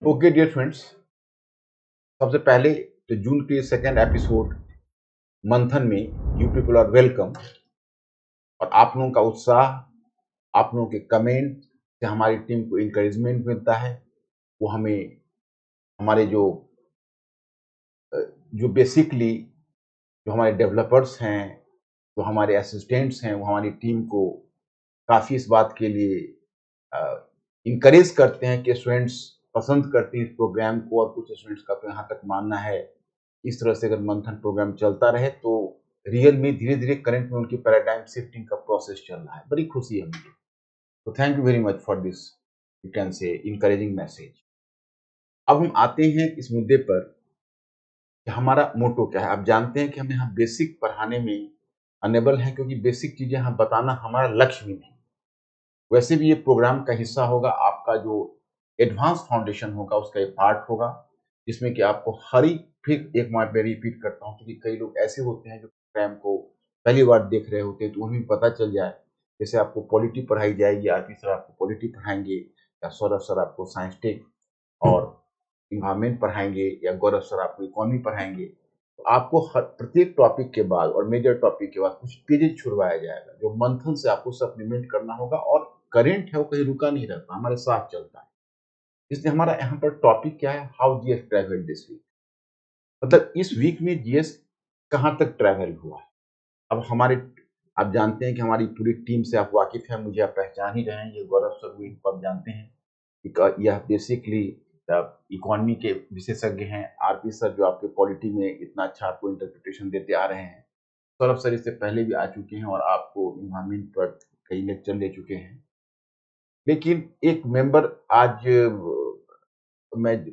Okay dear friends, सबसे पहले तो जून के सेकेंड एपिसोड मंथन में यू पीपल आर वेलकम। और आप लोगों का उत्साह, आप लोगों के कमेंट से हमारी टीम को इंकरेजमेंट मिलता है। वो हमें हमारे अ, जो बेसिकली जो हमारे डेवलपर्स हैं, जो हमारे असिस्टेंट्स हैं, वो हमारी टीम को काफ़ी इस बात के लिए इंकरेज करते हैं कि स्टूडेंट्स पसंद करते हैं इस प्रोग्राम को। और कुछ स्टूडेंट्स का तो यहाँ तक मानना है इस तरह से अगर मंथन प्रोग्राम चलता रहे तो रियल में धीरे धीरे करंट में उनकी पैराडाइम शिफ्टिंग का प्रोसेस चल रहा है। बड़ी खुशी है मुझे। तो thank you very much for this, you can say, encouraging message. अब हम आते हैं इस मुद्दे पर कि हमारा मोटो क्या है। आप जानते हैं कि हम यहाँ बेसिक पढ़ाने में अनेबल हैं, क्योंकि बेसिक चीजें हम बताना हमारा लक्ष्य भी नहीं। वैसे भी ये प्रोग्राम का हिस्सा होगा, आपका जो एडवांस फाउंडेशन होगा उसका एक पार्ट होगा, जिसमें कि आपको फिर एक बार मैं रिपीट करता हूँ, क्योंकि कई लोग ऐसे होते हैं जो प्रोग्राम को पहली बार देख रहे होते हैं, तो उन्हें पता चल जाए। जैसे आपको पॉलिटी पढ़ाई जाएगी, आरपी सर आपको पॉलिटी पढ़ाएंगे, या सौरभ सर आपको साइंस टेक और इन्वायरमेंट पढ़ाएंगे, या गौरव सर आपको इकोनॉमी पढ़ाएंगे। तो आपको प्रत्येक टॉपिक के बाद और मेजर टॉपिक के बाद कुछ पेजेज छुड़वाया जाएगा, जो मंथन से आपको सप्लीमेंट करना होगा। और करेंट है वो कहीं रुका नहीं रहता, हमारे साथ चलता है। इसलिए हमारा यहाँ पर टॉपिक क्या है, how GS travel this week. मतलब इस वीक में जीएस कहाँ तक ट्रैवल हुआ है। अब आप जानते हैं कि हमारी पूरी टीम से आप वाकिफ हैं, मुझे आप पहचान ही रहे हैं। ये गौरव सर भी, इनको आप जानते हैं। यह बेसिकली इकोनॉमी के विशेषज्ञ हैं। आरपी सर जो आपके पॉलिटी में इतना अच्छा आपको इंटरप्रिटेशन देते आ रहे हैं। सौरभ सर इससे पहले भी आ चुके हैं और आपको इन्वायरमेंट पर कई लेक्चर ले चुके हैं। लेकिन एक मेंबर आज मैं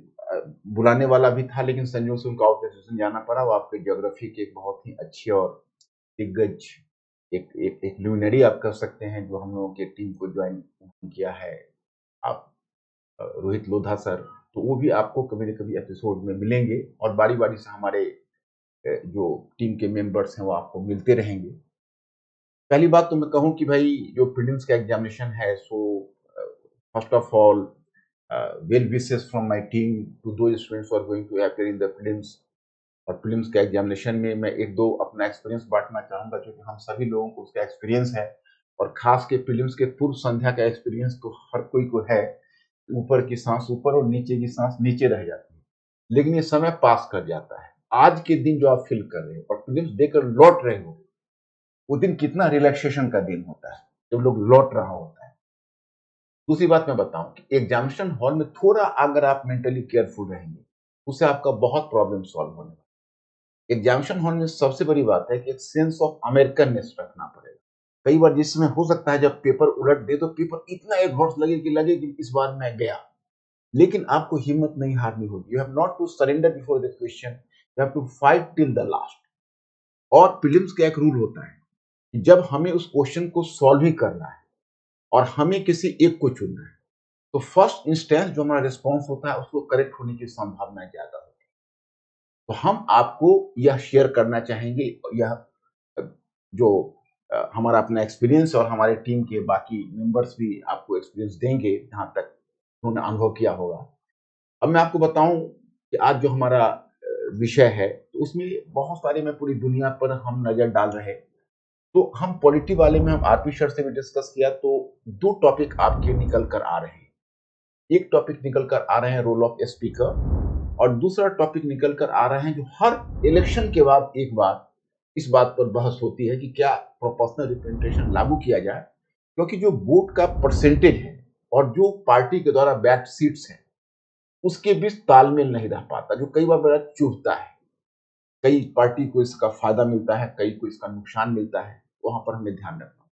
बुलाने वाला भी था, लेकिन संयोग से उनको आउट ऑफ सेशन जाना पड़ा। वो आपके ज्योग्राफी के एक बहुत ही अच्छे और दिग्गज, एक एक एक ल्यूमिनरी आप कह सकते हैं, जो हम लोगों की टीम को ज्वाइन किया है, आप रोहित लोधा सर। तो वो भी आपको कभी न कभी एपिसोड में मिलेंगे, और बारी-बारी से हमारे जो टीम के मेंबर्स हैं वो आपको मिलते रहेंगे। पहली बात तो मैं कहूँ कि भाई जो प्रीलिम्स का एग्जामिनेशन है, so first of all well wishes from my team to those students who are going to appear in the prelims. और प्रीलिम्स के एग्जामिनेशन में मैं एक दो अपना एक्सपीरियंस बांटना चाहूंगा, क्योंकि हम सभी लोगों को उसका एक्सपीरियंस है। और खास के प्रीलिम्स के पूर्व संध्या का एक्सपीरियंस तो हर कोई को है। ऊपर की सांस ऊपर और नीचे की सांस नीचे रह जाती है, लेकिन ये समय पास कर जाता है। आज के दिन जो आप फील कर रहे हो और प्रीलिम्स देकर लौट रहे हो, वो दिन कितना रिलैक्सेशन का दिन होता है जब लोग लौट रहा होता है। दूसरी बात मैं बताऊं कि एग्जामिनेशन हॉल में थोड़ा अगर आप मेंटली केयरफुल रहेंगे, उससे आपका बहुत प्रॉब्लम सॉल्व होने वाला है। एग्जामिनेशन हॉल में सबसे बड़ी बात है कि एक सेंस ऑफ अमेरिकननेस रखना पड़ेगा। कई बार जिसमें हो सकता है जब पेपर उलट दे तो पेपर इतना एडवर्स लगे कि इस बार मैं गया। लेकिन आपको हिम्मत नहीं हारनी होगी। You have not to surrender before the question, you have to fight till the last. और प्रीलिम्स का एक रूल होता है कि जब हमें उस क्वेश्चन को सॉल्व ही करना है और हमें किसी एक को चुनना है, तो फर्स्ट इंस्टेंस जो हमारा रिस्पॉन्स होता है उसको करेक्ट होने की संभावना ज्यादा होती है। तो हम आपको यह शेयर करना चाहेंगे, यह जो हमारा अपना एक्सपीरियंस, और हमारे टीम के बाकी मेंबर्स भी आपको एक्सपीरियंस देंगे जहां तक उन्होंने अनुभव किया होगा। अब मैं आपको बताऊं कि आज जो हमारा विषय है, तो उसमें बहुत सारे, मैं पूरी दुनिया पर हम नजर डाल रहे हैं। तो हम पॉलिटी वाले में हम आरपी सर से भी डिस्कस किया, तो दो टॉपिक आपके निकल कर आ रहे हैं। एक टॉपिक निकल कर आ रहे हैं रोल ऑफ स्पीकर, और दूसरा टॉपिक निकल कर आ रहे हैं जो हर इलेक्शन के बाद एक बार इस बात पर बहस होती है कि क्या प्रोपोर्शनल रिप्रेजेंटेशन लागू किया जाए, क्योंकि जो वोट का परसेंटेज है और जो पार्टी के द्वारा बैक्ड सीट्स हैं उसके बीच तालमेल नहीं रह पाता, जो कई बार बड़ा चुभता है। कई पार्टी को इसका फायदा मिलता है, कई को इसका नुकसान मिलता है। वहां पर हमें ध्यान रखना।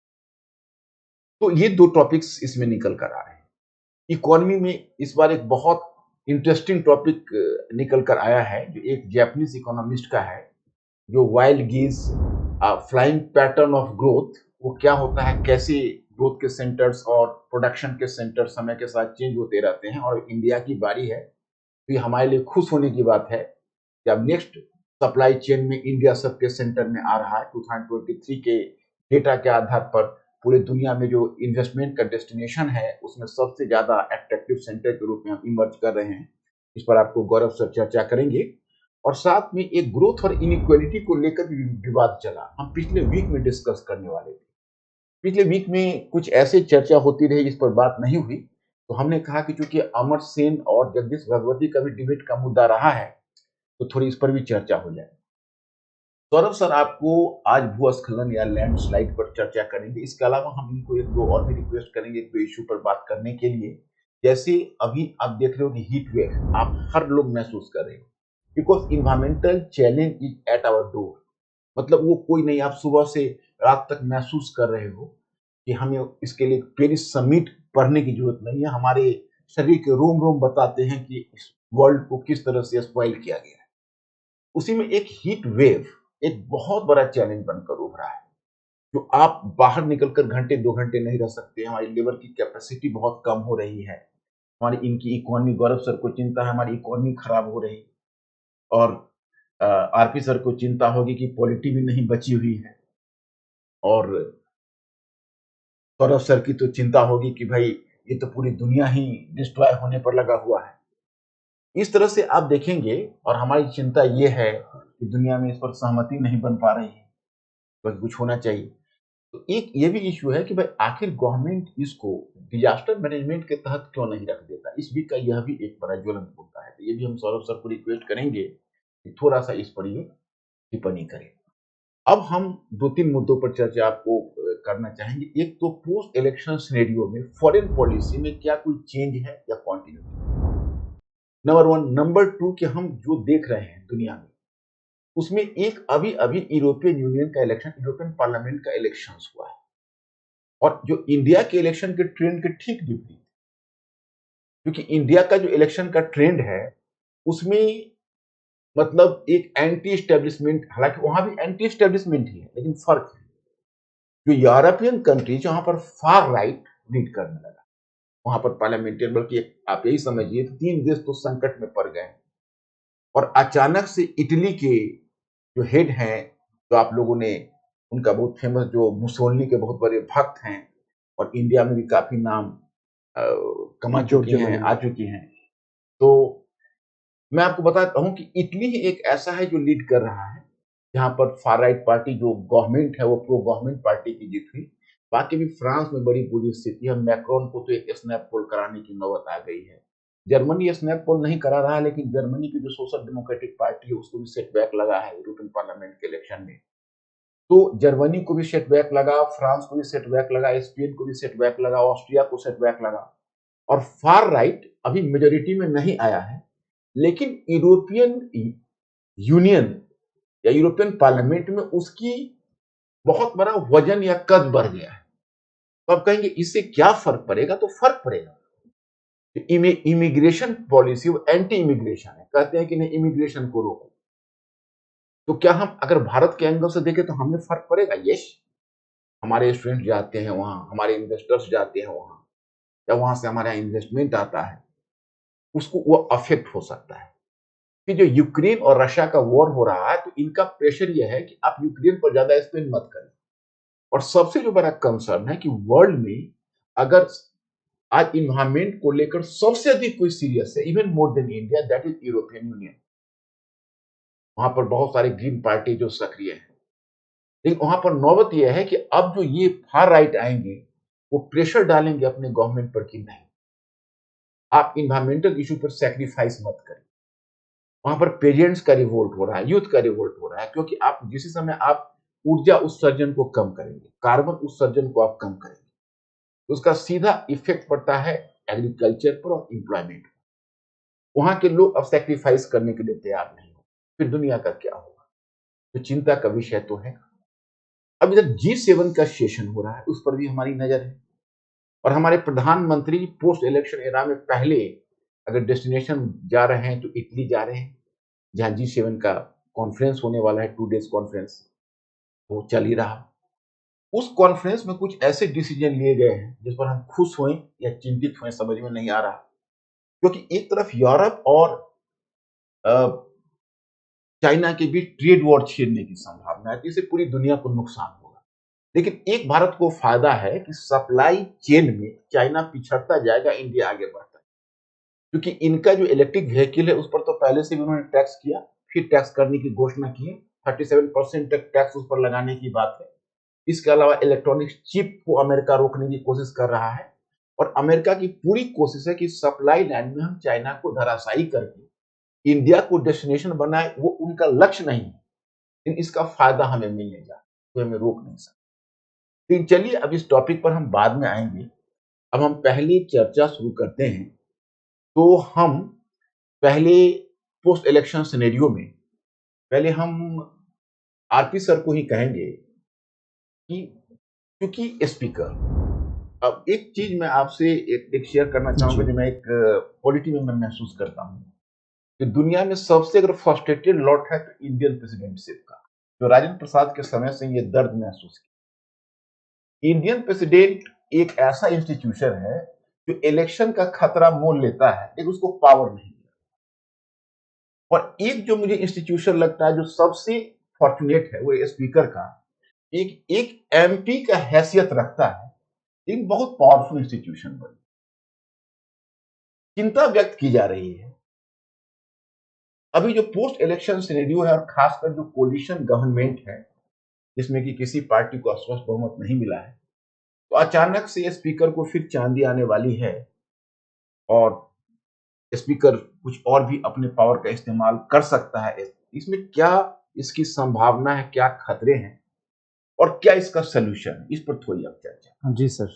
तो ये दो टॉपिक्स इसमें निकल कर आ रहे हैं। इकोनॉमी में इस बार एक बहुत इंटरेस्टिंग टॉपिक निकल कर आया है, जो एक जापानीज इकोनॉमिस्ट का है, जो wild geese flying pattern of growth. वो क्या होता है, कैसे ग्रोथ के सेंटर्स और प्रोडक्शन के सेंटर समय के साथ चेंज होते रहते हैं। और इंडिया की बारी है, तो ये हमारे लिए खुश होने की बात है कि अब नेक्स्ट सप्लाई चेन में इंडिया सबके सेंटर में आ रहा है। 2023 के डेटा के आधार पर पूरे दुनिया में जो इन्वेस्टमेंट का डेस्टिनेशन है उसमें सबसे ज्यादा अट्रैक्टिव सेंटर के रूप में हम इमर्ज कर रहे हैं। इस पर आपको गौरव सर चर्चा करेंगे। और साथ में एक ग्रोथ और इनइक्वालिटी को लेकर भी विवाद चला, हम पिछले वीक में डिस्कस करने वाले थे। पिछले वीक में कुछ ऐसे चर्चा होती रही जिस पर बात नहीं हुई, तो हमने कहा कि चूंकि अमर सेन और जगदीश भगवती का भी डिबेट का मुद्दा रहा है, तो थोड़ी इस पर भी चर्चा हो जाए। सौरभ सर आपको आज भूस्खलन या लैंडस्लाइड पर चर्चा करेंगे। इसके अलावा हम इनको एक दो और भी रिक्वेस्ट करेंगे एक दो इशू पर बात करने के लिए। जैसे अभी आप देख रहे हो कि हीट वेव आप हर लोग महसूस कर रहे हो, because environmental challenge is at our door. मतलब वो कोई नहीं, आप सुबह से रात तक महसूस कर रहे हो कि हमें इसके लिए पेरिस समिट पढ़ने की जरूरत नहीं है। हमारे शरीर के रोम रोम बताते हैं कि इस वर्ल्ड को किस तरह से स्पॉइल किया गया है। उसी में एक हीट वेव एक बहुत बड़ा चैलेंज बनकर उभरा है, जो आप बाहर निकलकर घंटे 2 घंटे नहीं रह सकते। हमारी लेबर की कैपेसिटी बहुत कम हो रही है, हमारी इनकी इकोनॉमी, गौरव सर को चिंता है हमारी इकोनॉमी खराब हो रही, और आरपी सर को चिंता होगी कि पॉलिटी भी नहीं बची हुई है, और सौरभ सर की तो चिंता होगी कि भाई ये तो पूरी दुनिया ही डिस्ट्रॉय होने पर लगा हुआ है। इस तरह से आप देखेंगे, और हमारी चिंता ये है कि दुनिया में इस पर सहमति नहीं बन पा रही है, बस कुछ होना चाहिए। तो एक ये भी इश्यू है कि भाई आखिर गवर्नमेंट इसको डिजास्टर मैनेजमेंट के तहत क्यों नहीं रख देता। इस वीक का यह भी एक बड़ा ज्वलंत मुद्दा है। तो ये भी हम सौरभ सर को रिक्वेस्ट करेंगे कि थोड़ा सा इस पर ये टिप्पणी करें। अब हम 2-3 मुद्दों पर चर्चा आपको करना चाहेंगे। एक तो पोस्ट इलेक्शन सिनेरियो में फॉरेन पॉलिसी में क्या कोई चेंज है या कंटिन्यूटी, नंबर 1। नंबर 2 कि हम जो देख रहे हैं दुनिया में, उसमें एक अभी अभी यूरोपियन यूनियन का इलेक्शन, यूरोपियन पार्लियामेंट का इलेक्शन हुआ है, और जो इंडिया के इलेक्शन के ट्रेंड के ठीक विपरीत, क्योंकि इंडिया का जो इलेक्शन का ट्रेंड है उसमें मतलब एक एंटी एस्टेब्लिशमेंट, हालांकि वहां भी एंटी एस्टेब्लिशमेंट ही है, लेकिन फर्क है जो यूरोपियन कंट्रीज वहां पर फार राइट लीड करने लगा, वहां पर पार्लियामेंटेरियन, बल्कि आप यही समझिए 3 देश तो संकट में पड़ गए। और अचानक से इटली के जो हेड हैं, जो आप लोगों ने उनका बहुत फेमस, जो मुसोलिनी के बहुत बड़े भक्त हैं और इंडिया में भी काफी नाम कमा चुकी हैं, आ चुकी हैं, तो मैं आपको बताता हूं कि इटली ही एक ऐसा है जो लीड कर रहा है, जहां पर फार राइट पार्टी जो गवर्नमेंट है वो प्रो गवर्नमेंट पार्टी की जीत हुई। बाकी भी फ्रांस में बड़ी बुरी स्थिति है, मैक्रोन को तो एक स्नैप पोल कराने की नौबत आ गई है। जर्मनी स्नैप पोल नहीं करा रहा है, लेकिन जर्मनी की जो सोशल डेमोक्रेटिक पार्टी है उसको भी सेटबैक लगा है यूरोपियन पार्लियामेंट के इलेक्शन में। तो जर्मनी को भी सेटबैक लगा, फ्रांस को भी सेटबैक लगा, स्पेन को भी सेटबैक लगा, ऑस्ट्रिया को सेटबैक लगा, और फार राइट अभी मेजोरिटी में नहीं आया है। लेकिन यूरोपियन यूनियन या यूरोपियन पार्लियामेंट में उसकी बहुत बड़ा वजन या कद बढ़ गया है। तो आप कहेंगे इससे क्या फर्क पड़ेगा, तो फर्क पड़ेगा। इमिग्रेशन पॉलिसी वो एंटी इमिग्रेशन है, कहते हैं कि नहीं इमिग्रेशन को रोको। तो क्या हम अगर भारत के एंगल से देखें तो हमें फर्क पड़ेगा? यस, हमारे स्टूडेंट जाते हैं वहां, हमारे इन्वेस्टर्स जाते हैं वहां, या वहां से हमारे इन्वेस्टमेंट आता है, उसको वो अफेक्ट हो सकता है। कि जो यूक्रेन और रशिया का वॉर हो रहा है, तो इनका प्रेशर यह है कि आप यूक्रेन पर ज्यादा स्पेंड मत करें। और सबसे जो बड़ा कंसर्न है कि वर्ल्ड में अगर आज इन्वायरमेंट को लेकर सबसे अधिक कोई सीरियस है, even more than India, that is European union. वहां पर बहुत सारी ग्रीन पार्टी जो सक्रिय है, लेकिन वहां पर नौबत यह है कि अब जो ये फार राइट आएंगे वो प्रेशर डालेंगे अपने गवर्नमेंट पर कि नहीं, आप इन्वायरमेंटल इशू पर सेक्रीफाइस मत करें। वहां पर पेजेंट्स का रिवोल्ट हो रहा है, यूथ का रिवोल्ट हो रहा है, क्योंकि आप जिस समय आप ऊर्जा उत्सर्जन को कम करेंगे, कार्बन उत्सर्जन को आप कम करेंगे, तो उसका सीधा इफेक्ट पड़ता है एग्रीकल्चर पर और एम्प्लॉयमेंट पर। वहां के लोग अब सेक्रीफाइस करने के लिए तैयार नहीं हो, फिर दुनिया का क्या होगा? तो चिंता का विषय तो है। अब इधर G7 का सेशन हो रहा है, उस पर भी हमारी नजर है, और हमारे प्रधानमंत्री पोस्ट इलेक्शन एरा में पहले अगर डेस्टिनेशन जा रहे हैं तो इटली जा रहे हैं, जहां G7 का कॉन्फ्रेंस होने वाला है, 2 डेज कॉन्फ्रेंस वो चल ही रहा। उस कॉन्फ्रेंस में कुछ ऐसे डिसीजन लिए गए हैं जिस पर हम खुश हुए या चिंतित हुए समझ में नहीं आ रहा, क्योंकि एक तरफ यूरोप और चाइना के बीच ट्रेड वॉर छेड़ने की संभावना है, इससे पूरी दुनिया को नुकसान होगा। लेकिन एक भारत को फायदा है कि सप्लाई चेन में चाइना पिछड़ता जाएगा, इंडिया आगे बढ़ता है। क्योंकि इनका जो इलेक्ट्रिक व्हीकल है उस पर तो पहले से भी उन्होंने टैक्स किया, फिर टैक्स करने की घोषणा की है। 37% तक टैक्स उस पर लगाने की बात है। इसके अलावा इलेक्ट्रॉनिक्स चिप को अमेरिका रोकने की कोशिश कर रहा है, और अमेरिका की पूरी कोशिश है कि सप्लाई लाइन में हम चाइना को धराशायी करके इंडिया को डेस्टिनेशन बनाए। वो उनका लक्ष्य नहीं है, लेकिन इसका फायदा हमें मिलने जा, तो हमें रोक नहीं सकते। लेकिन चलिए, अब इस टॉपिक पर हम बाद में आएंगे। अब हम पहली चर्चा शुरू करते हैं। तो हम पहले पोस्ट इलेक्शन सिनेरियो में पहले हम आरपी सर को ही कहेंगे कि क्योंकि स्पीकर, अब एक चीज मैं आपसे एक शेयर करना चाहूंगा जो मैं एक पॉलिटी में मैं महसूस करता हूँ कि दुनिया में सबसे अगर फ्रस्ट्रेटेड लॉट है तो इंडियन प्रेसिडेंटशिप का, जो राजेंद्र प्रसाद के समय से ये दर्द महसूस किया। इंडियन प्रेसिडेंट एक ऐसा इंस्टीट्यूशन है जो इलेक्शन का खतरा मोल लेता है, लेकिन उसको पावर नहीं है। और एक जो मुझे इंस्टीट्यूशन लगता है जो सबसे फॉर्चुनेट है, वो स्पीकर का एक एक एमपी का हैसियत रखता है, एक बहुत पावरफुल इंस्टीट्यूशन बनी। चिंता व्यक्त की जा रही है अभी जो पोस्ट इलेक्शन सिनेरियो है, और खासकर जो कोलिशन गवर्नमेंट है जिसमें कि किसी पार्टी को स्पष्ट बहुमत नहीं मिला है, तो अचानक से स्पीकर को फिर चांदी आने वाली है, और स्पीकर कुछ और भी अपने पावर का इस्तेमाल कर सकता है। इसमें क्या इसकी संभावना है, क्या खतरे हैं, और क्या इसका सलूशन है, इस पर थोड़ी अब चर्चा। जी सर।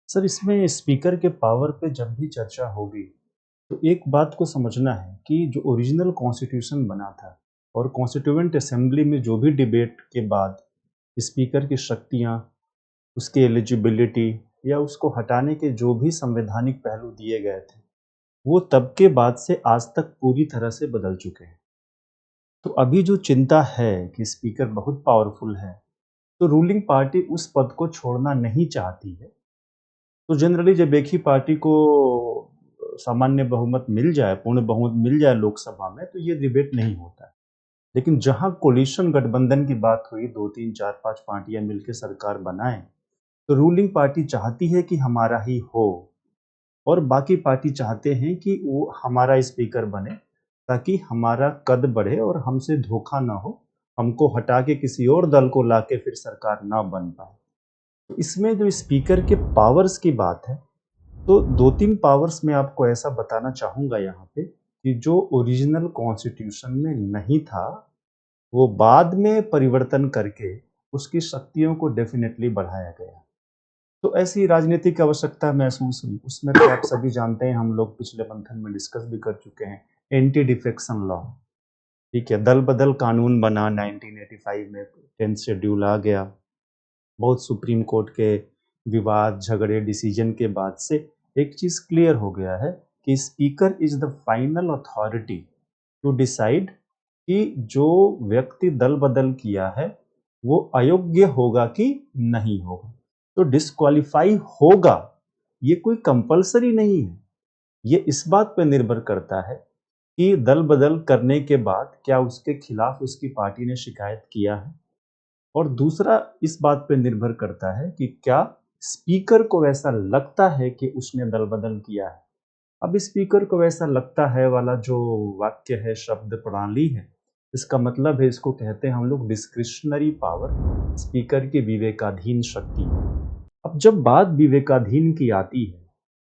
सर, इसमें स्पीकर के पावर पे जब भी चर्चा होगी तो एक बात को समझना है कि जो ओरिजिनल कॉन्स्टिट्यूशन बना था और कॉन्स्टिट्यूएंट असेंबली में जो भी डिबेट के बाद स्पीकर की शक्तियां, उसकी एलिजिबिलिटी या उसको हटाने के जो भी संवैधानिक पहलू दिए गए थे, वो तब के बाद से आज तक पूरी तरह से बदल चुके हैं। तो अभी जो चिंता है कि स्पीकर बहुत पावरफुल है, तो रूलिंग पार्टी उस पद को छोड़ना नहीं चाहती है। तो जनरली जब एक ही पार्टी को सामान्य बहुमत मिल जाए, पूर्ण बहुमत मिल जाए लोकसभा में, तो ये डिबेट नहीं होता है। लेकिन जहां कोलिशन गठबंधन की बात हुई, 2 3 4 5 पार्टियां मिलकर सरकार बनाएं, तो रूलिंग पार्टी चाहती है कि हमारा ही हो, और बाकी पार्टी चाहते हैं कि वो हमारा स्पीकर बने, ताकि हमारा कद बढ़े और हमसे धोखा ना हो, हमको हटा के किसी और दल को लाके फिर सरकार ना बन पाए। तो इसमें जो स्पीकर के पावर्स की बात है, तो 2 3 पावर्स मैं आपको ऐसा बताना चाहूँगा यहाँ पे कि जो ओरिजिनल कॉन्स्टिट्यूशन में नहीं था, वो बाद में परिवर्तन करके उसकी शक्तियों को डेफिनेटली बढ़ाया गया। तो ऐसी राजनीतिक आवश्यकता महसूस हुई। उसमें तो आप सभी जानते हैं, हम लोग पिछले मंथन में डिस्कस भी कर चुके हैं, एंटी डिफेक्शन लॉ। ठीक है, दल बदल कानून बना 1985 में, 10th शेड्यूल आ गया। बहुत सुप्रीम कोर्ट के विवाद, झगड़े, डिसीजन के बाद से एक चीज क्लियर हो गया है कि speaker is the final authority to decide कि जो व्यक्ति दल बदल किया है वो अयोग्य होगा कि नहीं होगा। तो डिस्क्वालीफाई होगा, ये कोई कंपलसरी नहीं है। ये इस बात पर निर्भर करता है कि दल बदल करने के बाद क्या उसके खिलाफ उसकी पार्टी ने शिकायत किया है, और दूसरा इस बात पर निर्भर करता है कि क्या स्पीकर को ऐसा लगता है कि उसने दल बदल किया है। अब स्पीकर को ऐसा लगता है वाला जो वाक्य है, शब्द प्रणाली है, इसका मतलब है, इसको कहते हैं हम लोग डिस्क्रिशनरी पावर, स्पीकर की विवेकाधीन शक्ति। अब जब बात विवेकाधीन की आती है,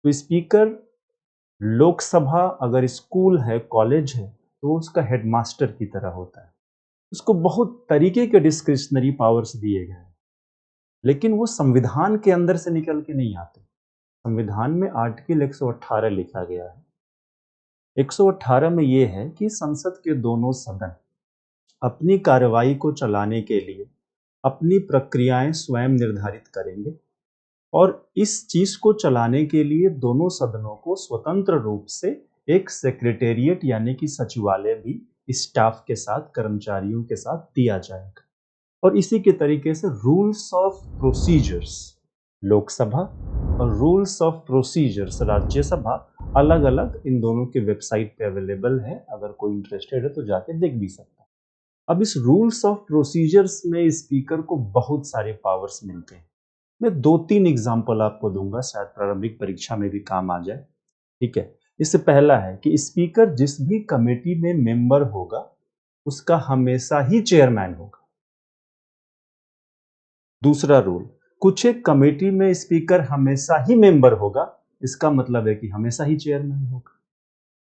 तो स्पीकर लोकसभा अगर स्कूल है, कॉलेज है, तो उसका हेडमास्टर की तरह होता है। उसको बहुत तरीके के डिस्क्रिशनरी पावर्स दिए गए हैं, लेकिन वो संविधान के अंदर से निकल के नहीं आते। संविधान में आर्टिकल 118 लिखा गया है। 118 में ये है कि संसद के दोनों सदन अपनी कार्रवाई को चलाने के लिए अपनी प्रक्रियाएं स्वयं निर्धारित करेंगे, और इस चीज को चलाने के लिए दोनों सदनों को स्वतंत्र रूप से एक सेक्रेटेरिएट यानी कि सचिवालय भी स्टाफ के साथ, कर्मचारियों के साथ दिया जाएगा। और इसी के तरीके से रूल्स ऑफ प्रोसीजर्स लोकसभा और रूल्स ऑफ प्रोसीजर्स राज्यसभा अलग अलग इन दोनों के वेबसाइट पे अवेलेबल है। अगर कोई इंटरेस्टेड है तो जाके देख भी सकता है। अब इस रूल्स ऑफ प्रोसीजर्स में स्पीकर को बहुत सारे पावर्स मिलते हैं। मैं 2-3 एग्जांपल आपको दूंगा, शायद प्रारंभिक परीक्षा में भी काम आ जाए। ठीक है। इससे पहला है कि स्पीकर जिस भी कमेटी में मेंबर होगा उसका हमेशा ही चेयरमैन होगा। दूसरा रूल, कुछ एक कमेटी में स्पीकर हमेशा ही मेंबर होगा, इसका मतलब है कि हमेशा ही चेयरमैन होगा।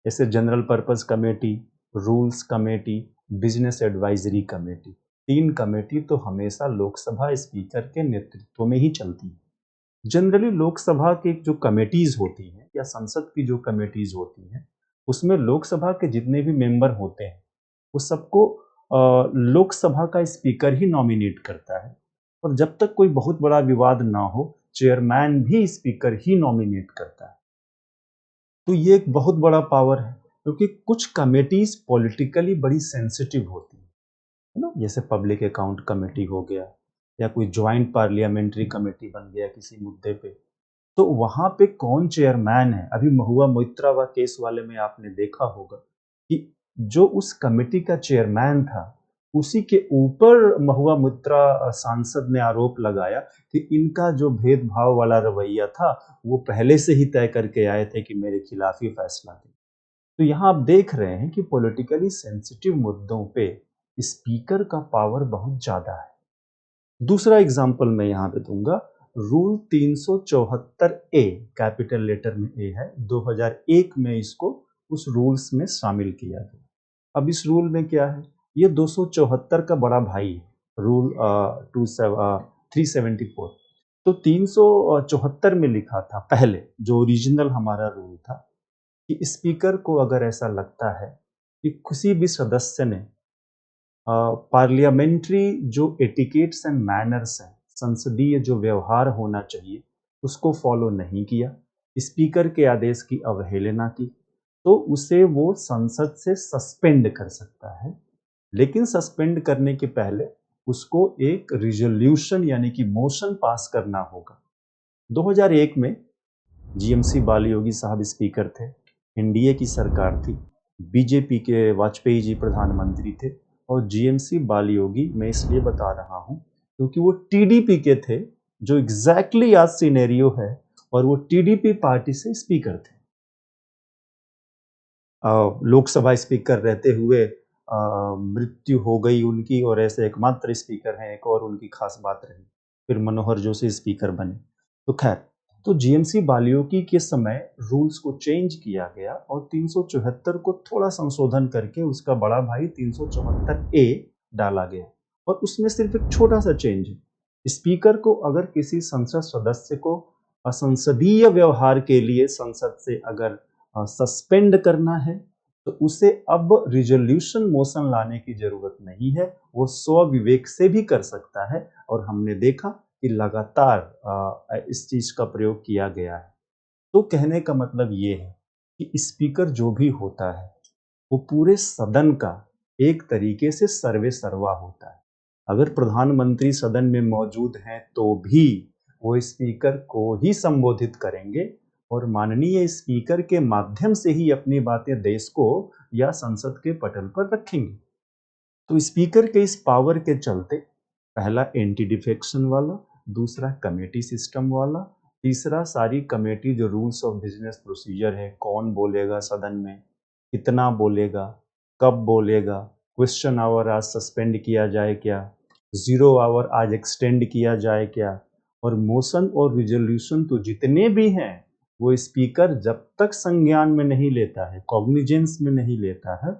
जैसे general purpose committee, rules committee, business advisory committee, 3 committee तो हमेशा लोकसभा स्पीकर के नेतृत्व में ही चलती है। जनरली लोकसभा की जो कमेटीज होती हैं या संसद की जो कमेटीज होती हैं उसमें लोकसभा के जितने भी मेंबर होते हैं वो सबको लोकसभा का स्पीकर ही नॉमिनेट करता है, और जब तक कोई बहुत बड़ा विवाद ना हो चेयरमैन भी स्पीकर ही नॉमिनेट करता है। तो ये एक बहुत बड़ा पावर है, क्योंकि कुछ कमेटीज पॉलिटिकली बड़ी सेंसिटिव होती है ना, जैसे पब्लिक अकाउंट कमेटी हो गया या कोई ज्वाइंट पार्लियामेंट्री कमेटी बन गया किसी मुद्दे पे, तो वहां पे कौन चेयरमैन है। अभी महुआ मोइत्रा व केस वाले में आपने देखा होगा कि जो उस कमेटी का चेयरमैन था उसी के ऊपर महुआ मोइत्रा सांसद ने आरोप लगाया कि इनका जो भेदभाव वाला रवैया था वो पहले से ही तय करके आए थे कि मेरे खिलाफ ही फैसला दें। तो यहाँ आप देख रहे हैं कि पॉलिटिकली सेंसिटिव मुद्दों पे स्पीकर का पावर बहुत ज्यादा है। दूसरा एग्जाम्पल मैं यहाँ पे दूंगा, रूल 374 ए, कैपिटल लेटर में ए है, 2001 में इसको उस रूल्स में शामिल किया गया। अब इस रूल में क्या है, ये 274 का बड़ा भाई है, रूल 374। तो 374 में लिखा था पहले, जो ओरिजिनल हमारा रूल था, कि स्पीकर को अगर ऐसा लगता है कि किसी भी सदस्य ने पार्लियामेंट्री जो एटिकेट्स एंड मैनर्स हैं, संसदीय जो व्यवहार होना चाहिए उसको फॉलो नहीं किया, स्पीकर के आदेश की अवहेलना की, तो उसे वो संसद से सस्पेंड कर सकता है। लेकिन सस्पेंड करने के पहले उसको एक रिजोल्यूशन यानी कि मोशन पास करना होगा। 2001 में जीएमसी बालयोगी साहब स्पीकर थे, एनडीए की सरकार थी, बीजेपी के वाजपेयी जी प्रधानमंत्री थे, और जीएमसी बालयोगी मैं इसलिए बता रहा हूं क्योंकि वो टीडीपी के थे, जो एग्जैक्टली आज सिनेरियो है, और वो टीडीपी पार्टी से स्पीकर थे। लोकसभा स्पीकर रहते हुए मृत्यु हो गई उनकी, और ऐसे एकमात्र स्पीकर हैं, एक और उनकी खास बात रही, फिर मनोहर जोशी स्पीकर बने। तो खैर, तो जीएमसी बालियोकी के समय रूल्स को चेंज किया गया और 374 को थोड़ा संशोधन करके उसका बड़ा भाई 374 ए डाला गया, और उसमें सिर्फ एक छोटा सा चेंज है। स्पीकर को अगर किसी संसद सदस्य को असंसदीय व्यवहार के लिए संसद से अगर सस्पेंड करना है तो उसे अब रिजोल्यूशन मोशन लाने की जरूरत नहीं है, वो स्व विवेक से भी कर सकता है, और हमने देखा कि लगातार इस चीज का प्रयोग किया गया है। तो कहने का मतलब ये है कि स्पीकर जो भी होता है वो पूरे सदन का एक तरीके से सर्वे सर्वा होता है। अगर प्रधानमंत्री सदन में मौजूद हैं तो भी वो स्पीकर को ही संबोधित करेंगे, और माननीय स्पीकर के माध्यम से ही अपनी बातें देश को या संसद के पटल पर रखेंगे। तो स्पीकर के इस पावर के चलते, पहला एंटी डिफेक्शन वाला, दूसरा कमेटी सिस्टम वाला, तीसरा सारी कमेटी जो रूल्स ऑफ बिजनेस प्रोसीजर है, कौन बोलेगा सदन में, कितना बोलेगा, कब बोलेगा, क्वेश्चन आवर आज सस्पेंड किया जाए क्या, जीरो आवर आज एक्सटेंड किया जाए क्या, और मोशन और रिजोल्यूशन तो जितने भी हैं वो स्पीकर जब तक संज्ञान में नहीं लेता है, कॉग्निजेंस में नहीं लेता है,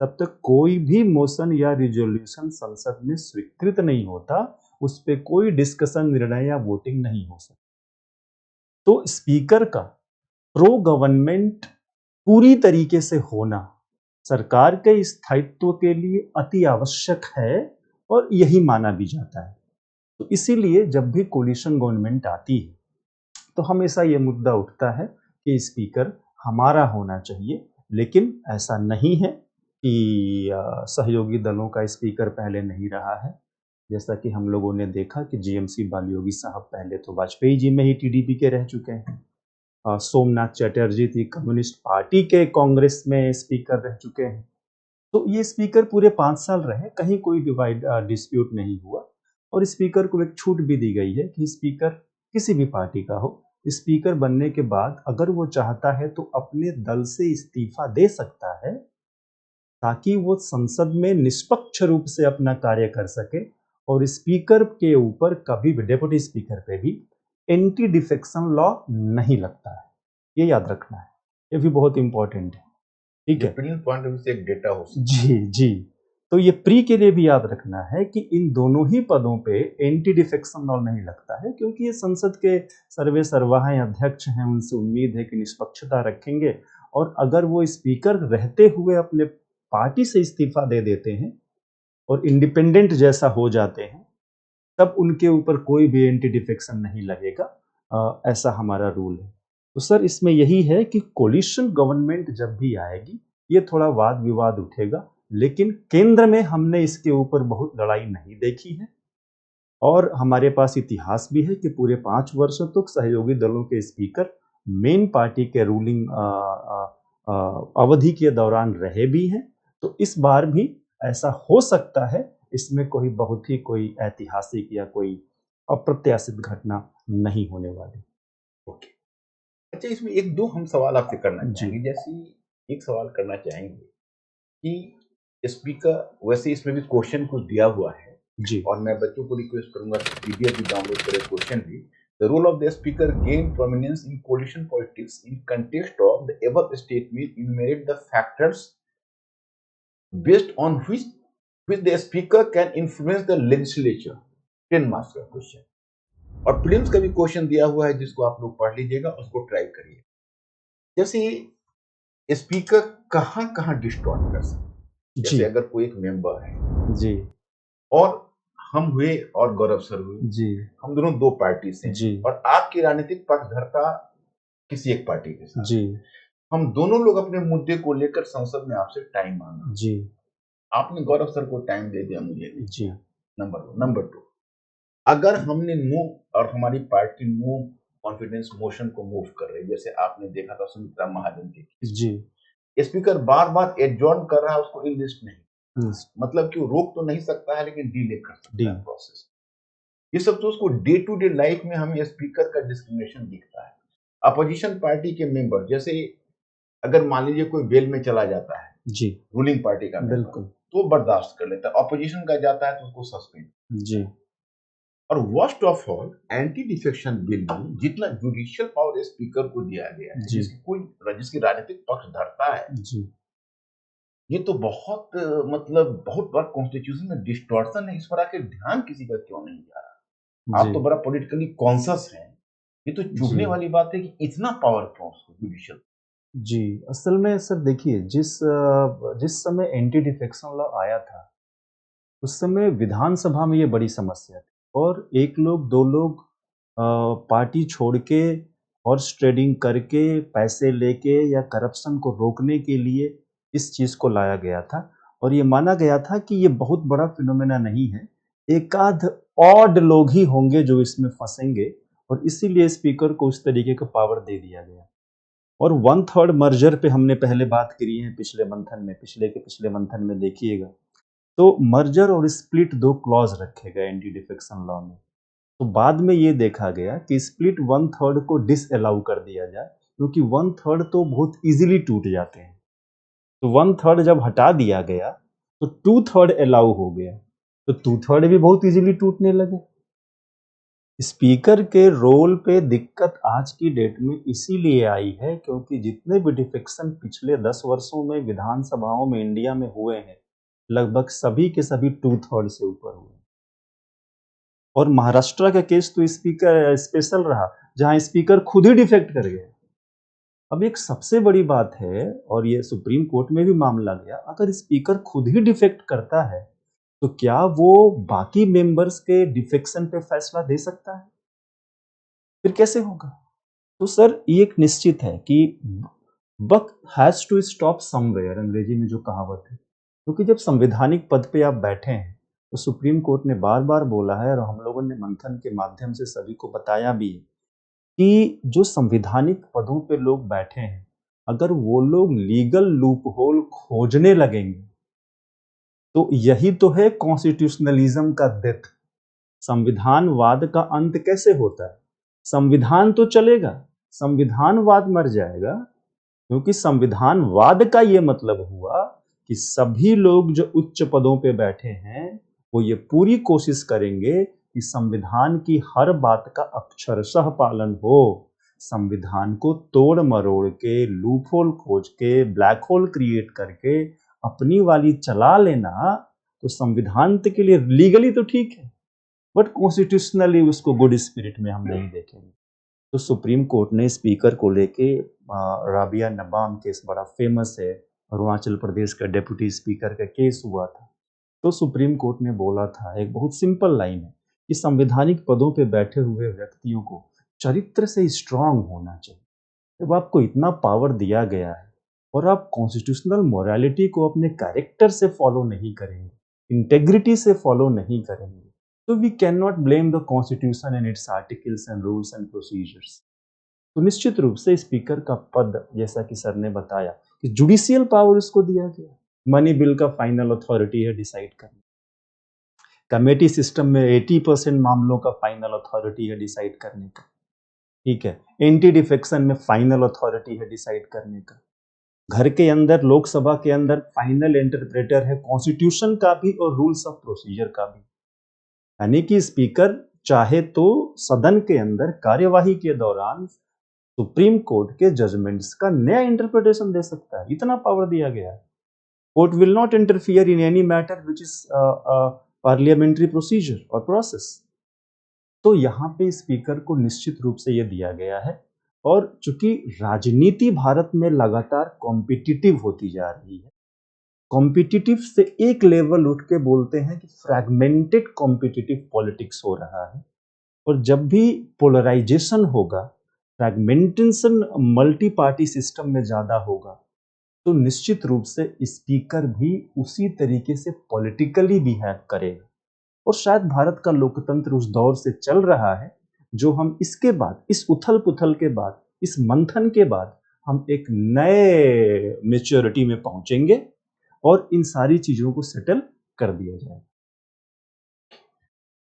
तब तक कोई भी मोशन या रिजोल्यूशन संसद में स्वीकृत नहीं होता, उस पर कोई डिस्कशन, निर्णय या वोटिंग नहीं हो सकती। तो स्पीकर का प्रो गवर्नमेंट पूरी तरीके से होना सरकार के स्थायित्व के लिए अति आवश्यक है, और यही माना भी जाता है। तो इसीलिए जब भी कोलिशन गवर्नमेंट आती है तो हमेशा ये मुद्दा उठता है कि स्पीकर हमारा होना चाहिए, लेकिन ऐसा नहीं है कि सहयोगी दलों का स्पीकर पहले नहीं रहा है। जैसा कि हम लोगों ने देखा कि जीएमसी बालियोगी साहब पहले तो वाजपेयी जी में ही टीडीपी के रह चुके हैं, सोमनाथ चटर्जी थी कम्युनिस्ट पार्टी के कांग्रेस में स्पीकर रह चुके हैं, तो ये स्पीकर पूरे 5 साल रहे, कहीं कोई डिस्प्यूट नहीं हुआ और स्पीकर को एक छूट भी दी गई है कि स्पीकर किसी भी पार्टी का हो, स्पीकर बनने के बाद अगर वो चाहता है तो अपने दल से इस्तीफा दे सकता है, ताकि वो संसद में निष्पक्ष रूप से अपना कार्य कर सके और स्पीकर के ऊपर कभी भी, डेप्यूटी स्पीकर पे भी एंटी डिफेक्शन लॉ नहीं लगता है। ये याद रखना है, ये भी बहुत इंपॉर्टेंट है। ठीक है, पॉइंट ऑफ व्यू से एक डेटा हो सकता जी जी। तो ये प्री के लिए भी याद रखना है कि इन दोनों ही पदों पे एंटी डिफेक्शन लॉ नहीं लगता है, क्योंकि ये संसद के सर्वे सर्वा हैं, अध्यक्ष हैं, उनसे उम्मीद है कि निष्पक्षता रखेंगे। और अगर वो स्पीकर रहते हुए अपने पार्टी से इस्तीफा दे देते हैं और इंडिपेंडेंट जैसा हो जाते हैं, तब उनके ऊपर कोई भी एंटी डिफेक्शन नहीं लगेगा। ऐसा हमारा रूल है। तो सर इसमें यही है कि कोलिशन गवर्नमेंट जब भी आएगी, ये थोड़ा वाद विवाद उठेगा, लेकिन केंद्र में हमने इसके ऊपर बहुत लड़ाई नहीं देखी है और हमारे पास इतिहास भी है कि पूरे 5 वर्षों तक सहयोगी दलों के स्पीकर मेन पार्टी के रूलिंग अवधि के दौरान रहे भी हैं। तो इस बार भी ऐसा हो सकता है, इसमें कोई ऐतिहासिक या कोई अप्रत्याशित घटना नहीं होने वाली। ओके। अच्छा, इसमें एक दो हम सवाल आपसे करना जी। चाहेंगे। जैसे एक सवाल करना चाहेंगे कि स्पीकर, वैसे इसमें भी क्वेश्चन कुछ दिया हुआ है जी। और मैं बच्चों को रिक्वेस्ट करूंगा कि पीडीएफ भी डाउनलोड करें क्वेश्चन भी। The role of the speaker gain prominence in coalition politics in context of the above statement enumerate the factors based on which the speaker can influence the legislature। 10 marks का question और prelims का भी question दिया हुआ है, जिसको आप लोग पढ़ लीजिएगा, उसको ट्राई करिए। जैसे स्पीकर कहां कहां डिस्टॉर्ट कर सकते हैं। जैसे जी। अगर कोई एक मेंबर है जी। और हम हुए और गौरव सर हुए, जी। हम दोनों दो पार्टी से जी। हैं और आपकी राजनीतिक पक्षधरता किसी एक पार्टी के साथ, जी। हम दोनों लोग अपने मुद्दे को लेकर संसद में आपसे टाइम मांगा। जी। आपने गौरव सर को टाइम दे दिया, मुझे नहीं। जी। नंबर 1। नंबर 2, अगर हमने नो और हमारी पार्टी नो कॉन्फिडेंस मोशन को मूव कर रही है, जैसे आपने देखा था सुमित्रा महाजन के केस में, जी। स्पीकर बार बार एडजॉर्न कर रहा है, उसको इन लिस्ट नहीं, लिस्ट। मतलब कि वो रोक तो नहीं सकता है लेकिन डीले कर सकता है डी। प्रोसेस। ये सब तो उसको डे टू डे लाइफ में हमें स्पीकर का डिस्क्रिमिनेशन दिखता है। अपोजिशन पार्टी के मेंबर, जैसे अगर मान लीजिए कोई बेल में चला जाता है, जी। रूलिंग पार्टी का मेंबर, बिल्कुल। तो बर्दाश्त कर लेता है। अपोजिशन का जाता है तो उसको सस्पेंड। जी। और worst of all, anti defection bill में जितना जुडिशियल पावर स्पीकर को दिया गया है, जी। जिसकी राजनीतिक पक्षधरता है, जी। ये तो बहुत मतलब बहुत बड़ा कॉन्स्टिट्यूशन में डिस्टॉर्शन है। इस पर आके ध्यान किसी का क्यों नहीं जा रहा? आप जी। तो बड़ा पॉलिटिकली कॉन्शियस हैं। ये तो चुभने जी। वाली बात है कि इतना पावर क्यों उसको जुडिशियल। जी, असल में सर देखिए, जिस समय एंटी डिफेक्शन लॉ आया था, उस समय विधानसभा में ये बड़ी समस्या थी और एक लोग, 2 लोग पार्टी छोड़ के हॉर्स ट्रेडिंग करके पैसे लेके या करप्शन को रोकने के लिए इस चीज़ को लाया गया था और ये माना गया था कि ये बहुत बड़ा फिनोमेना नहीं है, एकाध ऑड लोग ही होंगे जो इसमें फँसेंगे और इसीलिए स्पीकर को उस तरीके का पावर दे दिया गया। और 1/3 मर्जर पे हमने पहले बात करी है पिछले मंथन में देखिएगा। तो मर्जर और स्प्लिट 2 क्लॉज रखे गए एंटी डिफेक्शन लॉ में। तो बाद में ये देखा गया कि स्प्लिट 1/3 को डिसअलाउ कर दिया जाए, क्योंकि 1/3 तो बहुत इजीली टूट जाते हैं। तो 1/3 जब हटा दिया गया तो 2/3 अलाउ हो गया, तो 2/3 भी बहुत इजीली टूटने लगे। स्पीकर के रोल पे दिक्कत आज की डेट में इसीलिए आई है क्योंकि जितने भी डिफेक्शन पिछले 10 वर्षों में विधानसभाओं में इंडिया में हुए हैं, लगभग सभी के सभी 2/3 से ऊपर हुए। और महाराष्ट्र का केस तो स्पीकर स्पेशल रहा, जहां स्पीकर खुद ही डिफेक्ट कर गए। अब एक सबसे बड़ी बात है, और ये सुप्रीम कोर्ट में भी मामला गया, अगर स्पीकर खुद ही डिफेक्ट करता है तो क्या वो बाकी मेंबर्स के डिफेक्शन पे फैसला दे सकता है? फिर कैसे होगा? तो सर ये एक निश्चित है कि बक हैज टू स्टॉप समवेयर, अंग्रेजी में जो कहावत है, क्योंकि जब संवैधानिक पद पे आप बैठे हैं तो सुप्रीम कोर्ट ने बार बार बोला है और हम लोगों ने मंथन के माध्यम से सभी को बताया भी है कि जो संवैधानिक पदों पे लोग बैठे हैं, अगर वो लोग लीगल लूप होल खोजने लगेंगे तो यही तो है कॉन्स्टिट्यूशनलिज्म का डेथ। संविधानवाद का अंत कैसे होता है? संविधान तो चलेगा, संविधानवाद मर जाएगा, क्योंकि संविधानवाद का ये मतलब हुआ कि सभी लोग जो उच्च पदों पे बैठे हैं वो ये पूरी कोशिश करेंगे कि संविधान की हर बात का अक्षरशः पालन हो। संविधान को तोड़ मरोड़ के, लूप होल खोज के, ब्लैक होल क्रिएट करके अपनी वाली चला लेना, तो संविधान के लिए लीगली तो ठीक है, बट कॉन्स्टिट्यूशनली उसको गुड स्पिरिट में हम नहीं देखेंगे। तो सुप्रीम कोर्ट ने स्पीकर को लेके राबिया नबाम केस बड़ा फेमस है, अरुणाचल प्रदेश का डेप्यूटी स्पीकर का केस हुआ था। तो सुप्रीम कोर्ट ने बोला था, एक बहुत सिंपल लाइन है कि संवैधानिक पदों पे बैठे हुए व्यक्तियों को चरित्र से स्ट्रांग होना चाहिए। जब आपको इतना पावर दिया गया है और आप कॉन्स्टिट्यूशनल मोरालिटी को अपने कैरेक्टर से फॉलो नहीं करेंगे, इंटेग्रिटी से फॉलो नहीं करेंगे, तो we can not blame the constitution and its articles and rules and procedures. तो निश्चित रूप से स्पीकर का पद, जैसा कि सर ने बताया, कि जुडिशियल पावर उसको दिया गया, मनी बिल का फाइनल अथॉरिटी है डिसाइड करने। कमेटी सिस्टम में 80% मामलों का फाइनल अथॉरिटी है डिसाइड करने का, ठीक है। एंटी डिफेक्शन में फाइनल अथॉरिटी है डिसाइड करने का। घर के अंदर, लोकसभा के अंदर फाइनल इंटरप्रेटर है कॉन्स्टिट्यूशन का भी और रूल्स ऑफ प्रोसीजर का भी। यानी कि स्पीकर चाहे तो सदन के अंदर कार्यवाही के दौरान सुप्रीम कोर्ट के जजमेंट्स का नया इंटरप्रिटेशन दे सकता है, इतना पावर दिया गया है। Court will not interfere in any matter which is parliamentary procedure और प्रोसेस। तो यहाँ पे स्पीकर को निश्चित रूप से यह दिया गया है। और चूंकि राजनीति भारत में लगातार कॉम्पिटिटिव होती जा रही है, कॉम्पिटिटिव से एक लेवल उठ के बोलते हैं कि फ्रैगमेंटेड कॉम्पिटिटिव पॉलिटिक्स हो रहा है। और जब भी पोलराइजेशन होगा, फ्रैगमेंटेशन मल्टी पार्टी सिस्टम में ज्यादा होगा, तो निश्चित रूप से स्पीकर भी उसी तरीके से पॉलिटिकली बिहेव करेगा। और शायद भारत का लोकतंत्र उस दौर से चल रहा है जो हम इसके बाद, इस उथल पुथल के बाद, इस मंथन के बाद हम एक नए मेच्योरिटी में पहुंचेंगे और इन सारी चीजों को सेटल कर दिया जाएगा।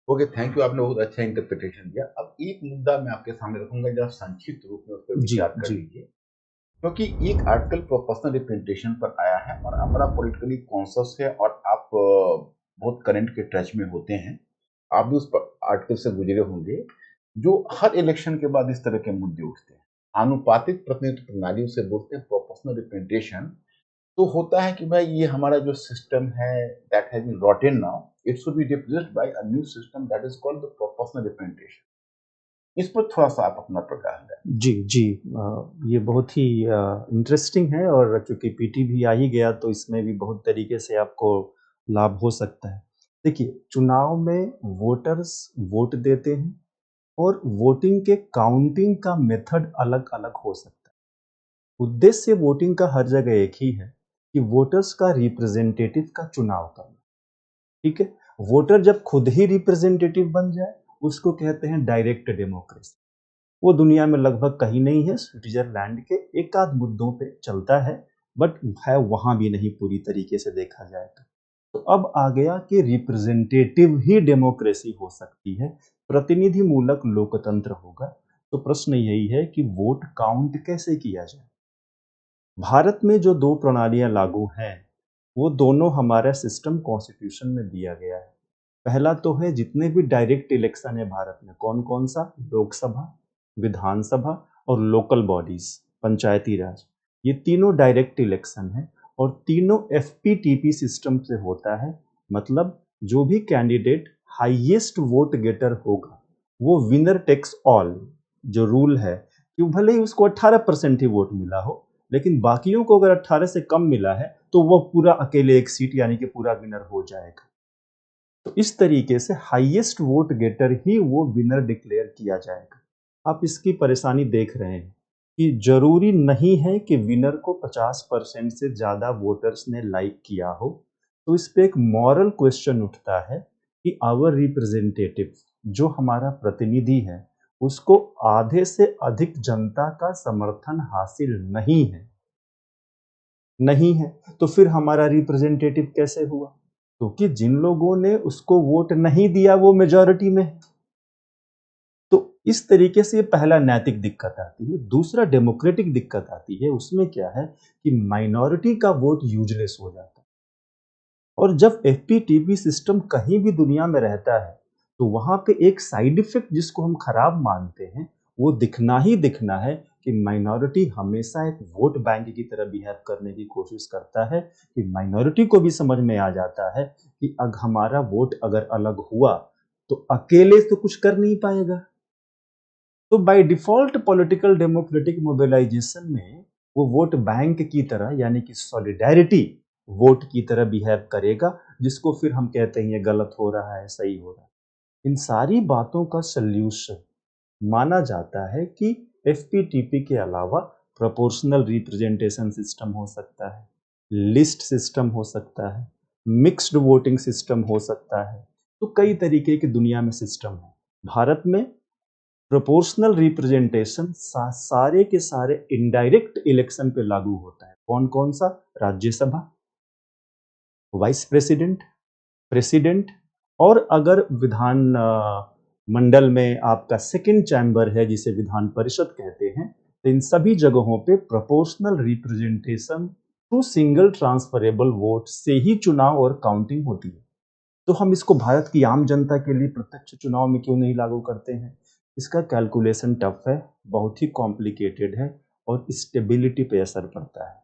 ओके, थैंक यू, आपने बहुत अच्छा इंटरप्रिटेशन दिया। अब एक मुद्दा मैं आपके सामने रखूंगा, जरा संक्षिप्त रूप में उस पर जी विचार कर जी लीजिए, क्योंकि एक आर्टिकल प्रोपोर्शनल रिप्रेजेंटेशन पर आया है और आप बड़ा पॉलिटिकली कॉन्शियस है और आप बहुत करंट के टच में होते हैं। आप भी उस आर्टिकल से गुजरे होंगे, जो हर इलेक्शन के बाद इस तरह के मुद्दे उठते हैं। आनुपातिक प्रतिनिधित्व प्रणाली उसे बोलते हैं, प्रोपोर्शनल रिप्रेजेंटेशन। तो होता है कि भाई ये हमारा जो सिस्टम है that has been rotten now, it should be replaced by a new system that is called the proportional representation. इस पर थोड़ा सा आप अपना प्रकाश डालें। जी जी ये बहुत ही इंटरेस्टिंग है, और चूंकि पीटी भी आ ही गया तो इसमें भी बहुत तरीके से आपको लाभ हो सकता है। देखिए, चुनाव में वोटर्स वोट देते हैं और वोटिंग के काउंटिंग का मेथड अलग अलग हो सकता है। उद्देश्य वोटिंग का हर जगह एक ही है कि वोटर्स का रिप्रेजेंटेटिव का चुनाव करना, ठीक है। वोटर जब खुद ही रिप्रेजेंटेटिव बन जाए, उसको कहते हैं डायरेक्ट डेमोक्रेसी। वो दुनिया में लगभग कहीं नहीं है, स्विट्जरलैंड के एक आध मुद्दों पे चलता है, बट है वहां भी नहीं पूरी तरीके से देखा जाए तो अब आ गया कि रिप्रेजेंटेटिव ही डेमोक्रेसी हो सकती है, प्रतिनिधि मूलक लोकतंत्र होगा। तो प्रश्न यही है कि वोट काउंट कैसे किया जाए। भारत में जो दो प्रणालियां लागू हैं, वो दोनों हमारा सिस्टम कॉन्स्टिट्यूशन में दिया गया है। पहला तो है जितने भी डायरेक्ट इलेक्शन है भारत में, कौन कौन सा, लोकसभा, विधानसभा और लोकल बॉडीज, पंचायती राज, ये तीनों डायरेक्ट इलेक्शन है और तीनों एफपीटीपी सिस्टम से होता है। मतलब जो भी कैंडिडेट हाईएस्ट वोट गेटर होगा वो विनर टेक्स ऑल। जो रूल है कि भले ही उसको 18% ही वोट मिला हो, लेकिन बाकियों को अगर 18 से कम मिला है तो वो पूरा अकेले एक सीट यानी कि पूरा विनर हो जाएगा। तो इस तरीके से हाईएस्ट वोट गेटर ही वो विनर डिक्लेयर किया जाएगा। आप इसकी परेशानी देख रहे हैं कि जरूरी नहीं है कि विनर को 50% से ज्यादा वोटर्स ने लाइक किया हो। तो इस पे एक मॉरल क्वेश्चन उठता है कि आवर रिप्रेजेंटेटिव, जो हमारा प्रतिनिधि है, उसको आधे से अधिक जनता का समर्थन हासिल नहीं है, तो फिर हमारा रिप्रेजेंटेटिव कैसे हुआ? क्योंकि जिन लोगों ने उसको वोट नहीं दिया वो मेजॉरिटी में है। तो इस तरीके से ये पहला नैतिक दिक्कत आती है। दूसरा डेमोक्रेटिक दिक्कत आती है, उसमें क्या है कि माइनॉरिटी का वोट यूजलेस हो जाता है। और जब एफपीटीपी सिस्टम कहीं भी दुनिया में रहता है तो वहां पे एक साइड इफेक्ट जिसको हम खराब मानते हैं वो दिखना ही दिखना है कि माइनॉरिटी हमेशा एक वोट बैंक की तरह बिहेव करने की कोशिश करता है, कि माइनॉरिटी को भी समझ में आ जाता है कि अगर हमारा वोट अगर अलग हुआ तो अकेले तो कुछ कर नहीं पाएगा। तो by default political democratic mobilisation में वो वोट बैंक की तरह यानी कि सॉलिडेरिटी वोट की तरह बिहेव करेगा, जिसको फिर हम कहते हैं ये गलत हो रहा है, सही हो रहा है। इन सारी बातों का सल्यूशन माना जाता है कि एफपीटीपी के अलावा प्रोपोर्शनल रिप्रेजेंटेशन सिस्टम हो सकता है, लिस्ट सिस्टम हो सकता है, मिक्स्ड वोटिंग सिस्टम हो सकता है। तो कई तरीके के दुनिया में सिस्टम है। भारत में प्रोपोर्शनल रिप्रेजेंटेशन सारे के सारे इनडायरेक्ट इलेक्शन पे लागू होता है। कौन कौन सा? राज्यसभा, वाइस प्रेसिडेंट, प्रेसिडेंट, और अगर विधान मंडल में आपका सेकंड चैम्बर है जिसे विधान परिषद कहते हैं, तो इन सभी जगहों पे proportional representation through single transferable vote से ही चुनाव और काउंटिंग होती है। तो हम इसको भारत की आम जनता के लिए प्रत्यक्ष चुनाव में क्यों नहीं लागू करते हैं? इसका कैलकुलेशन टफ है, बहुत ही कॉम्प्लिकेटेड है और स्टेबिलिटी पे असर पड़ता है।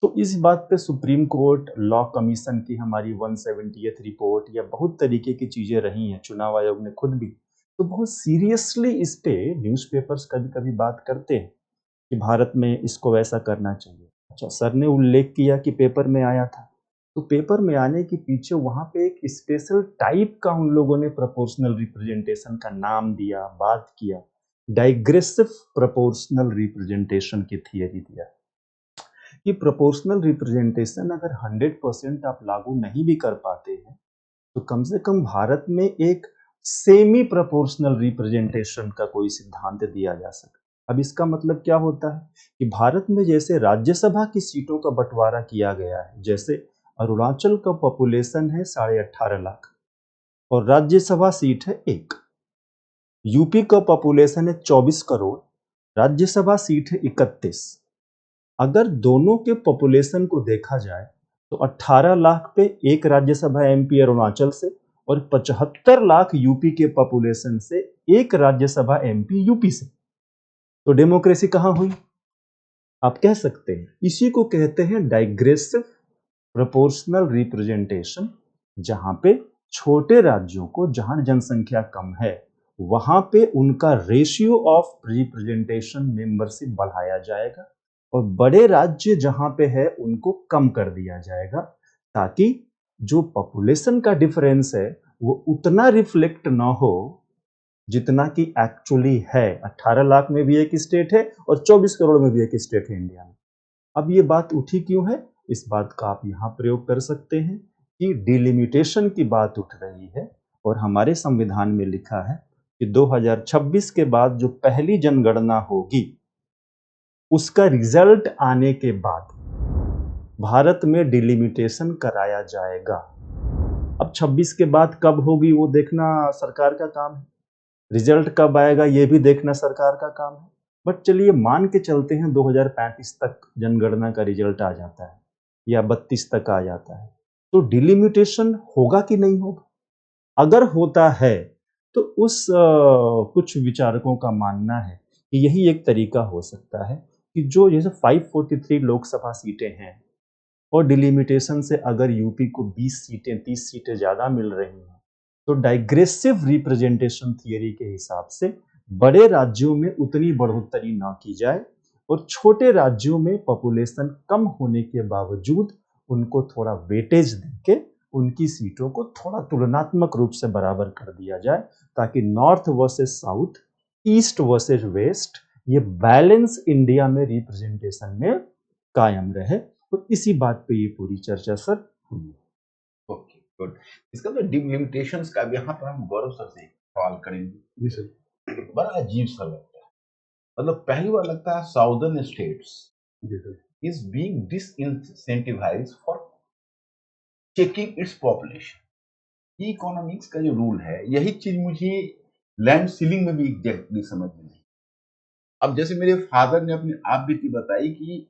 तो इस बात पे सुप्रीम कोर्ट, लॉ कमीशन की हमारी 170th रिपोर्ट या बहुत तरीके की चीजें रही हैं, चुनाव आयोग ने खुद भी तो बहुत सीरियसली इस पे न्यूज़पेपर्स कभी कभी बात करते हैं कि भारत में इसको वैसा करना चाहिए। अच्छा, सर ने उल्लेख किया कि पेपर में आया था, तो पेपर में आने के पीछे वहां पे एक स्पेशल टाइप का उन लोगों ने प्रोपोर्शनल रिप्रेजेंटेशन का नाम दिया, बात किया, डाइग्रेसिव प्रोपोर्शनल रिप्रेजेंटेशन की थियरी दिया कि प्रोपोर्शनल रिप्रेजेंटेशन अगर 100% आप लागू नहीं भी कर पाते हैं तो कम से कम भारत में एक सेमी प्रोपोर्शनल रिप्रेजेंटेशन का कोई सिद्धांत दिया जा सके। अब इसका मतलब क्या होता है कि भारत में जैसे राज्यसभा की सीटों का बंटवारा किया गया है, जैसे अरुणाचल का पॉपुलेशन है 18.5 लाख और राज्यसभा सीट है 1, यूपी का पॉपुलेशन है 24 करोड़, राज्यसभा सीट है 31। अगर दोनों के पॉपुलेशन को देखा जाए तो 18 लाख पे एक राज्यसभा एमपी अरुणाचल से और 75 लाख यूपी के पॉपुलेशन से एक राज्यसभा एमपी यूपी से। तो डेमोक्रेसी कहां हुई? आप कह सकते हैं इसी को कहते हैं डाइग्रेसिव प्रोपोर्शनल रिप्रेजेंटेशन, जहां पे छोटे राज्यों को, जहां जनसंख्या कम है, वहां पे उनका रेशियो ऑफ रिप्रेजेंटेशन मेंबरशिप बढ़ाया जाएगा और बड़े राज्य जहां पे है उनको कम कर दिया जाएगा, ताकि जो पॉपुलेशन का डिफरेंस है वो उतना रिफ्लेक्ट ना हो जितना कि एक्चुअली है। 18 लाख में भी एक स्टेट है और 24 करोड़ में भी एक स्टेट है इंडिया में। अब ये बात उठी क्यों है? इस बात का आप यहाँ प्रयोग कर सकते हैं कि डिलिमिटेशन की बात उठ रही है और हमारे संविधान में लिखा है कि 2026 के बाद जो पहली जनगणना होगी उसका रिजल्ट आने के बाद भारत में डिलिमिटेशन कराया जाएगा। अब 26 के बाद कब होगी वो देखना सरकार का काम है, रिजल्ट कब आएगा ये भी देखना सरकार का काम है। बट चलिए मान के चलते हैं 2035 तक जनगणना का रिजल्ट आ जाता है या 32 तक आ जाता है, तो डिलिमिटेशन होगा कि नहीं होगा? अगर होता है तो उस कुछ विचारकों का मानना है कि यही एक तरीका हो सकता है कि जो जैसे 543 लोकसभा सीटें हैं और डिलिमिटेशन से अगर यूपी को 20 सीटें 30 सीटें ज्यादा मिल रही हैं, तो डाइग्रेसिव रिप्रेजेंटेशन थियरी के हिसाब से बड़े राज्यों में उतनी बढ़ोतरी ना की जाए और छोटे राज्यों में पॉपुलेशन कम होने के बावजूद उनको थोड़ा वेटेज देके उनकी सीटों को थोड़ा तुलनात्मक रूप से बराबर कर दिया जाए, ताकि north versus south, east versus West, ये बैलेंस इंडिया में रिप्रेजेंटेशन में कायम रहे। तो इसी बात पे ये पूरी चर्चा सर हुई। Okay, good. इसका तो डिलिमिटेशंस का यहाँ पर हम गौरव सर से सवाल करेंगे। जी सर। बड़ा अजीब सा लगता है, मतलब पहली बार लगता है साउदर्न स्टेट्स जी sir. is being disincentivized for checking its population. ये इकोनॉमिक्स का जो रूल है, यही चीज मुझे लैंड सीलिंग में भी एग्जैक्टली समझ में नहीं। अब जैसे मेरे फादर ने अपनी आप बीती बताई कि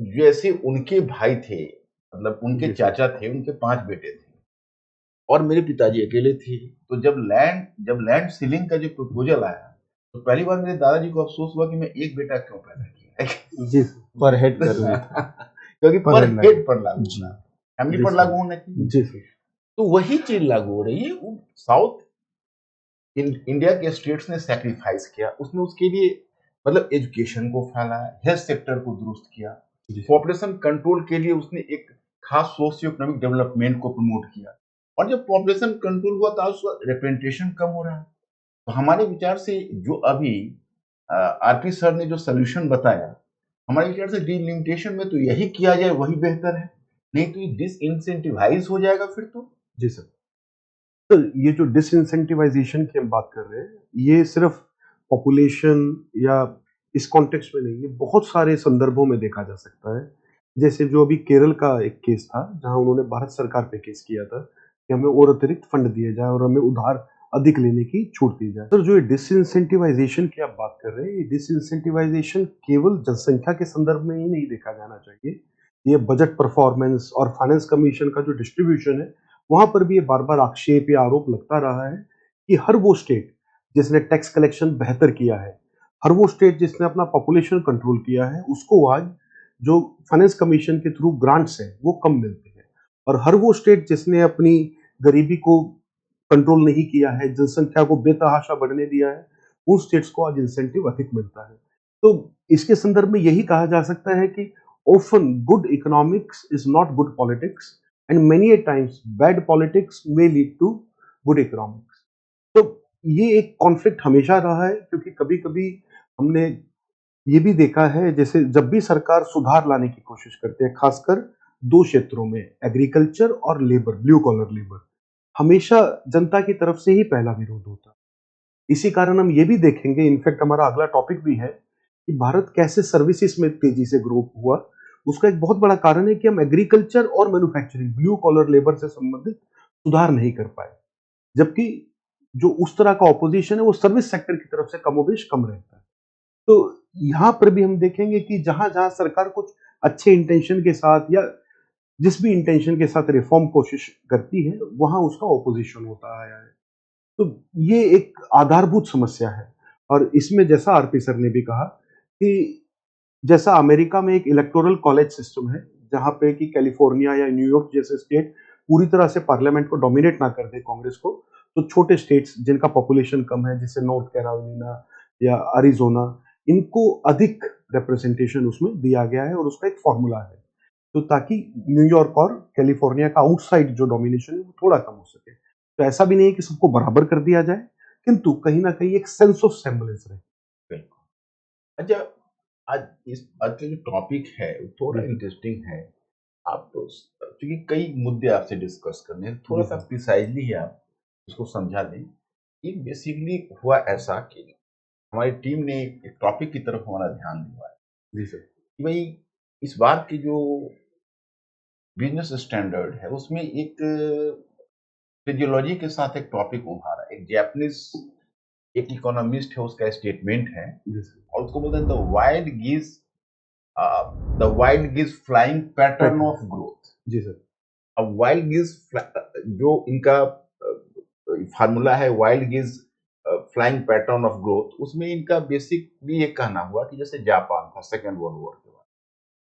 जैसे उनके भाई थे, मतलब उनके जी सर। चाचा थे, उनके 5 बेटे थे और मेरे पिताजी अकेले थे। तो जब लैंड सीलिंग का जो प्रपोजल आया, तो पहली बार मेरे दादाजी को अफ़सोस हुआ कि मैं एक बेटा क्यों पैदा किया है। जी सर, पर हेड कर रहे थे। क्योंकि पर पर हेड लागू। हेड पर लागू जी। होना, फैमिली जी पर सर। लागू होना चाहिए। जी सर। तो वही चीज़ लागू हो रही है। वो साउथ इंडिया के स्टेट्स ने सैक्रिफाइस किया। उसने उसके लिए मतलब एजुकेशन को फैलाया, हेल्थ सेक्टर को दुरुस्त किया, जी सर। पॉपुलेशन कंट्रोल के लिए उसने एक खास सोशियो इकोनॉमिक डेवलपमेंट को प्रमोट किया। और जब पॉपुलेशन कंट्रोल हुआ तो उसका रिप्रेजेंटेशन कम हो रहा है। तो हमारे विचार से जो अभी आरपी सर ने जो सोल्यूशन बताया, हमारे विचार से डिलिमिटेशन में तो यही किया जाए, वही बेहतर है। नहीं तो ये डिसइंसेंटिवाइज हो जाएगा फिर तो। जी सर। तो ये जो डिसइंसेंटिवाइजेशन की हम बात कर रहे हैं, ये सिर्फ पॉपुलेशन या इस कॉन्टेक्स्ट में नहीं, ये बहुत सारे संदर्भों में देखा जा सकता है। जैसे जो अभी केरल का एक केस था, जहां उन्होंने भारत सरकार पे केस किया था कि हमें और अतिरिक्त फंड दिए जाए और हमें उधार अधिक लेने की छूट दी जाए। तो जो ये डिसइंसेंटिवाइजेशन की आप बात कर रहे हैं, ये डिसइंसेंटिवाइजेशन केवल जनसंख्या के संदर्भ में ही नहीं देखा जाना चाहिए। ये बजट परफॉर्मेंस और फाइनेंस कमीशन का जो डिस्ट्रीब्यूशन है, वहां पर भी ये बार बार आक्षेप या आरोप लगता रहा है कि हर वो स्टेट जिसने टैक्स कलेक्शन बेहतर किया है, हर वो स्टेट जिसने अपना पॉपुलेशन कंट्रोल किया है, उसको आज जो फाइनेंस कमीशन के थ्रू ग्रांट्स हैं वो कम मिलते हैं। और हर वो स्टेट जिसने अपनी गरीबी को कंट्रोल नहीं किया है, जनसंख्या को बेतहाशा बढ़ने दिया है, उन स्टेट्स को आज इंसेंटिव अधिक मिलता है। तो इसके संदर्भ में यही कहा जा सकता है कि often good economics is not good politics and many a times bad politics may lead to good economics। तो ये एक कॉन्फ्लिक्ट हमेशा रहा है, क्योंकि कभी कभी हमने ये भी देखा है, जैसे जब भी सरकार सुधार लाने की कोशिश करते हैं, खासकर दो क्षेत्रों में, एग्रीकल्चर और लेबर, ब्लू कॉलर लेबर, हमेशा जनता की तरफ से ही पहला विरोध होता है। इसी कारण हम ये भी देखेंगे, इनफैक्ट हमारा अगला टॉपिक भी है कि भारत कैसे सर्विसेज में तेजी से ग्रो हुआ। उसका एक बहुत बड़ा कारण है कि हम एग्रीकल्चर और मैन्युफैक्चरिंग, ब्लू कॉलर लेबर से संबंधित सुधार नहीं कर पाए, जबकि जो उस तरह का ऑपोजिशन है वो सर्विस सेक्टर की तरफ से कमोबेश कम रहता है। तो यहाँ पर भी हम देखेंगे कि जहां जहां सरकार कुछ अच्छे इंटेंशन के साथ या जिस भी इंटेंशन के साथ रिफॉर्म कोशिश करती है, वहां उसका ऑपोजिशन होता आया है। तो ये एक आधारभूत समस्या है। और इसमें जैसा आरपी सर ने भी कहा कि जैसा अमेरिका में एक इलेक्टोरल कॉलेज सिस्टम है, जहां पे कि कैलिफोर्निया या न्यूयॉर्क जैसे स्टेट पूरी तरह से पार्लियामेंट को डोमिनेट ना कर दे, कांग्रेस को, तो छोटे स्टेट्स जिनका पॉपुलेशन कम है, जैसे नॉर्थ कैरोलिना या अरिजोना, इनको अधिक रिप्रेजेंटेशन उसमें दिया गया है और उसका एक फॉर्मूला है, तो ताकि न्यूयॉर्क और कैलिफोर्निया का आउटसाइड जो डोमिनेशन है वो थोड़ा कम हो सके। तो ऐसा भी नहीं है कि सबको बराबर कर दिया जाए, किंतु कहीं ना कहीं एक सेंस ऑफ सेम्बलेंस रहे। बिल्कुल। अच्छा, आज का जो टॉपिक है वो थोड़ा जी सर। इंटरेस्टिंग है। आप तो क्योंकि कई मुद्दे आपसे डिस्कस करने हैं, थोड़ा जी सा सर। प्रिसाइजली ही आप उसको समझा दें। ये बेसिकली हुआ ऐसा कि हमारी टीम ने एक टॉपिक की तरफ हमारा ध्यान दिलवाया जी सर। कि भाई इस बार की जो बिजनेस स्टैंडर्ड है उसमें एक फिजियोलॉजी के साथ एक टॉपिक उभारा। एक जापानीज एक इकोनॉमिस्ट है, उसका स्टेटमेंट है जी सर। और उसको बोलते हैं the wild geese flying pattern pattern. Of growth. जी सर। अब वाइल्ड गिज जो इनका फार्मूला है, wild geese flying pattern of growth, उसमें इनका बेसिकली ये कहना हुआ कि जैसे जापान था सेकेंड वर्ल्ड वॉर के बाद,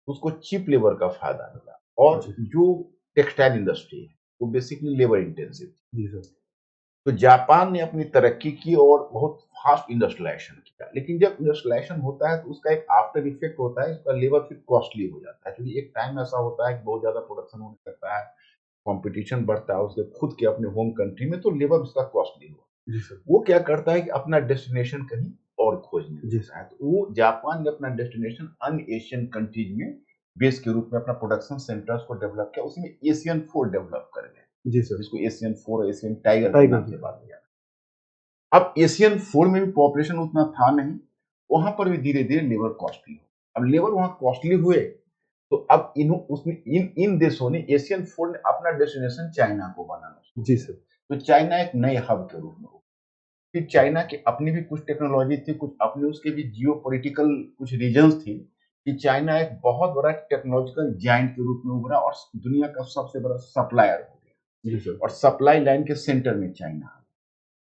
उसको चीप लेबर का फायदा मिला और जी। जो टेक्सटाइल इंडस्ट्री है वो बेसिकली लेबर इंटेंसिव। जी सर। तो जापान ने अपनी तरक्की की और बहुत फास्ट इंडस्ट्रियलाइजेशन किया, लेकिन जब इंडस्ट्रियलाइजेशन होता है तो उसका एक आफ्टर इफेक्ट होता है, उसका लेबर फिर कॉस्टली हो जाता है, क्योंकि एक टाइम ऐसा होता है कि बहुत ज्यादा प्रोडक्शन होने लगता है, कंपटीशन बढ़ता है उसके खुद के अपने होम कंट्री में, तो लेबर उसका कॉस्टली हुआ। जी सर। वो क्या करता है कि अपना डेस्टिनेशन कहीं और खोजने जी लगता सर। है। तो वो जापान ने अपना डेस्टिनेशन अन एशियन कंट्रीज में बेस के रूप में अपना प्रोडक्शन सेंटर्स को डेवलप किया, उसमें एशियन फोर डेवलप कर गए, जी सर। जिसको एशियन फोर, एशियन टाइगर के टाइगर नाम की। से बात किया। अब एशियन फोर में भी पॉपुलेशन उतना था नहीं, वहां पर भी धीरे धीरे लेबर कॉस्टली हो। अब लेबर वहां कॉस्टली हुए तो अब इन देशों ने, एशियन फोर ने अपना डेस्टिनेशन चाइना को बनाना शुरू जी किया। सर। तो चाइना एक नए हब के रूप में उभरा। फिर चाइना की अपनी भी कुछ टेक्नोलॉजी थी, कुछ अपने उसके भी जियो पॉलिटिकल कुछ रीजन्स थी, कि चाइना एक बहुत बड़ा टेक्नोलॉजिकल जायंट के रूप में उभरा और दुनिया का सबसे बड़ा सप्लायर हो गया, जी सर। और सप्लाई लाइन के सेंटर में चाइना है।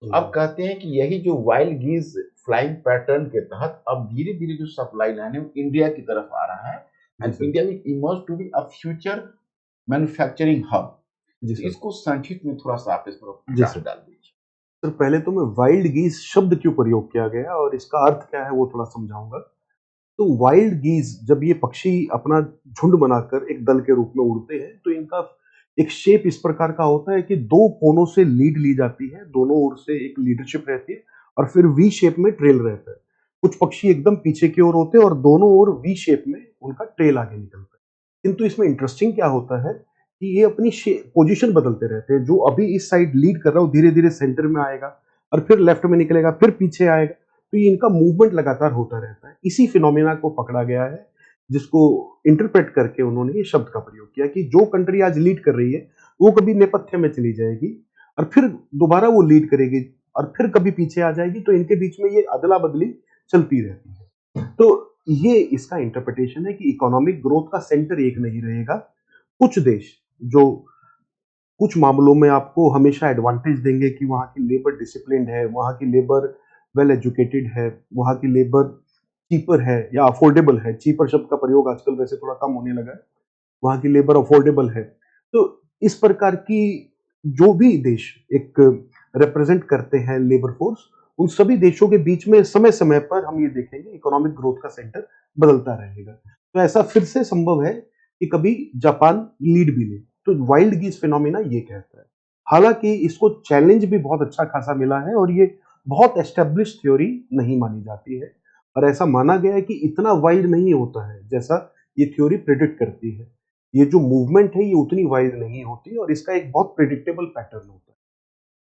तो अब कहते हैं कि यही जो वाइल्ड गीज फ्लाइंग पैटर्न के तहत अब धीरे धीरे जो सप्लाई लाइन है वो इंडिया की तरफ आ रहा है, जी and sir. India will emerge to be a future manufacturing hub. जी तो सर। इसको संक्षिप्त में थोड़ा सा आप इस पर जी प्रकाश सर। डाल दीजिए। सर पहले तो मैं वाइल्ड गीज शब्द क्यों प्रयोग किया गया और इसका अर्थ क्या है वो थोड़ा समझाऊंगा। तो वाइल्ड गीज जब ये पक्षी अपना झुंड बनाकर एक दल के रूप में उड़ते हैं तो इनका एक शेप इस प्रकार का होता है कि दो कोनों से लीड ली जाती है, दोनों ओर से एक लीडरशिप रहती है और फिर वी शेप में ट्रेल रहता है। कुछ पक्षी एकदम पीछे की ओर होते हैं और दोनों ओर वी शेप में उनका ट्रेल आगे निकलता है। किंतु इसमें इंटरेस्टिंग क्या होता है कि ये अपनी पोजीशन बदलते रहते हैं। जो अभी इस साइड लीड कर रहा है वो धीरे धीरे सेंटर में आएगा और फिर लेफ्ट में निकलेगा, फिर पीछे आएगा। तो ये इनका मूवमेंट लगातार होता रहता है। इसी फिनोमेना को पकड़ा गया है जिसको इंटरप्रेट करके उन्होंने ये शब्द का प्रयोग किया कि जो कंट्री आज लीड कर रही है वो कभी नेपथ्य में चली जाएगी और फिर दोबारा वो लीड करेगी और फिर कभी पीछे आ जाएगी, तो इनके बीच में ये अदला बदली चलती रहती है। तो ये इसका इंटरप्रिटेशन है कि इकोनॉमिक ग्रोथ का सेंटर एक नहीं रहेगा। कुछ देश जो कुछ मामलों में आपको हमेशा एडवांटेज देंगे कि वहाँ की लेबर डिसिप्लिन्ड है, वहाँ की लेबर वेल एजुकेटेड है, वहाँ की लेबर चीपर है या अफोर्डेबल है। चीपर शब्द का प्रयोग आजकल वैसे थोड़ा कम होने लगा है। वहाँ की लेबर अफोर्डेबल है। तो इस प्रकार की जो भी देश एक रिप्रेजेंट करते हैं लेबर फोर्स, उन सभी देशों के बीच में समय समय पर हम ये देखेंगे इकोनॉमिक ग्रोथ का सेंटर बदलता रहेगा। तो ऐसा फिर से संभव है कि कभी जापान लीड भी ले। तो वाइल्ड गीज फिनोमिना ये कहता है। हालांकि इसको चैलेंज भी बहुत अच्छा खासा मिला है और ये बहुत एस्टेब्लिश थ्योरी नहीं मानी जाती है और ऐसा माना गया है कि इतना वाइल्ड नहीं होता है जैसा ये थ्योरी प्रिडिक्ट करती है। ये जो मूवमेंट है ये उतनी वाइल्ड नहीं होती और इसका एक बहुत प्रिडिक्टेबल पैटर्न होता है।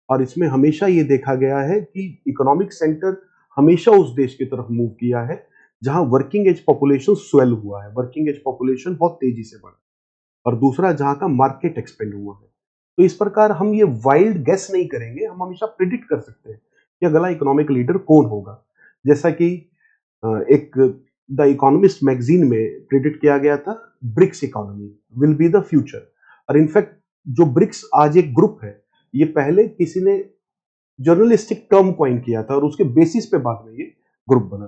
और इसमें हमेशा ये देखा गया है कि इकोनॉमिक सेंटर हमेशा उस देश की तरफ मूव किया है जहां वर्किंग एज पॉपुलेशन स्वेल हुआ है, वर्किंग एज पॉपुलेशन बहुत तेजी से बढ़ा, और दूसरा जहां का मार्केट एक्सपेंड हुआ है। तो इस प्रकार हम ये वाइल्ड गेस नहीं करेंगे, हम हमेशा प्रिडिक्ट कर सकते हैं कि अगला इकोनॉमिक लीडर कौन होगा। जैसा कि एक द इकोनॉमिस्ट मैगजीन में प्रिडिक्ट किया गया था, BRICS economy will be the future. और इनफैक्ट जो ब्रिक्स आज एक ग्रुप है, ये पहले किसी ने जर्नलिस्टिक टर्म कॉइन किया था और उसके बेसिस पे बाद में ये ग्रुप बना।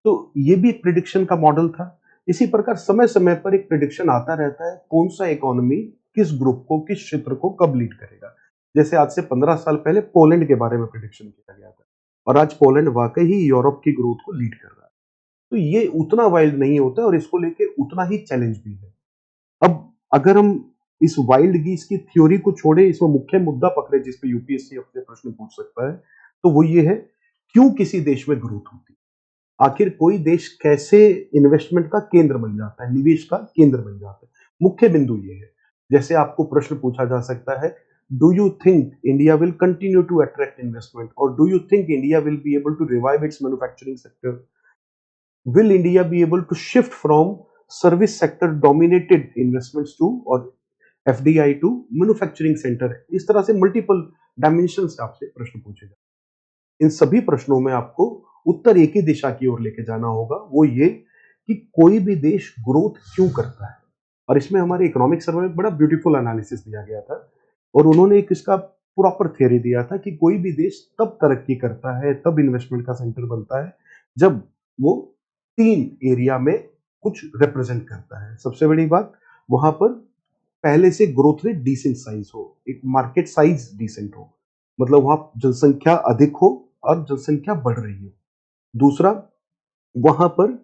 तो ये भी एक प्रिडिक्शन का मॉडल था। इसी प्रकार समय समय पर एक प्रिडिक्शन आता रहता है कौन सा इकोनॉमी किस ग्रुप को, किस क्षेत्र को कब लीड करेगा। जैसे आज से 15 साल पहले पोलैंड के बारे में प्रिडिक्शन किया गया था और आज पोलैंड वाकई ही यूरोप की ग्रोथ को लीड कर रहा है। तो ये उतना वाइल्ड नहीं होता और इसको लेके उतना ही चैलेंज भी है। अब अगर हम इस वाइल्ड गीस की थ्योरी को छोड़े, इसमें मुख्य मुद्दा पकड़े जिस पे यूपीएससी अपने प्रश्न पूछ सकता है, तो वो ये है, क्यों किसी देश में ग्रोथ होती है। आखिर कोई देश कैसे इन्वेस्टमेंट का केंद्र बन जाता है, निवेश का केंद्र बन जाता है। मुख्य बिंदु ये है। जैसे आपको प्रश्न पूछा जा सकता है, do you think India will continue to attract investment, और do you think India will be able to revive its manufacturing sector, will India be able to shift from service sector dominated investments to और FDI to manufacturing centre. इस तरह से multiple dimension से आपसे प्रश्न पूछेगा। इन सभी प्रश्नों में आपको उत्तर एक ही दिशा की ओर लेके जाना होगा, वो ये कि कोई भी देश ग्रोथ क्यों करता है। और इसमें हमारे इकोनॉमिक सर्वे में बड़ा ब्यूटीफुल एनालिसिस दिया गया था और उन्होंने एक इसका प्रॉपर थ्योरी दिया था कि कोई भी देश तब तरक्की करता है, तब इन्वेस्टमेंट का सेंटर बनता है, जब वो 3 एरिया में कुछ रिप्रेजेंट करता है। सबसे बड़ी बात, वहां पर पहले से ग्रोथ रेट डिसेंट साइज हो, एक मार्केट साइज डिसेंट हो, मतलब वहां जनसंख्या अधिक हो और जनसंख्या बढ़ रही हो। दूसरा, वहां पर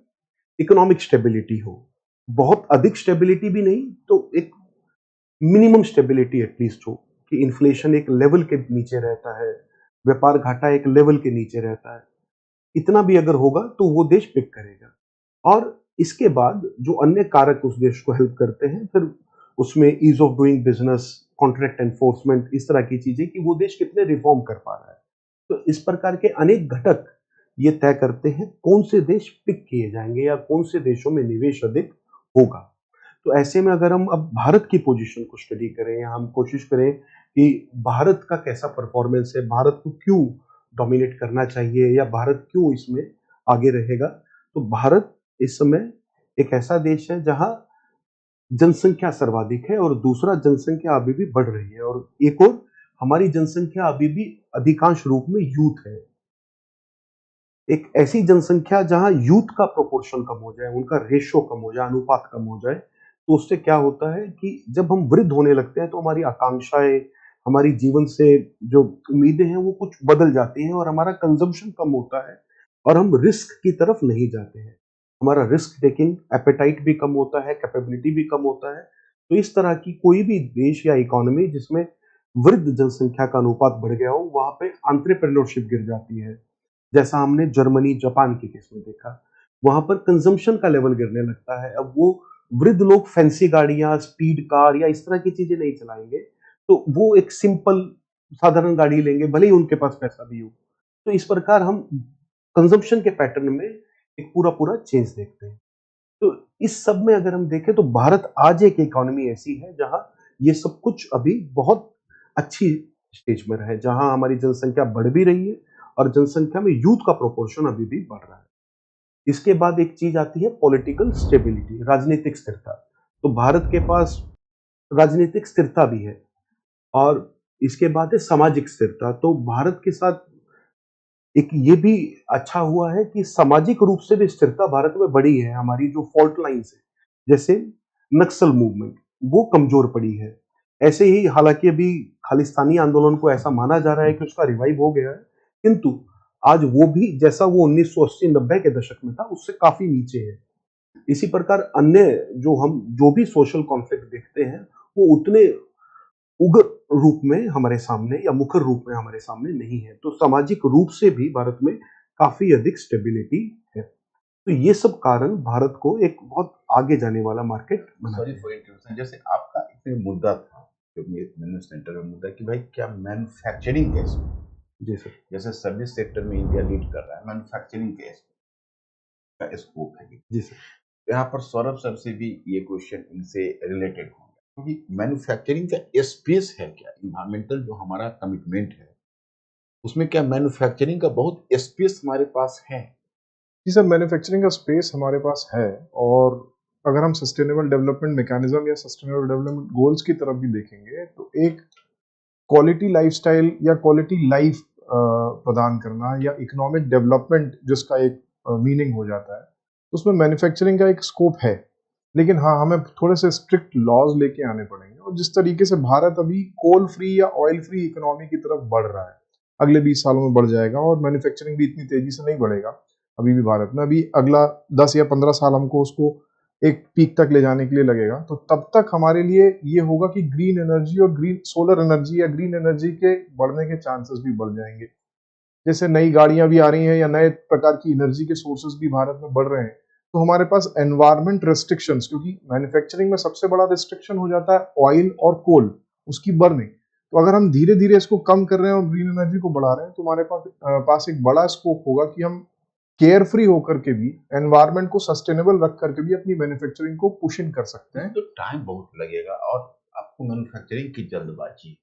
इकोनॉमिक स्टेबिलिटी हो, बहुत अधिक स्टेबिलिटी भी नहीं तो एक मिनिमम स्टेबिलिटी एटलीस्ट हो, कि इन्फ्लेशन एक लेवल के नीचे रहता है, व्यापार घाटा एक लेवल के नीचे रहता है। इतना भी अगर होगा तो वो देश पिक करेगा। और इसके बाद जो अन्य कारक उस देश को हेल्प करते हैं, फिर उसमें ease of doing business, contract enforcement, इस तरह की चीजें कि वो देश कितने रिफॉर्म कर पा रहा है। तो इस प्रकार के अनेक घटक ये तय करते हैं कौन से देश पिक किए जाएंगे या कौन से देशों में निवेश अधिक होगा। तो ऐसे में अगर हम अब भारत की पोजीशन को स्टडी करें या हम कोशिश करें कि भारत का कैसा परफॉर्मेंस है, भारत को क्यों डोमिनेट करना चाहिए या भारत क्यों इसमें आगे रहेगा, तो भारत इस समय एक ऐसा देश है जहां जनसंख्या सर्वाधिक है और दूसरा जनसंख्या अभी भी बढ़ रही है और एक और हमारी जनसंख्या अभी भी अधिकांश रूप में यूथ है। एक ऐसी जनसंख्या जहां यूथ का प्रोपोर्शन कम हो जाए, उनका रेशो कम हो जाए, अनुपात कम हो जाए, तो उससे क्या होता है कि जब हम वृद्ध होने लगते हैं तो हमारी आकांक्षाएं, हमारी जीवन से जो उम्मीदें हैं वो कुछ बदल जाती हैं और हमारा कंजम्पशन कम होता है और हम रिस्क की तरफ नहीं जाते हैं। हमारा रिस्क टेकिंग एपेटाइट भी कम होता है, कैपेबिलिटी भी कम होता है। तो इस तरह की कोई भी देश या इकोनॉमी जिसमें वृद्ध जनसंख्या का अनुपात बढ़ गया हो, वहां पे एंटरप्रेन्योरशिप गिर जाती है। जैसा हमने जर्मनी, जापान के केस में देखा, वहां पर कंजम्पशन का लेवल गिरने लगता है। अब वो वृद्ध लोग फैंसी गाड़ियां, स्पीड कार या इस तरह की चीजें नहीं चलाएंगे, तो वो एक सिंपल साधारण गाड़ी लेंगे, भले ही उनके पास पैसा भी हो। तो इस प्रकार हम कंजम्पशन के पैटर्न में एक पूरा पूरा चेंज देखते हैं। तो इस सब में अगर हम देखें तो भारत आज एक इकोनॉमी ऐसी है जहां ये सब कुछ अभी बहुत अच्छी स्टेज में रहे, जहां हमारी जनसंख्या बढ़ भी रही है और जनसंख्या में यूथ का प्रोपोर्शन अभी भी बढ़ रहा है। इसके बाद एक चीज आती है पॉलिटिकल स्टेबिलिटी, राजनीतिक स्थिरता। तो भारत के पास राजनीतिक स्थिरता भी है और इसके बाद है सामाजिक स्थिरता। तो भारत के साथ एक ये भी अच्छा हुआ है कि सामाजिक रूप से भी स्थिरता भारत में बढ़ी है। हमारी जो फॉल्ट लाइन्स है, जैसे नक्सल मूवमेंट, वो कमजोर पड़ी है। ऐसे ही हालांकि अभी खालिस्तानी आंदोलन को ऐसा माना जा रहा है कि उसका रिवाइव हो गया है, किंतु आज वो भी जैसा वो 1980-90 के दशक में था उससे काफी नीचे है। इसी प्रकार अन्य जो भी सोशल कॉन्फ्लिक्ट देखते हैं वो उतने उग्र रूप में हमारे सामने या मुखर रूप में हमारे सामने नहीं है। तो सामाजिक रूप से भी भारत में काफी अधिक स्टेबिलिटी है। तो ये सब कारण भारत को एक बहुत आगे जाने वाला मार्केट बनाते सॉरी हैं। फॉर इंटरप्शन, जैसे आपका इसमें मुद्दा था जो मेरे सेंटर में मुद्दा कि भाई क्या मैन्युफैक्चरिंग केस में, जी सर। जैसे सर्विस सेक्टर में इंडिया लीड कर रहा है, मैन्युफैक्चरिंग केस का स्कोप है। जी सर। यहाँ पर सौरभ सर से भी ये क्वेश्चन इनसे रिलेटेड होंगे, क्योंकि मैन्युफैक्चरिंग का स्पेस है क्या, इन्वायरमेंटल जो हमारा कमिटमेंट है उसमें क्या मैन्युफैक्चरिंग का बहुत स्पेस हमारे पास है? जी सर, मैन्युफैक्चरिंग का स्पेस हमारे पास है और अगर हम सस्टेनेबल डेवलपमेंट मैकेनिज्म या सस्टेनेबल डेवलपमेंट गोल्स की तरफ भी देखेंगे तो एक क्वालिटी लाइफस्टाइल या क्वालिटी लाइफ प्रदान करना या इकोनॉमिक डेवलपमेंट जिसका एक मीनिंग हो जाता है, उसमें मैन्युफैक्चरिंग का एक स्कोप है। लेकिन हाँ, हमें थोड़े से स्ट्रिक्ट लॉज लेके आने पड़ेंगे और जिस तरीके से भारत अभी कोल फ्री या ऑयल फ्री इकोनॉमी की तरफ बढ़ रहा है, अगले 20 सालों में बढ़ जाएगा और मैन्युफैक्चरिंग भी इतनी तेजी से नहीं बढ़ेगा अभी भी भारत में। अभी अगला 10 या 15 साल हमको उसको एक पीक तक ले जाने के लिए लगेगा। तो तब तक हमारे लिए ये होगा कि ग्रीन एनर्जी और ग्रीन सोलर एनर्जी या ग्रीन एनर्जी के बढ़ने के चांसेस भी बढ़ जाएंगे। जैसे नई गाड़ियां भी आ रही हैं या नए प्रकार की एनर्जी के सोर्सेज भी भारत में बढ़ रहे हैं, तो हमारे पास एनवायरमेंट रेस्ट्रिक्शंस, क्योंकि मैन्युफैक्चरिंग में सबसे बड़ा रिस्ट्रिक्शन हो जाता है ऑयल और कोल, उसकी बर्निंग। तो अगर हम धीरे धीरे इसको कम कर रहे हैं और ग्रीन एनर्जी को बढ़ा रहे हैं तो हमारे पास एक बड़ा स्कोप होगा कि हम केयर फ्री होकर के भी, एनवायरमेंट को सस्टेनेबल रख करके भी अपनी मैन्युफैक्चरिंग को पुश इन कर सकते हैं। तो टाइम बहुत लगेगा और आपको मैन्युफैक्चरिंग की जल्दबाजी है।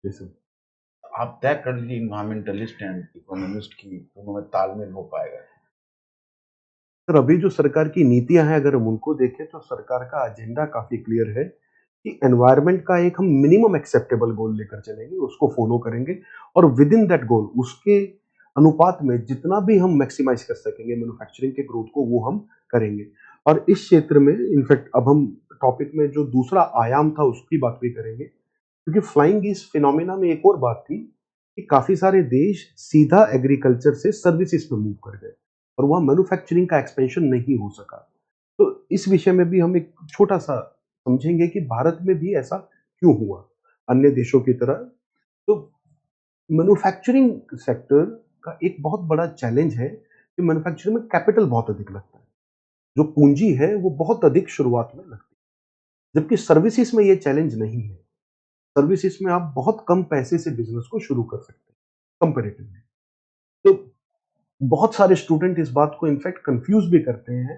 जैसे आप तय कर लीजिए इन्वायरमेंटलिस्ट एंड इकोनॉमिस्ट की दोनों में तालमेल हो पाएगा? सर, अभी जो सरकार की नीतियां हैं अगर हम उनको देखें तो सरकार का एजेंडा काफी क्लियर है कि एनवायरनमेंट का एक हम मिनिमम एक्सेप्टेबल गोल लेकर चलेंगे, उसको फॉलो करेंगे और विद इन दैट गोल उसके अनुपात में जितना भी हम मैक्सिमाइज कर सकेंगे मैन्युफैक्चरिंग के ग्रोथ को वो हम करेंगे। और इस क्षेत्र में इनफैक्ट अब हम टॉपिक में जो दूसरा आयाम था उसकी बात भी करेंगे, क्योंकि फ्लाइंग इस फिनोमिना में एक और बात थी कि काफी सारे देश सीधा एग्रीकल्चर से सर्विसेज में मूव कर गए और वहां मैन्युफैक्चरिंग का एक्सपेंशन नहीं हो सका। तो इस विषय में भी हम एक छोटा सा समझेंगे कि भारत में भी ऐसा क्यों हुआ अन्य देशों की तरह। तो मैन्युफैक्चरिंग सेक्टर का एक बहुत बड़ा चैलेंज है कि मैन्युफैक्चरिंग में कैपिटल बहुत अधिक लगता है, जो पूंजी है वो बहुत अधिक शुरुआत में लगती है, जबकि सर्विसेज में ये चैलेंज नहीं है। सर्विसेज में आप बहुत कम पैसे से बिजनेस को शुरू कर सकते हैं कंपेरेटिवली। तो बहुत सारे स्टूडेंट इस बात को इनफैक्ट कंफ्यूज भी करते हैं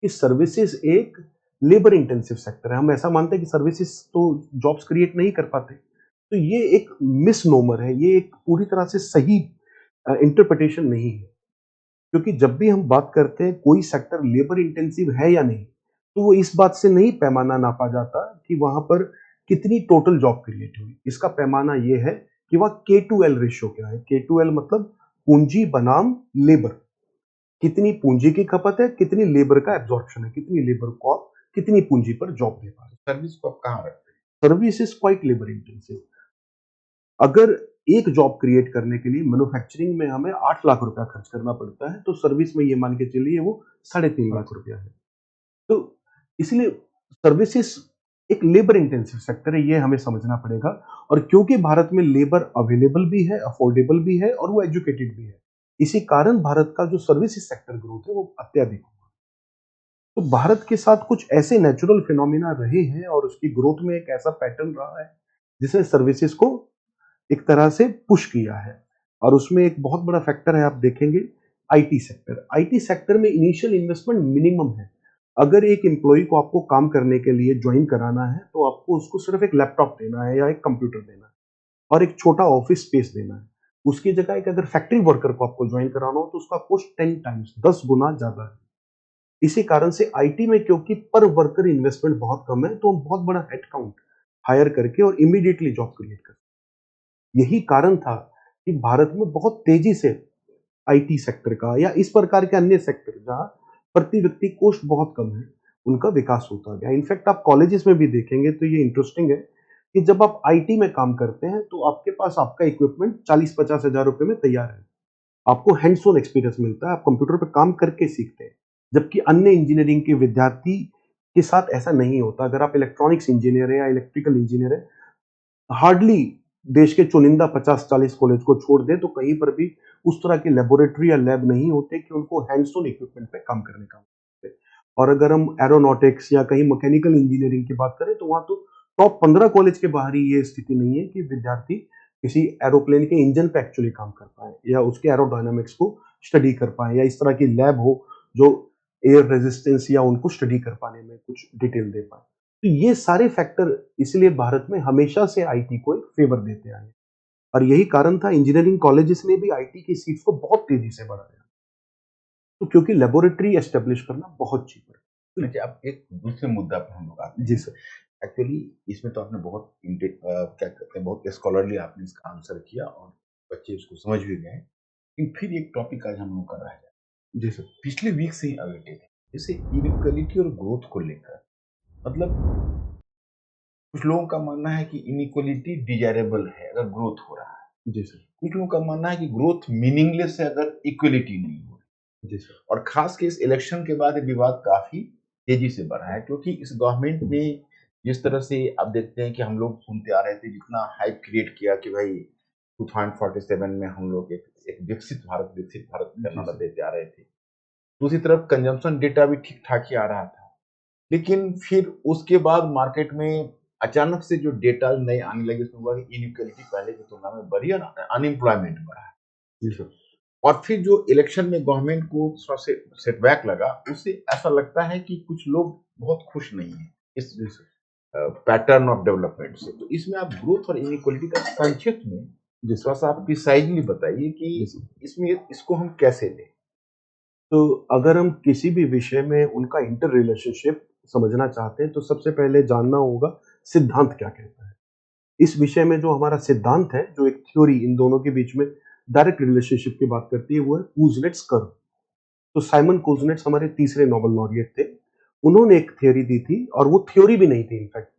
कि सर्विसेज एक लेबर इंटेंसिव सेक्टर है। हम ऐसा मानते हैं कि सर्विसेज तो जॉब्स क्रिएट नहीं कर पाते। तो ये एक मिसनोमर है, ये एक पूरी तरह से सही इंटरप्रिटेशन नहीं है। क्योंकि जब भी हम बात करते हैं कोई सेक्टर लेबर इंटेंसिव है या नहीं, तो वो इस बात से नहीं पैमाना नापा जाता कि वहां पर कितनी टोटल जॉब क्रिएट हुई। इसका पैमाना ये है कि वह K2L रेशियो क्या है। K2L मतलब पूंजी बनाम लेबर, कितनी पूंजी की खपत है, कितनी लेबर का एब्जॉर्प्शन है, कितनी लेबर को कितनी पूंजी पर जॉब दे पा रहे। सर्विस को आप कहाँ रखते service is quite labour intensive. अगर एक जॉब क्रिएट करने के लिए मैन्युफैक्चरिंग में हमें 8 लाख रुपया खर्च करना पड़ता है, तो सर्विस में ये मान के चलिए वो 3.5 लाख रुपया है। तो इसलिए सर्विसेज एक लेबर इंटेंसिव सेक्टर है, ये हमें समझना पड़ेगा। और क्योंकि भारत में लेबर अवेलेबल भी है, अफोर्डेबल भी है और वो एजुकेटेड भी है, इसी कारण भारत का जो सर्विसेज सेक्टर ग्रोथ है वो अत्यधिक हुआ। तो भारत के साथ कुछ ऐसे नेचुरल फिनोमिना रहे हैं और उसकी ग्रोथ में एक ऐसा पैटर्न रहा है जिसने सर्विसेज को एक तरह से पुश किया है। और उसमें एक बहुत बड़ा फैक्टर है, आप देखेंगे आईटी सेक्टर। आईटी सेक्टर में इनिशियल इन्वेस्टमेंट मिनिमम है। अगर एक एम्प्लॉय को आपको काम करने के लिए ज्वाइन कराना है तो आपको उसको सिर्फ एक लैपटॉप देना है या एक कंप्यूटर देना है और एक छोटा ऑफिस स्पेस देना है। उसकी जगह एक अगर फैक्ट्री वर्कर को आपको ज्वाइन कराना हो तो उसका कॉस्ट 10 टाइम्स 10 गुना ज्यादा है। इसी कारण से आईटी में क्योंकि पर वर्कर इन्वेस्टमेंट बहुत कम है, तो हम बहुत बड़ा हेडकाउंट हायर करके और इमीडिएटली जॉब क्रिएट कर। यही कारण था कि भारत में बहुत तेजी से आईटी सेक्टर का या इस प्रकार के अन्य सेक्टर जहां प्रति व्यक्ति कॉस्ट बहुत कम है, उनका विकास होता गया। इनफैक्ट आप कॉलेजेस में भी देखेंगे तो ये इंटरेस्टिंग है कि जब आप आईटी में काम करते हैं तो आपके पास आपका इक्विपमेंट 40-50 हजार रुपए में तैयार है। आपको हैंड्स ऑन एक्सपीरियंस मिलता है, आप कंप्यूटर पर काम करके सीखते हैं। जबकि अन्य इंजीनियरिंग के विद्यार्थी के साथ ऐसा नहीं होता। अगर आप इलेक्ट्रॉनिक्स इंजीनियर है या इलेक्ट्रिकल इंजीनियर है, हार्डली देश के चुनिंदा 50-40 कॉलेज को छोड़ दें तो कहीं पर भी उस तरह की लेबोरेटरी या लैब नहीं होते कि उनको हैंड्स ऑन इक्विपमेंट पे काम करने का मौका मिले। और अगर हम एरोनॉटिक्स या कहीं मैकेनिकल इंजीनियरिंग की बात करें तो वहां तो टॉप 15 कॉलेज के बाहर ही ये स्थिति नहीं है कि विद्यार्थी किसी एरोप्लेन के इंजन पे एक्चुअली काम कर पाए या उसके एरोडायनामिक्स को स्टडी कर पाए या इस तरह की लैब हो जो एयर रेजिस्टेंस या उनको स्टडी कर पाने में कुछ डिटेल दे पाए। तो ये सारे फैक्टर इसलिए भारत में हमेशा से आईटी को एक फेवर देते आए और यही कारण था इंजीनियरिंग कॉलेजेस ने भी आईटी की सीट्स को बहुत तेजी से बढ़ाया। तो क्योंकि लेबोरेटरी एस्टेब्लिश करना बहुत चीप है। अच्छा, अब एक दूसरे मुद्दा पर हम लोग आते जी हैं। सर। एक्चुअली इसमें तो आपने बहुत क्या कहते हैं, बहुत स्कॉलरली आपने इसका आंसर किया और बच्चे इसको समझ भी गए। लेकिन फिर एक टॉपिक आज हम लोग कर रहे हैं, जी सर। पिछले वीक से ही अवेटेड है, जैसे इनइक्वालिटी और ग्रोथ को लेकर। मतलब कुछ लोगों का मानना है कि इनइक्वालिटी डिजायरेबल है अगर ग्रोथ हो रहा है, जी सर। कुछ लोगों का मानना है कि ग्रोथ मीनिंगलेस है अगर इक्वलिटी नहीं हो रही। जी सर। और खास के इस इलेक्शन के बाद ये विवाद काफी तेजी से बढ़ा है, क्योंकि इस गवर्नमेंट ने जिस तरह से आप देखते हैं कि हम लोग सुनते आ रहे थे, जितना हाइप क्रिएट किया कि भाई 2047 में हम लोग एक विकसित भारत का जी नारा सर। देते आ रहे थे। दूसरी तरफ कंजम्पशन डेटा भी ठीक ठाक ही आ रहा था, लेकिन फिर उसके बाद मार्केट में अचानक से जो डेटा नए आने लगे, उसमें हुआ कि इनइक्वालिटी पहले की तुलना में बढ़ी और अनएम्प्लॉयमेंट बढ़ा है। जी सर। और फिर जो इलेक्शन में गवर्नमेंट को थोड़ा से सेटबैक लगा, उससे ऐसा लगता है कि कुछ लोग बहुत खुश नहीं है इस जी सर। पैटर्न ऑफ डेवलपमेंट से। तो इसमें आप ग्रोथ और इनइक्वालिटी का संक्षिप्त में जी थोड़ा सर। सा आप प्रिसाइजली बताइए कि जी सर। इसमें इसको हम कैसे लें। तो अगर हम किसी भी विषय में उनका इंटर रिलेशनशिप समझना चाहते हैं तो सबसे पहले जानना होगा सिद्धांत क्या कहता है। इस विषय में जो हमारा सिद्धांत है, जो एक थ्योरी इन दोनों के बीच में डायरेक्ट रिलेशनशिप की बात करती है, वो है कूजनेट्स कर्व। तो साइमन कूजनेट्स हमारे तीसरे नोबेल लॉरिएट थे। उन्होंने एक थ्योरी दी थी और वो थ्योरी भी नहीं थी, इनफैक्ट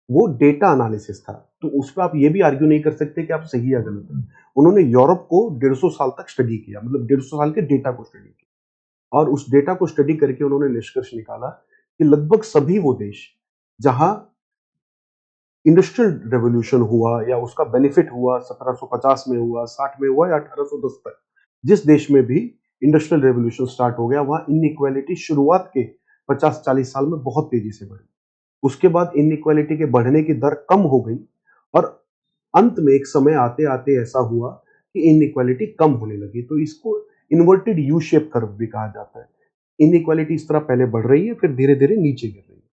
वो डेटा एनालिसिस था। तो उस पर आप ये भी आर्ग्यू नहीं कर सकते कि आप सही या गलत है। उन्होंने यूरोप को 150 साल तक स्टडी किया, मतलब 150 साल के डेटा को स्टडी किया और उस डेटा को स्टडी करके उन्होंने निष्कर्ष निकाला कि लगभग सभी वो देश जहां इंडस्ट्रियल रेवोल्यूशन हुआ या उसका बेनिफिट हुआ, 1750 में हुआ, 60 में हुआ या 1810 तक, जिस देश में भी इंडस्ट्रियल रेवोल्यूशन स्टार्ट हो गया, वहां इनइक्वालिटी शुरुआत के 50-40 साल में बहुत तेजी से बढ़ी। उसके बाद इनइक्वालिटी के बढ़ने की दर कम हो गई और अंत में एक समय आते आते ऐसा हुआ कि इनइक्वालिटी कम होने लगी। तो इसको इन्वर्टेड यू शेप कर्व भी कहा जाता है। इनइक्वालिटी इस तरह पहले बढ़ रही है, फिर धीरे धीरे नीचे गिर रही है।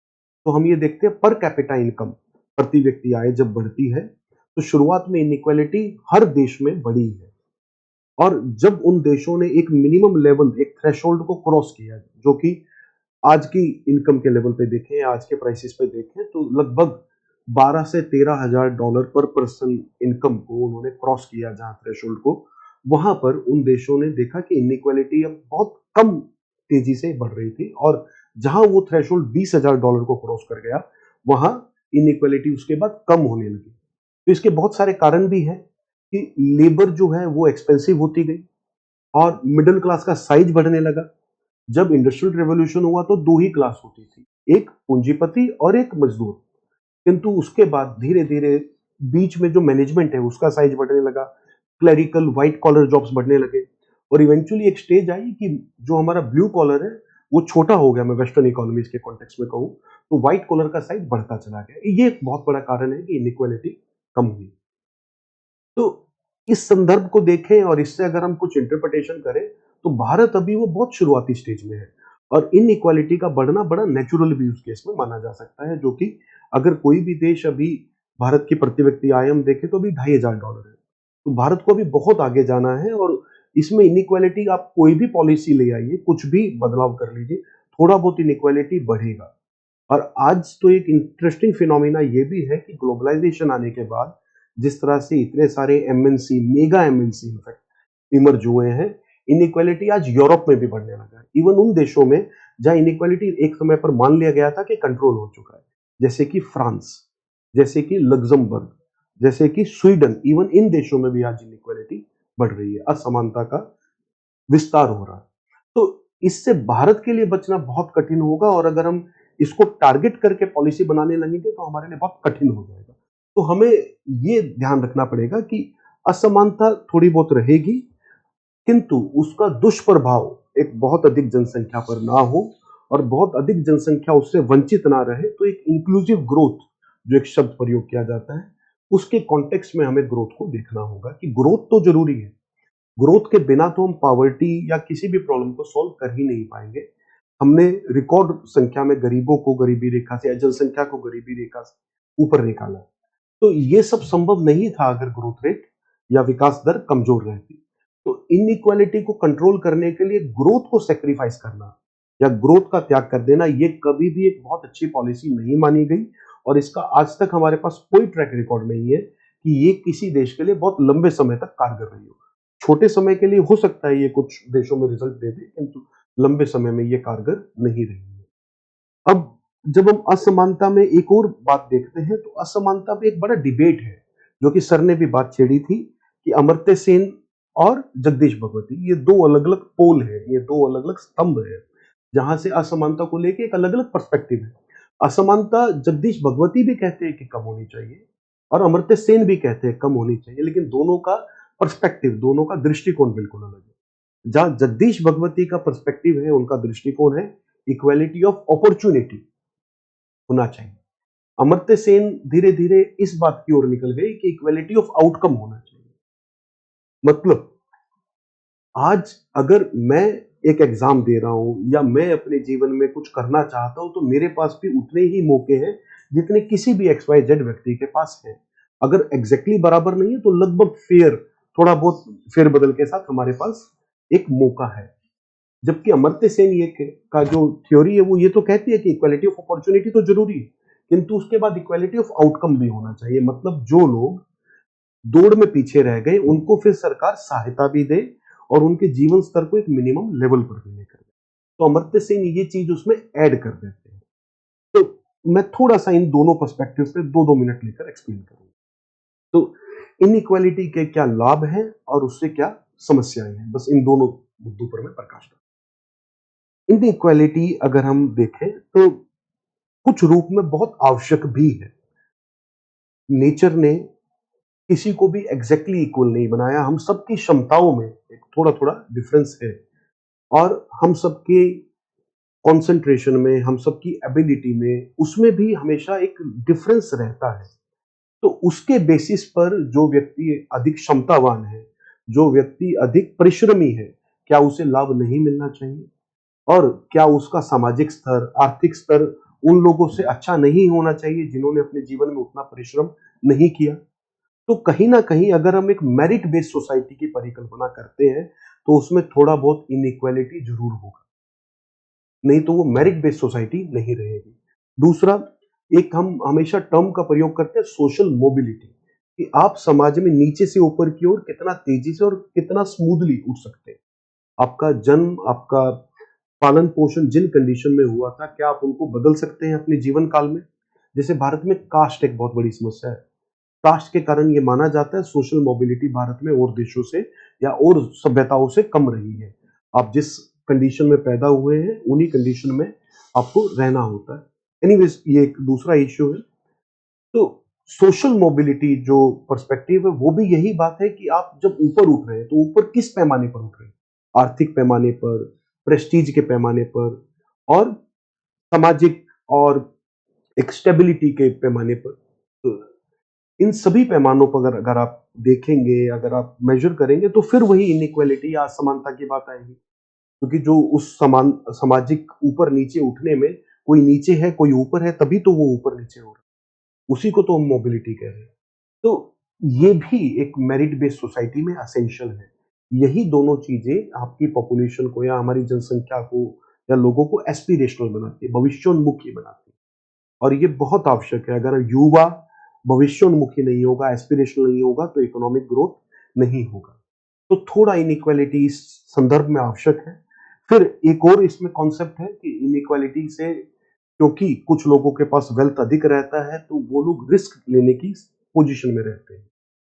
तो हम ये देखते हैं पर कैपिटा इनकम, प्रति व्यक्ति आय जब बढ़ती है तो शुरुआत में इनइक्वालिटी हर देश में बढ़ी है, और जब उन देशों ने एक मिनिमम लेवल, एक थ्रेशोल्ड को क्रॉस किया, जो कि आज की इनकम के लेवल पे देखें, आज के प्राइसेस पे देखें, तो लगभग 12 से 13 हजार डॉलर पर पर्सन इनकम को उन्होंने क्रॉस किया, जहां थ्रेशोल्ड को, वहां पर उन देशों ने देखा कि इनइक्वालिटी अब बहुत कम तेजी से बढ़ रही थी, और जहां वो थ्रेशोल्ड 20 हजार डॉलर को क्रॉस कर गया, वहां इनइक्वालिटी उसके बाद कम होने लगी। तो इसके बहुत सारे कारण भी हैं कि लेबर जो है वो एक्सपेंसिव होती गई और मिडिल क्लास का साइज बढ़ने लगा। जब इंडस्ट्रियल रेवोल्यूशन हुआ तो दो ही क्लास होती थी, एक पूंजीपति और एक मजदूर, किंतु उसके बाद धीरे धीरे बीच में जो मैनेजमेंट है उसका साइज बढ़ने लगा, क्लरिकल व्हाइट कॉलर जॉब्स बढ़ने लगे, और इवेंचुअली एक स्टेज आई कि जो हमारा ब्लू कॉलर है वो छोटा हो गया। मैं वेस्टर्न इकोनॉमीज के कॉन्टेक्स्ट में कहूँ तो व्हाइट कॉलर का साइज बढ़ता चला गया। ये एक बहुत बड़ा कारण है कि इनइक्वालिटी कम हुई। तो इस संदर्भ को देखें और इससे अगर हम कुछ इंटरप्रिटेशन करें तो भारत अभी वो बहुत शुरुआती स्टेज में है, और इनइक्वालिटी का बढ़ना बड़ा नेचुरल भी उस केस में माना जा सकता है, जो कि अगर कोई भी देश अभी भारत की प्रति व्यक्ति आय हम देखें तो अभी $2,500 है, तो भारत को अभी बहुत आगे जाना है। और इसमें इनइक्वालिटी, आप कोई भी पॉलिसी ले आइए, कुछ भी बदलाव कर लीजिए, थोड़ा बहुत इनइक्वालिटी बढ़ेगा। और आज तो एक इंटरेस्टिंग फिनोमिना ये भी है कि ग्लोबलाइजेशन आने के बाद जिस तरह से इतने सारे MNC, mega MNC in fact emerge हुए हैं, इनइक्वालिटी आज यूरोप में भी बढ़ने लगा है। इवन उन देशों में जहां इनइक्वालिटी एक समय पर मान लिया गया था कि कंट्रोल हो चुका है, जैसे कि फ्रांस, जैसे कि लग्जमबर्ग, जैसे कि स्वीडन, इवन इन देशों में भी आज इनइक्वालिटी बढ़ रही है, असमानता का विस्तार हो रहा है। तो इससे भारत के लिए बचना बहुत कठिन होगा, और अगर हम इसको टारगेट करके पॉलिसी बनाने लगेंगे तो हमारे लिए बहुत कठिन हो जाएगा। तो हमें ये ध्यान रखना पड़ेगा कि असमानता थोड़ी बहुत रहेगी, किंतु उसका दुष्प्रभाव एक बहुत अधिक जनसंख्या पर ना हो, और बहुत अधिक जनसंख्या उससे वंचित ना रहे। तो एक इंक्लूसिव ग्रोथ, जो एक शब्द प्रयोग किया जाता है, उसके कॉन्टेक्स्ट में हमें ग्रोथ को देखना होगा कि ग्रोथ तो जरूरी है। ग्रोथ के बिना तो हम पॉवर्टी या किसी भी प्रॉब्लम को सॉल्व कर ही नहीं पाएंगे। हमने रिकॉर्ड संख्या में गरीबों को गरीबी रेखा से या जनसंख्या को गरीबी रेखा से ऊपर निकाला, तो ये सब संभव नहीं था अगर ग्रोथ रेट या विकास दर कमजोर रहती। तो इनइक्वालिटी को कंट्रोल करने के लिए ग्रोथ को सेक्रीफाइस करना या ग्रोथ का त्याग कर देना, ये कभी भी एक बहुत अच्छी पॉलिसी नहीं मानी गई, और इसका आज तक हमारे पास कोई ट्रैक रिकॉर्ड नहीं है कि ये किसी देश के लिए बहुत लंबे समय तक कारगर रही हो। छोटे समय के लिए हो सकता है ये कुछ देशों में रिजल्ट दे दे, किंतु लंबे समय में ये कारगर नहीं रही है। अब जब हम असमानता में एक और बात देखते हैं तो असमानता में एक बड़ा डिबेट है, जो कि सर ने भी बात छेड़ी थी कि अमर्त्य सेन और जगदीश भगवती, ये दो अलग अलग पोल है, ये दो अलग अलग स्तंभ है, जहां से असमानता को लेके एक अलग अलग पर्सपेक्टिव है। असमानता जगदीश भगवती भी कहते हैं कि कम होनी चाहिए, और अमर्त्य सेन भी कहते हैं कम होनी चाहिए, लेकिन दोनों का पर्सपेक्टिव, दोनों का दृष्टिकोण बिल्कुल अलग है। जहां जगदीश भगवती का पर्सपेक्टिव है, उनका दृष्टिकोण है इक्वालिटी ऑफ अपॉर्चुनिटी होना चाहिए। अमर्त्य सेन धीरे धीरे इस बात की ओर निकल गए कि इक्वालिटी ऑफ आउटकम होना चाहिए। मतलब आज अगर मैं एक एग्जाम दे रहा हूं या मैं अपने जीवन में कुछ करना चाहता हूं, तो मेरे पास भी उतने ही मौके हैं जितने किसी भी XYZ व्यक्ति के पास है। अगर एग्जैक्टली बराबर नहीं है तो लगभग फेयर, थोड़ा बहुत फेरबदल के साथ हमारे पास एक मौका है। जबकि अमर्त्य सेन ये का जो थ्योरी है वो ये तो कहती है कि इक्वालिटी ऑफ अपॉर्चुनिटी तो जरूरी है, किंतु उसके बाद इक्वालिटी ऑफ आउटकम भी होना चाहिए। मतलब जो लोग दौड़ में पीछे रह गए उनको फिर सरकार सहायता भी दे और उनके जीवन स्तर को एक मिनिमम लेवल पर भी लेकर जाए। तो अमर्त्य सेन ये चीज उसमें ऐड कर देते हैं। तो मैं थोड़ा सा इन दोनों पर्सपेक्टिव पे 2-2 मिनट लेकर एक्सप्लेन करूंगा। तो इनइक्वालिटी के क्या लाभ हैं और उससे क्या समस्याएं हैं, बस इन दोनों मुद्दों पर मैं प्रकाश डालूंगा। इनइक्वालिटी अगर हम देखें तो कुछ रूप में बहुत आवश्यक भी है। नेचर ने किसी को भी एग्जैक्टली इक्वल नहीं बनाया, हम सबकी क्षमताओं में एक थोड़ा थोड़ा डिफरेंस है, और हम सबके कंसंट्रेशन में, हम सबकी एबिलिटी में, उसमें भी हमेशा एक डिफरेंस रहता है। तो उसके बेसिस पर जो व्यक्ति अधिक क्षमतावान है, जो व्यक्ति अधिक परिश्रमी है, क्या उसे लाभ नहीं मिलना चाहिए? और क्या उसका सामाजिक स्तर, आर्थिक स्तर उन लोगों से अच्छा नहीं होना चाहिए जिन्होंने अपने जीवन में उतना परिश्रम नहीं किया। तो कहीं ना कहीं अगर हम एक मेरिट बेस्ड सोसाइटी की परिकल्पना करते हैं तो उसमें थोड़ा बहुत इनइक्वालिटी जरूर होगा, नहीं तो वो मेरिट बेस्ड सोसाइटी नहीं रहेगी। दूसरा, एक हम हमेशा टर्म का प्रयोग करते हैं सोशल मोबिलिटी, कि आप समाज में नीचे से ऊपर की ओर कितना तेजी से और कितना स्मूथली उठ सकते हैं। आपका जन्म, आपका पालन पोषण जिन कंडीशन में हुआ था, क्या आप उनको बदल सकते हैं अपने जीवन काल में? जैसे भारत में कास्ट एक बहुत बड़ी समस्या है। कास्ट के कारण ये माना जाता है सोशल मोबिलिटी भारत में और देशों से या और सभ्यताओं से कम रही है। आप जिस कंडीशन में पैदा हुए हैं उन्हीं कंडीशन में आपको रहना होता है। एनीवेज, ये एक दूसरा इश्यू है। तो सोशल मोबिलिटी जो पर्सपेक्टिव है वो भी यही बात है कि आप जब ऊपर उठ रहे हैं तो ऊपर किस पैमाने पर उठ रहे हैं? आर्थिक पैमाने पर, प्रेस्टीज के पैमाने पर, और सामाजिक और एक स्टेबिलिटी के पैमाने पर। तो इन सभी पैमानों पर अगर आप देखेंगे, अगर आप मेजर करेंगे तो फिर वही इनइक्वालिटी या असमानता की बात आएगी। क्योंकि जो उस समान सामाजिक ऊपर नीचे उठने में कोई नीचे है कोई ऊपर है, तभी तो वो ऊपर नीचे हो रहा है। उसी को तो हम मोबिलिटी कह रहे हैं। तो ये भी एक मेरिट बेस्ड सोसाइटी में असेंशियल है। यही दोनों चीजें आपकी पॉपुलेशन को या हमारी जनसंख्या को या लोगों को एस्पिरेशनल बनाती है, भविष्योन्मुखी बनाती है। और ये बहुत आवश्यक है। अगर युवा भविष्योन्मुखी नहीं होगा, एस्पिरेशनल नहीं होगा, तो इकोनॉमिक ग्रोथ नहीं होगा। तो थोड़ा इनइक्वालिटी इस संदर्भ में आवश्यक है। फिर एक और इसमें कॉन्सेप्ट है कि इनइक्वालिटी से, क्योंकि कुछ लोगों के पास वेल्थ अधिक रहता है तो वो लोग रिस्क लेने की पोजीशन में रहते हैं।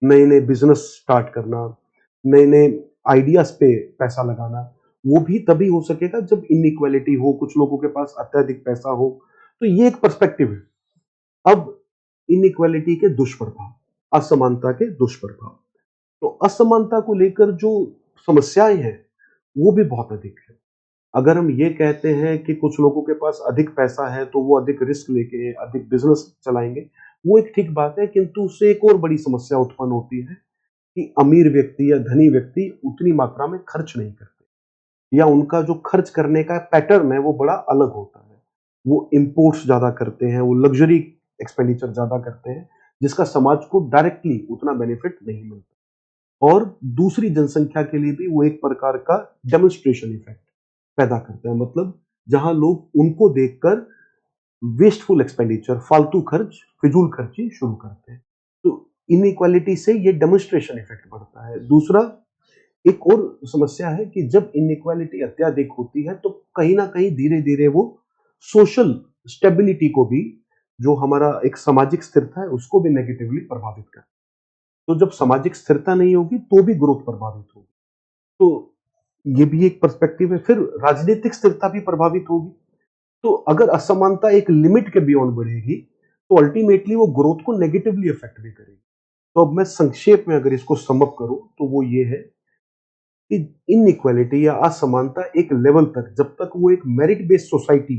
नए नए बिजनेस स्टार्ट करना, नए नए आइडियाज पे पैसा लगाना, वो भी तभी हो सकेगा जब इनइक्वालिटी हो, कुछ लोगों के पास अत्यधिक पैसा हो। तो ये एक पर्सपेक्टिव है। अब इनइक्वालिटी के दुष्प्रभाव, असमानता के दुष्प्रभाव। तो असमानता को लेकर जो समस्याएं हैं वो भी बहुत अधिक है। अगर हम ये कहते हैं कि कुछ लोगों के पास अधिक पैसा है तो वो अधिक रिस्क लेके अधिक बिजनेस चलाएंगे, वो एक ठीक बात है, किंतु उससे एक और बड़ी समस्या उत्पन्न होती है कि अमीर व्यक्ति या धनी व्यक्ति उतनी मात्रा में खर्च नहीं करते, या उनका जो खर्च करने का पैटर्न है वो बड़ा अलग होता है। वो इंपोर्ट्स ज्यादा करते हैं, वो लग्जरी एक्सपेंडिचर ज्यादा करते हैं, जिसका समाज को डायरेक्टली उतना बेनिफिट नहीं मिलता। और दूसरी जनसंख्या के लिए भी वो एक प्रकार का डेमोन्स्ट्रेशन इफेक्ट पैदा करता है। मतलब जहां लोग उनको देखकर वेस्टफुल एक्सपेंडिचर, फालतू खर्च, फिजूल खर्ची शुरू करते हैं। तो इनइक्वालिटी से ये डेमोन्स्ट्रेशन इफेक्ट बढ़ता है। दूसरा, एक और समस्या है कि जब इनइक्वालिटी अत्यधिक होती है तो कहीं ना कहीं धीरे धीरे वो सोशल स्टेबिलिटी को भी, जो हमारा एक सामाजिक स्थिरता है, उसको भी नेगेटिवली प्रभावित करता है। तो जब सामाजिक स्थिरता नहीं होगी तो भी ग्रोथ प्रभावित होगी। तो ये भी एक पर्सपेक्टिव है। फिर राजनीतिक स्थिरता भी प्रभावित होगी। तो अगर असमानता एक लिमिट के बियॉन्ड बढ़ेगी तो अल्टीमेटली वो ग्रोथ को नेगेटिवली अफेक्ट भी करेगी। तो अब मैं संक्षेप में अगर इसको समअप करूं तो वो ये है कि इनइक्वालिटी या असमानता एक लेवल तक, जब तक वो एक मेरिट बेस्ड सोसाइटी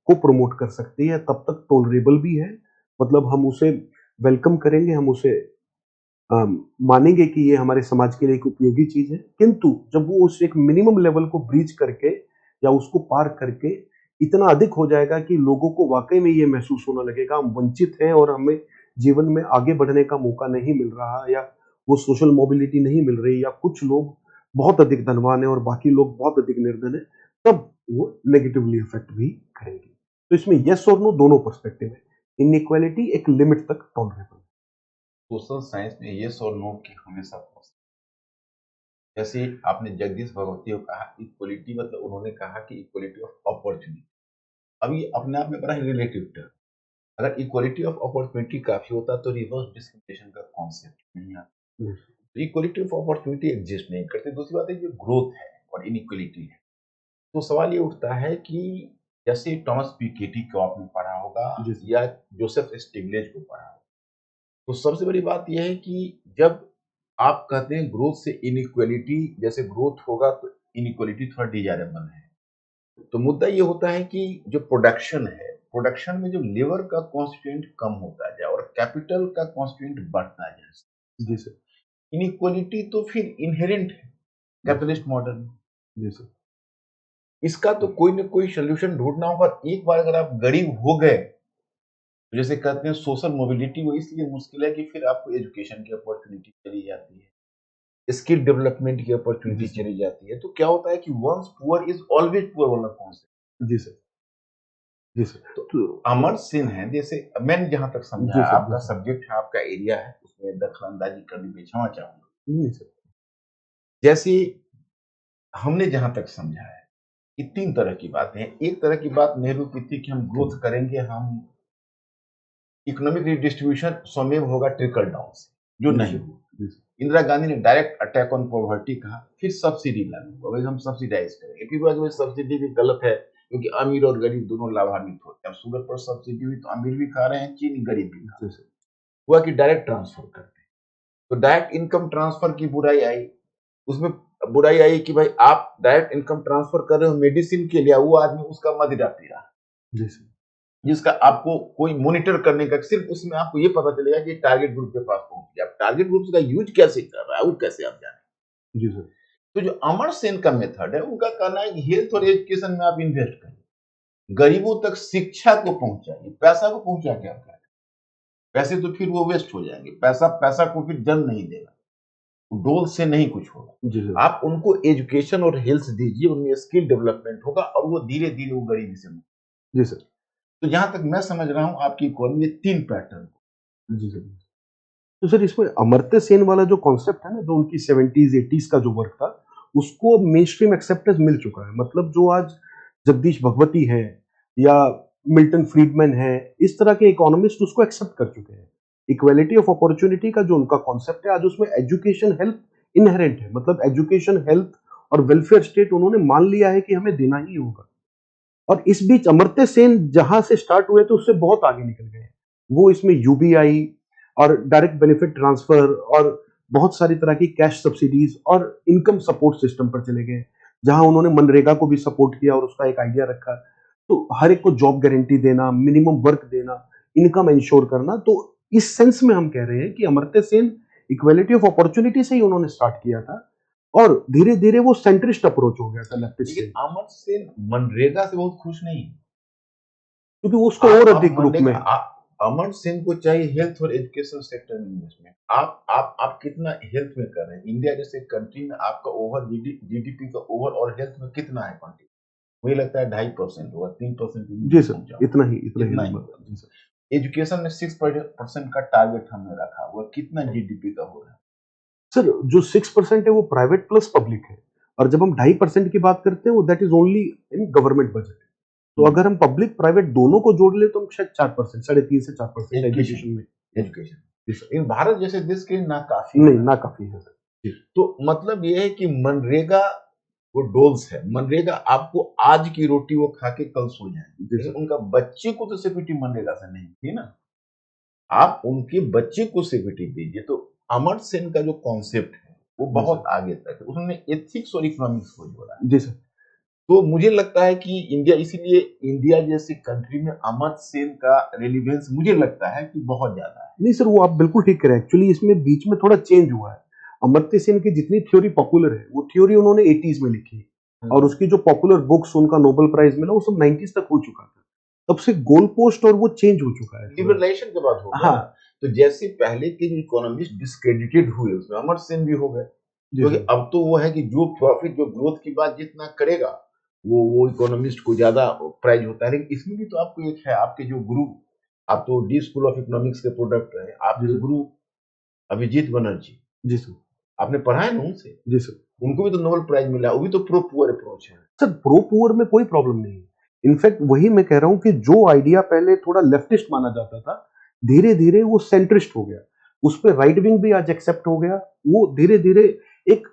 को प्रमोट कर सकती है, तब तक टॉलरेबल भी है। मतलब हम उसे वेलकम करेंगे, हम उसे मानेंगे कि ये हमारे समाज के लिए एक उपयोगी चीज है। किंतु जब वो उस एक मिनिमम लेवल को ब्रीच करके या उसको पार करके इतना अधिक हो जाएगा कि लोगों को वाकई में ये महसूस होने लगेगा हम वंचित हैं और हमें जीवन में आगे बढ़ने का मौका नहीं मिल रहा, या वो सोशल मोबिलिटी नहीं मिल रही, या कुछ लोग बहुत अधिक धनवान है और बाकी लोग बहुत अधिक निर्धन है, तब वो नेगेटिवली इफेक्ट भी करेंगे। तो इसमें यस और नो दोनों पर्सपेक्टिव है। इनइक्वालिटी एक लिमिट तक टॉलरेबल है। सोशल साइंस में येस और नो की हमेशा पहुंच। जैसे आपने जगदीश भगवती को कहा इक्वलिटी, मतलब उन्होंने कहा कि इक्वलिटी ऑफ अपॉर्चुनिटी। अब ये अपने आप में बड़ा रिलेटिव टर्म। अगर इक्वलिटी ऑफ अपॉर्चुनिटी काफी होता तो रिवर्स डिस्क्रिमिनेशन का कॉन्सेप्ट नहीं आता। तो इक्वलिटी ऑफ अपॉर्चुनिटी एग्जिस्ट नहीं करती। दूसरी बात है जो ग्रोथ है और इनइक्वलिटी है, तो सवाल ये उठता है कि जैसे टॉमस पिकेटी को आपने पढ़ा होगा या जोसेफ स्टिग्लिट्ज को पढ़ा होगा, तो सबसे बड़ी बात यह है कि जब आप कहते हैं ग्रोथ से इनइक्वलिटी, जैसे ग्रोथ होगा तो इनइक्वलिटी थोड़ा डिजायरेबल है, तो मुद्दा ये होता है कि जो प्रोडक्शन है, प्रोडक्शन में जो लेबर का कॉन्स्टिट्यूएंट कम होता जाए और कैपिटल का कॉन्स्टिट्यूएंट बढ़ता जाए। जी सर। इनइक्वलिटी तो फिर इनहेरेंट है कैपिटलिस्ट मॉडल में। जी सर। इसका तो कोई ना कोई सोल्यूशन ढूंढना होगा। एक बार अगर आप गरीब हो गए, तो जैसे कहते हैं सोशल मोबिलिटी, वो इसलिए मुश्किल है कि फिर आपको एजुकेशन की अपॉर्चुनिटी चली जाती है, स्किल डेवलपमेंट की अपॉर्चुनिटी जी सर। चली जाती है। तो क्या होता है कि once poor is always poor वाला कॉन्सेप्ट। जी सर। जी सर। तो तो अमर सिंह है, जैसे मैंने जहां तक समझा जी है, सर। आपका जी सर। सब्जेक्ट है, आपका एरिया है, उसमें दखल अंदाजी करने में क्षमा चाहूंगा। नहीं सर। जैसे हमने जहां तक समझा है कि 3 तरह की बातें हैं। एक तरह की बात नेहरू की थी कि हम ग्रोथ करेंगे, हम इकोनॉमिक रिडिस्ट्रीब्यूशन स्वयं होगा ट्रिकल डाउन से, जो जी नहीं सर। हुआ। जी सर। इंदिरा गांधी ने डायरेक्ट अटैक ऑन पॉवर्टी कहा, फिर सब्सिडी लागू हुआ, भाई हम सब्सिडाइज करेंगे। फिर बाद में सब्सिडी भी गलत है, क्योंकि अमीर और गरीब दोनों लाभान्वित होते हैं। अब शुगर पर सब्सिडी हुई तो अमीर भी खा रहे हैं, चीनी गरीब भी खा रहे जी हैं। सर। हुआ कि डायरेक्ट ट्रांसफर करते हैं, तो डायरेक्ट इनकम ट्रांसफर की बुराई आई। उसमें बुराई आई कि भाई आप डायरेक्ट इनकम ट्रांसफर कर रहे हो मेडिसिन के लिए, वो आदमी उसका मदिरा पी रहा है, जी सर। जिसका आपको कोई मॉनिटर करने का, सिर्फ उसमें आपको ये पता चलेगा कि टारगेट ग्रुप के पास पहुंच गया। टारगेट ग्रुप का यूज कैसे कर रहा है वो कैसे आप जाने। जी सर। तो जो अमर सेन का मेथड है, उनका कहना है कि हेल्थ और एजुकेशन में आप इन्वेस्ट करिए, गरीबों तक शिक्षा को पहुंचाइए। पैसा को पहुंचा क्या करें, पैसे तो फिर वो वेस्ट हो जाएंगे, पैसा पैसा को फिर जन्म नहीं देगा, डोल से नहीं कुछ होगा। जी सर। आप उनको एजुकेशन और हेल्थ दीजिए, उनमें स्किल डेवलपमेंट होगा और वो धीरे धीरे वो गरीबी से मुक्त। जी सर। तो जहां तक मैं समझ रहा हूं आपकी इकोनॉमी 3 पैटर्न। जी सर। तो सर इसमें अमर्त्य सेन वाला जो कॉन्सेप्ट है ना, जो उनकी 70s 80s का जो वर्क था, उसको मेन स्ट्रीम एक्सेप्टेंस मिल चुका है। मतलब जो आज जगदीश भगवती है या मिल्टन फ्रीडमैन है, इस तरह के इकोनॉमिस्ट उसको एक्सेप्ट कर चुके हैं। इक्वालिटी ऑफ अपॉर्चुनिटी का जो उनका कॉन्सेप्ट है, आज उसमें एजुकेशन हेल्थ इनहेरेंट है। मतलब एजुकेशन हेल्थ और वेलफेयर स्टेट उन्होंने मान लिया है कि हमें देना ही होगा। और इस बीच अमर्त्य सेन जहां से स्टार्ट हुए थे उससे बहुत आगे निकल गए। वो इसमें यूबीआई और डायरेक्ट बेनिफिट ट्रांसफर और बहुत सारी तरह की कैश सब्सिडीज और इनकम सपोर्ट सिस्टम पर चले गए, जहां उन्होंने मनरेगा को भी सपोर्ट किया और उसका एक आइडिया रखा। तो हर एक को जॉब गारंटी देना, मिनिमम वर्क देना, इनकम इंश्योर करना। तो इस सेंस में हम कह रहे हैं कि Amartya Sen equality of opportunity से ही उन्होंने स्टार्ट किया था और धीरे धीरे वो सेंट्रिस्ट अप्रोच हो गया था लेफ्टिस्ट से, लेकिन अमर सेन मनरेगा से बहुत खुश नहीं है। क्योंकि उसको और अधिक ग्रुप में अमर सिंह को चाहिए हेल्थ और एजुकेशन सेक्टर में इन्वेस्टमेंट। आप कितना हेल्थ में कर रहे हैं? इंडिया जैसे कंट्री में आपका ओवर जीडीपी का ओवर और हेल्थ में कितना है कंट्री? मुझे लगता है 2.5% होगा, 3% जी सर, इतना ही होगा। जी सर। एजुकेशन में 6% का टारगेट हमने रखा हुआ, कितना जीडीपी का हो रहा है? सर जो 6% है वो प्राइवेट प्लस पब्लिक है, और जब हम 2.5% की बात करते हैं वो that is only in government budget. तो अगर हम पब्लिक प्राइवेट दोनों को जोड़ ले तो हम शायद 4%, 3.5 से 4% एजुकेशन में। एजुकेशन इन भारत जैसे देश के लिए ना काफी नहीं, ना काफी है सर। तो मतलब ये है कि मनरेगा वो डोल्स है। मनरेगा आपको आज की रोटी वो खा के कल सो जाएंगे, लेकिन उनका बच्चे को तो सिक्योरिटी मनरेगा से नहीं थी ना। आप उनके बच्चे को सिक्योरिटी दीजिए। तो अमर सेन का जो कॉन्सेप्ट है वो बहुत आगे तक है, उन्होंने एथिक्स और इकोनॉमिक्स को जोड़ा है। जी सर। तो मुझे लगता है कि इंडिया, इसीलिए इंडिया जैसी कंट्री में अमर सेन का रेलिवेंस मुझे लगता है कि बहुत ज्यादा है। नहीं सर, वो आप बिल्कुल ठीक कह रहे हैं। एक्चुअली इसमें बीच में थोड़ा चेंज हुआ है। अमर्त्य सेन की जितनी थ्योरी पॉपुलर है वो थ्योरी उन्होंने 80s में लिखी, और उसकी जो पॉपुलर बुक्स उनका नोबेल प्राइज मिला वो सब 90s तक हो चुका था। तब से गोल पोस्ट और वो चेंज हो चुका है। लिबरलाइजेशन के बाद हो गया। हाँ। तो जैसे पहले के इकोनॉमिस्ट डिस्क्रेडिटेड हुए, उसमें अमर सेन भी हो गए, क्योंकि अब तो वो है कि जो प्रॉफिट, जो ग्रोथ की बात जितना करेगा वो इकोनॉमिस्ट को ज्यादा प्राइज होता है। लेकिन इसमें भी तो आपको एक है, आपके जो गुरु, आप तो डी स्कूल ऑफ इकोनॉमिक्स के प्रोडक्ट रहे, आपके गुरु अभिजीत बनर्जी, जी सर, आपने पढ़ा है ना उनसे? जी सर। उनको भी तो नोबेल प्राइज मिला, वो भी तो प्रो पुअर अप्रोच है। सर प्रो पुअर में कोई प्रॉब्लम नहीं है। इनफैक्ट वही मैं कह रहा हूं कि जो आइडिया पहले थोड़ा लेफ्टिस्ट माना जाता था, धीरे धीरे वो सेंट्रिस्ट हो गया। उस पर राइट विंग भी आज एक्सेप्ट हो गया। वो धीरे धीरे एक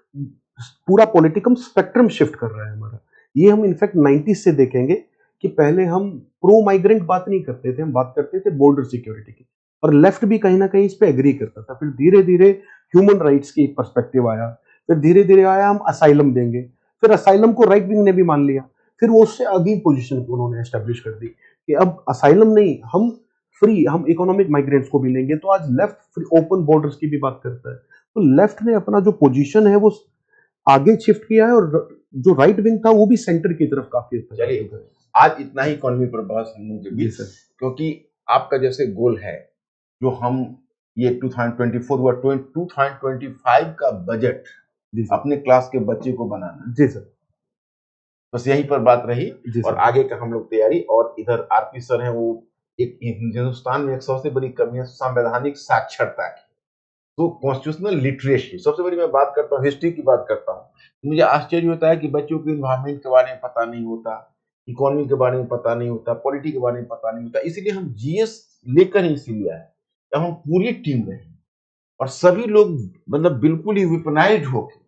पूरा पॉलिटिकल स्पेक्ट्रम शिफ्ट कर रहा है हमारा। ये हम इनफैक्ट 90s से देखेंगे कि पहले हम प्रो माइग्रेंट बात नहीं करते थे, हम बात करते थे बॉर्डर सिक्योरिटी की, और लेफ्ट भी कहीं ना कहीं इस पे एग्री करता था। फिर धीरे धीरे ह्यूमन राइट्स की पर्सपेक्टिव आया, फिर धीरे धीरे आया हम असाइलम देंगे, फिर असाइलम को राइट विंग ने भी मान लिया। फिर वो उससे अगली पोजीशन को उन्होंने एस्टेब्लिश कर दी कि अब असाइलम नहीं, हम फ्री, हम इकोनॉमिक माइग्रेंट्स को भी लेंगे। तो आज लेफ्ट फ्री ओपन बॉर्डर्स की भी बात करता है। तो लेफ्ट ने अपना जो पोजीशन है वो आगे शिफ्ट किया है, और जो राइट विंग था वो भी सेंटर की तरफ काफी हद तक चलिए, जाता है। आज इतना ही इकोनॉमी पर बहस हम लोगों के जी बीच, सर। क्योंकि आपका जैसे गोल है जो हम ये 2024 व 2025 का बजट जी सर। अपने क्लास के बच्चे को बनाना, जी सर। बस यहीं पर बात रही। जी और सर। आगे का हम लोग तैयारी, और इधर आरपी सर हैं, वो एक हिंदुस्तान में एक सबसे बड़ी कमी है संवैधानिक साक्षरता की, तो कॉन्स्टिट्यूशनल लिटरेसी सबसे बड़ी। मैं बात करता हूँ, हिस्ट्री की बात करता हूँ, तो मुझे आश्चर्य होता है कि बच्चों को इन्वायरमेंट के बारे में पता नहीं होता, इकोनॉमी के बारे में पता नहीं होता, पॉलिटी के बारे में पता नहीं होता। इसीलिए हम जीएस लेकर ही इसीलिए आए, जब हम पूरी टीम रहे और सभी लोग मतलब बिल्कुल ही विपनाइज होके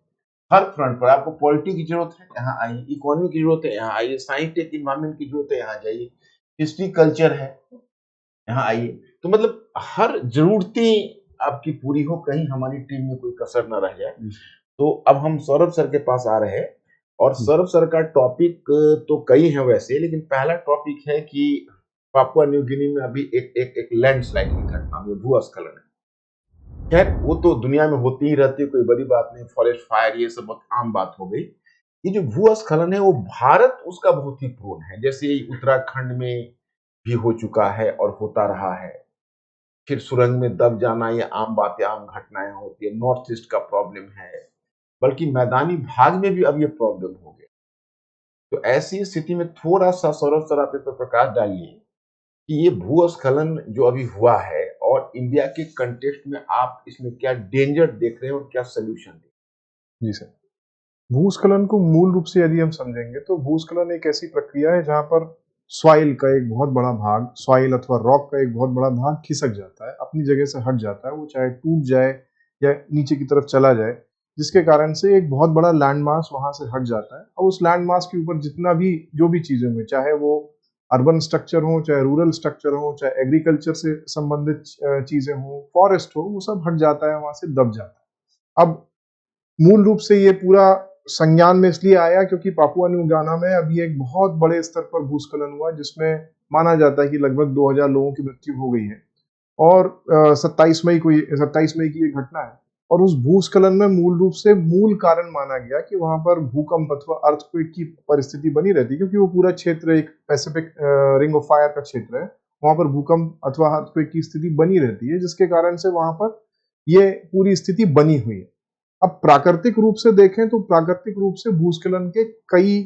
हर फ्रंट पर, आपको पॉलिटी की जरूरत है यहाँ आइए, इकोनॉमी की जरूरत है यहाँ आइए, साइंस टेक इन्वायरमेंट की जरूरत है यहाँ जाइए, हिस्ट्री कल्चर है यहाँ आइए। तो मतलब हर जरूरतें आपकी पूरी हो, कहीं हमारी टीम में कोई कसर न रह जाए। तो अब हम सौरभ सर के पास आ रहे हैं, और सौरभ सर का टॉपिक तो कई है वैसे, लेकिन पहला टॉपिक है कि पापुआ न्यू गिनी में अभी एक लैंडस्लाइड की घटना हुई, भूस्खलन है। खैर वो तो दुनिया में होती ही रहती है, कोई बड़ी बात नहीं, फॉरेस्ट फायर ये सब बहुत आम बात हो गई। ये जो भूस्खलन है वो भारत उसका बहुत ही प्रोन है, जैसे उत्तराखंड में भी हो चुका है और होता रहा है। फिर सुरंग में दब जाना, ये आम बातें, आम घटनाएं होती है। नॉर्थ ईस्ट का प्रॉब्लम है, बल्कि मैदानी भाग में भी अब ये प्रॉब्लम हो गया। तो ऐसी स्थिति में थोड़ा सा सौरभ सर आप इस पर प्रकाश डालिए कि ये भूस्खलन जो अभी हुआ है और इंडिया के कंटेक्स्ट में आप इसमें क्या डेंजर देख रहे हैं और क्या सोल्यूशन देख है। जी सर, भूस्खलन को मूल रूप से यदि हम समझेंगे तो भूस्खलन एक ऐसी प्रक्रिया है जहां पर सॉइल का एक बहुत बड़ा भाग, सॉइल अथवा रॉक का एक बहुत बड़ा भाग खिसक जाता है, अपनी जगह से हट जाता है, वो चाहे टूट जाए या नीचे की तरफ चला जाए, जिसके कारण से एक बहुत बड़ा लैंड मास वहां से हट जाता है। और उस लैंड मास के ऊपर जितना भी जो भी चीजें हुई, चाहे वो अर्बन स्ट्रक्चर हो, चाहे रूरल स्ट्रक्चर हो, चाहे एग्रीकल्चर से संबंधित चीजें हो, फॉरेस्ट हो, वो सब हट जाता है, वहां से दब जाता है। अब मूल रूप से ये पूरा संज्ञान में इसलिए आया क्योंकि पापुआ न्यू गिनी में अभी एक बहुत बड़े स्तर पर भूस्खलन हुआ, जिसमें माना जाता है कि लगभग 2000 लोगों की मृत्यु हो गई है। और 27 मई की ये घटना है। और उस भूस्खलन में मूल रूप से मूल कारण माना गया कि वहां पर भूकंप अथवा अर्थक्वेक की परिस्थिति बनी रहती है, क्योंकि वो पूरा क्षेत्र एक पैसिफिक रिंग ऑफ फायर का क्षेत्र है। वहां पर भूकंप अथवा अर्थक्वेक की स्थिति बनी रहती है, जिसके कारण से वहां पर ये पूरी स्थिति बनी हुई है। अब प्राकृतिक रूप से देखें तो प्राकृतिक रूप से भूस्खलन के कई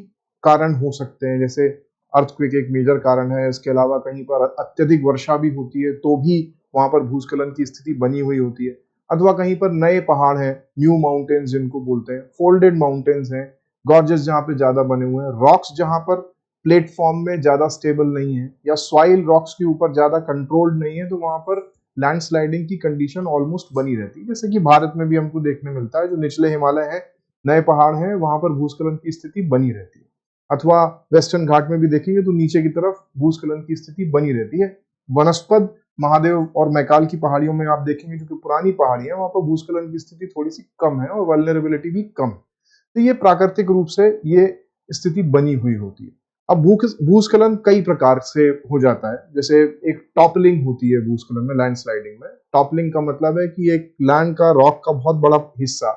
कारण हो सकते हैं, जैसे अर्थक्वेक एक मेजर कारण है। इसके अलावा कहीं पर अत्यधिक वर्षा भी होती है तो भी वहां पर भूस्खलन की स्थिति बनी हुई होती है, अथवा कहीं पर नए पहाड़ हैं, न्यू माउंटेन्स जिनको बोलते हैं, फोल्डेड माउंटेन्स हैं, गॉर्जेस जहां पे ज्यादा बने हुए हैं, रॉक्स जहां पर प्लेटफॉर्म में ज्यादा स्टेबल नहीं है, या सॉइल रॉक्स के ऊपर ज्यादा कंट्रोल्ड नहीं है, तो वहां पर लैंडस्लाइडिंग की कंडीशन ऑलमोस्ट बनी रहती है। जैसे कि भारत में भी हमको देखने मिलता है, जो निचले हिमालय है, नए पहाड़ हैं, वहां पर भूस्खलन की स्थिति बनी रहती है। अथवा वेस्टर्न घाट में भी देखेंगे तो नीचे की तरफ भूस्खलन की स्थिति बनी रहती है। वनस्पत महादेव और मैकाल की पहाड़ियों में आप देखेंगे, जो कि पुरानी पहाड़ी है, वहां पर भूस्खलन की स्थिति थोड़ी सी कम है और वल्नरेबिलिटी भी कम है। तो ये प्राकृतिक रूप से ये स्थिति बनी हुई होती है। अब भूस्खलन कई प्रकार से हो जाता है, जैसे एक टॉपलिंग होती है भूस्खलन में, लैंडस्लाइडिंग में। टॉपलिंग का मतलब है कि एक लैंड का, रॉक का बहुत बड़ा हिस्सा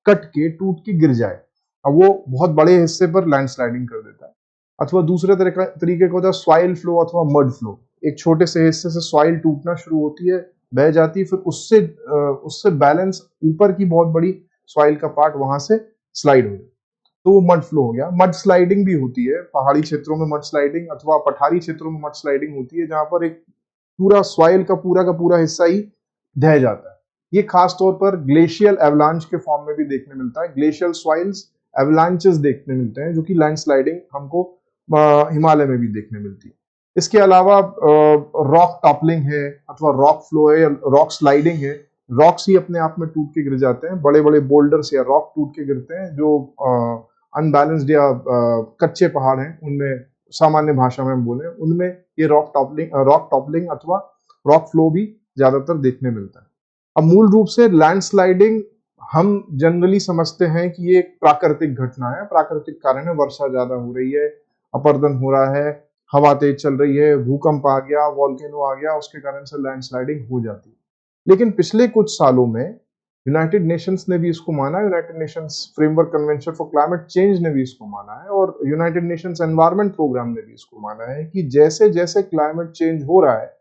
कट के, टूट के गिर जाए, अब वो बहुत बड़े हिस्से पर लैंडस्लाइडिंग कर देता है। अथवा दूसरे तरीके का होता है सॉइल फ्लो अथवा मड फ्लो। एक छोटे से हिस्से से सॉइल टूटना शुरू होती है, बह जाती है, फिर उससे बैलेंस ऊपर की बहुत बड़ी सॉइल का पार्ट वहां से स्लाइड हो जाता है, तो वो मड फ्लो हो गया। मड स्लाइडिंग भी होती है पहाड़ी क्षेत्रों में, मड स्लाइडिंग अथवा पठारी क्षेत्रों में मड स्लाइडिंग होती है, जहां पर एक पूरा सॉइल का पूरा हिस्सा ही ढह जाता है। ये खास तौर पर ग्लेशियल एवलांच के फॉर्म में भी देखने मिलता है। ग्लेशियल सॉइल्स एवलांचेस देखने मिलते हैं, जो कि लैंडस्लाइडिंग हमको हिमालय में भी देखने मिलती है। इसके अलावा रॉक टॉपलिंग है, अथवा रॉक फ्लो है, रॉक स्लाइडिंग है। रॉक्स ही अपने आप में टूट के गिर जाते हैं, बड़े बड़े बोल्डर्स या रॉक टूट के गिरते हैं, जो अनबैलेंस्ड या कच्चे पहाड़ हैं, उनमें सामान्य भाषा में हम बोले, उनमें ये रॉक टॉपलिंग अथवा रॉक फ्लो भी ज्यादातर देखने मिलता है। अब मूल रूप से लैंडस्लाइडिंग हम जनरली समझते हैं कि ये एक प्राकृतिक घटना है, प्राकृतिक कारण है, वर्षा ज्यादा हो रही है, अपरदन हो रहा है, हवा तेज चल रही है, भूकंप आ गया, वॉल्केनो आ गया, उसके कारण से लैंडस्लाइडिंग हो जाती है। लेकिन पिछले कुछ सालों में यूनाइटेड नेशंस ने भी इसको माना, United Nations framework convention for climate change ने भी इसको माना है, और यूनाइटेड नेशंस एनवायरनमेंट प्रोग्राम ने भी इसको माना है कि जैसे जैसे क्लाइमेट चेंज हो रहा है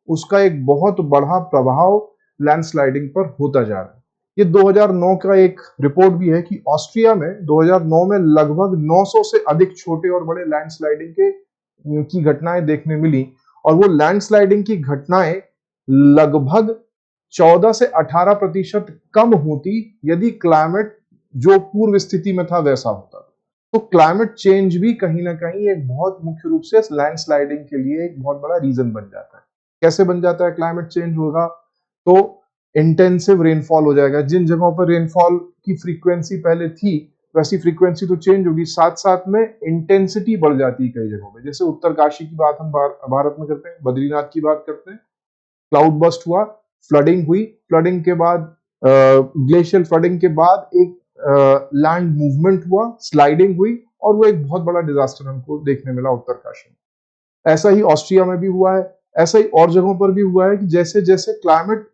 उसका एक बहुत बड़ा प्रभाव लैंडस्लाइडिंग पर होता जा रहा है। ये 2009 का एक रिपोर्ट भी है कि ऑस्ट्रिया में 2009 में लगभग 900 से अधिक छोटे और बड़े लैंडस्लाइडिंग की घटनाएं देखने मिली, और वो लैंडस्लाइडिंग की घटनाएं लगभग 14 से 18% कम होती यदि क्लाइमेट जो पूर्व स्थिति में था वैसा होता। तो क्लाइमेट चेंज भी कहीं ना कहीं एक बहुत मुख्य रूप से लैंडस्लाइडिंग के लिए एक बहुत बड़ा रीजन बन जाता है। कैसे बन जाता है? क्लाइमेट चेंज होगा तो इंटेंसिव रेनफॉल हो जाएगा। जिन जगहों पर रेनफॉल की फ्रीक्वेंसी पहले थी वैसी फ्रीक्वेंसी तो चेंज होगी, साथ साथ में इंटेंसिटी बढ़ जाती है कई जगहों पे। जैसे उत्तरकाशी की बात हम भारत में करते हैं, बद्रीनाथ की बात करते हैं, क्लाउड बस्ट हुआ, फ्लडिंग हुई, फ्लडिंग के बाद ग्लेशियल फ्लडिंग के बाद एक लैंड मूवमेंट हुआ, स्लाइडिंग हुई, और वो एक बहुत बड़ा डिजास्टर हमको देखने मिला उत्तरकाशी में। ऐसा ही ऑस्ट्रिया में भी हुआ है, ऐसा ही और जगहों पर भी हुआ है कि जैसे जैसे क्लाइमेट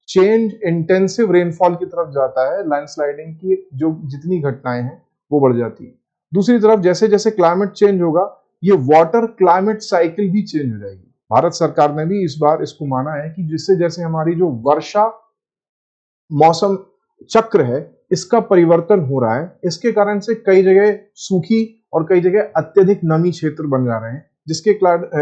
चेंज इंटेंसिव रेनफॉल की तरफ जाता है, लैंडस्लाइडिंग की जो जितनी घटनाएं हैं वो बढ़ जाती है। दूसरी तरफ जैसे जैसे क्लाइमेट चेंज होगा ये वाटर क्लाइमेट साइकिल भी चेंज हो जाएगी। भारत सरकार ने भी इस बार इसको माना है कि जिससे जैसे हमारी जो वर्षा मौसम चक्र है इसका परिवर्तन हो रहा है, इसके कारण से कई जगह सूखी और कई जगह अत्यधिक नमी क्षेत्र बन जा रहे हैं,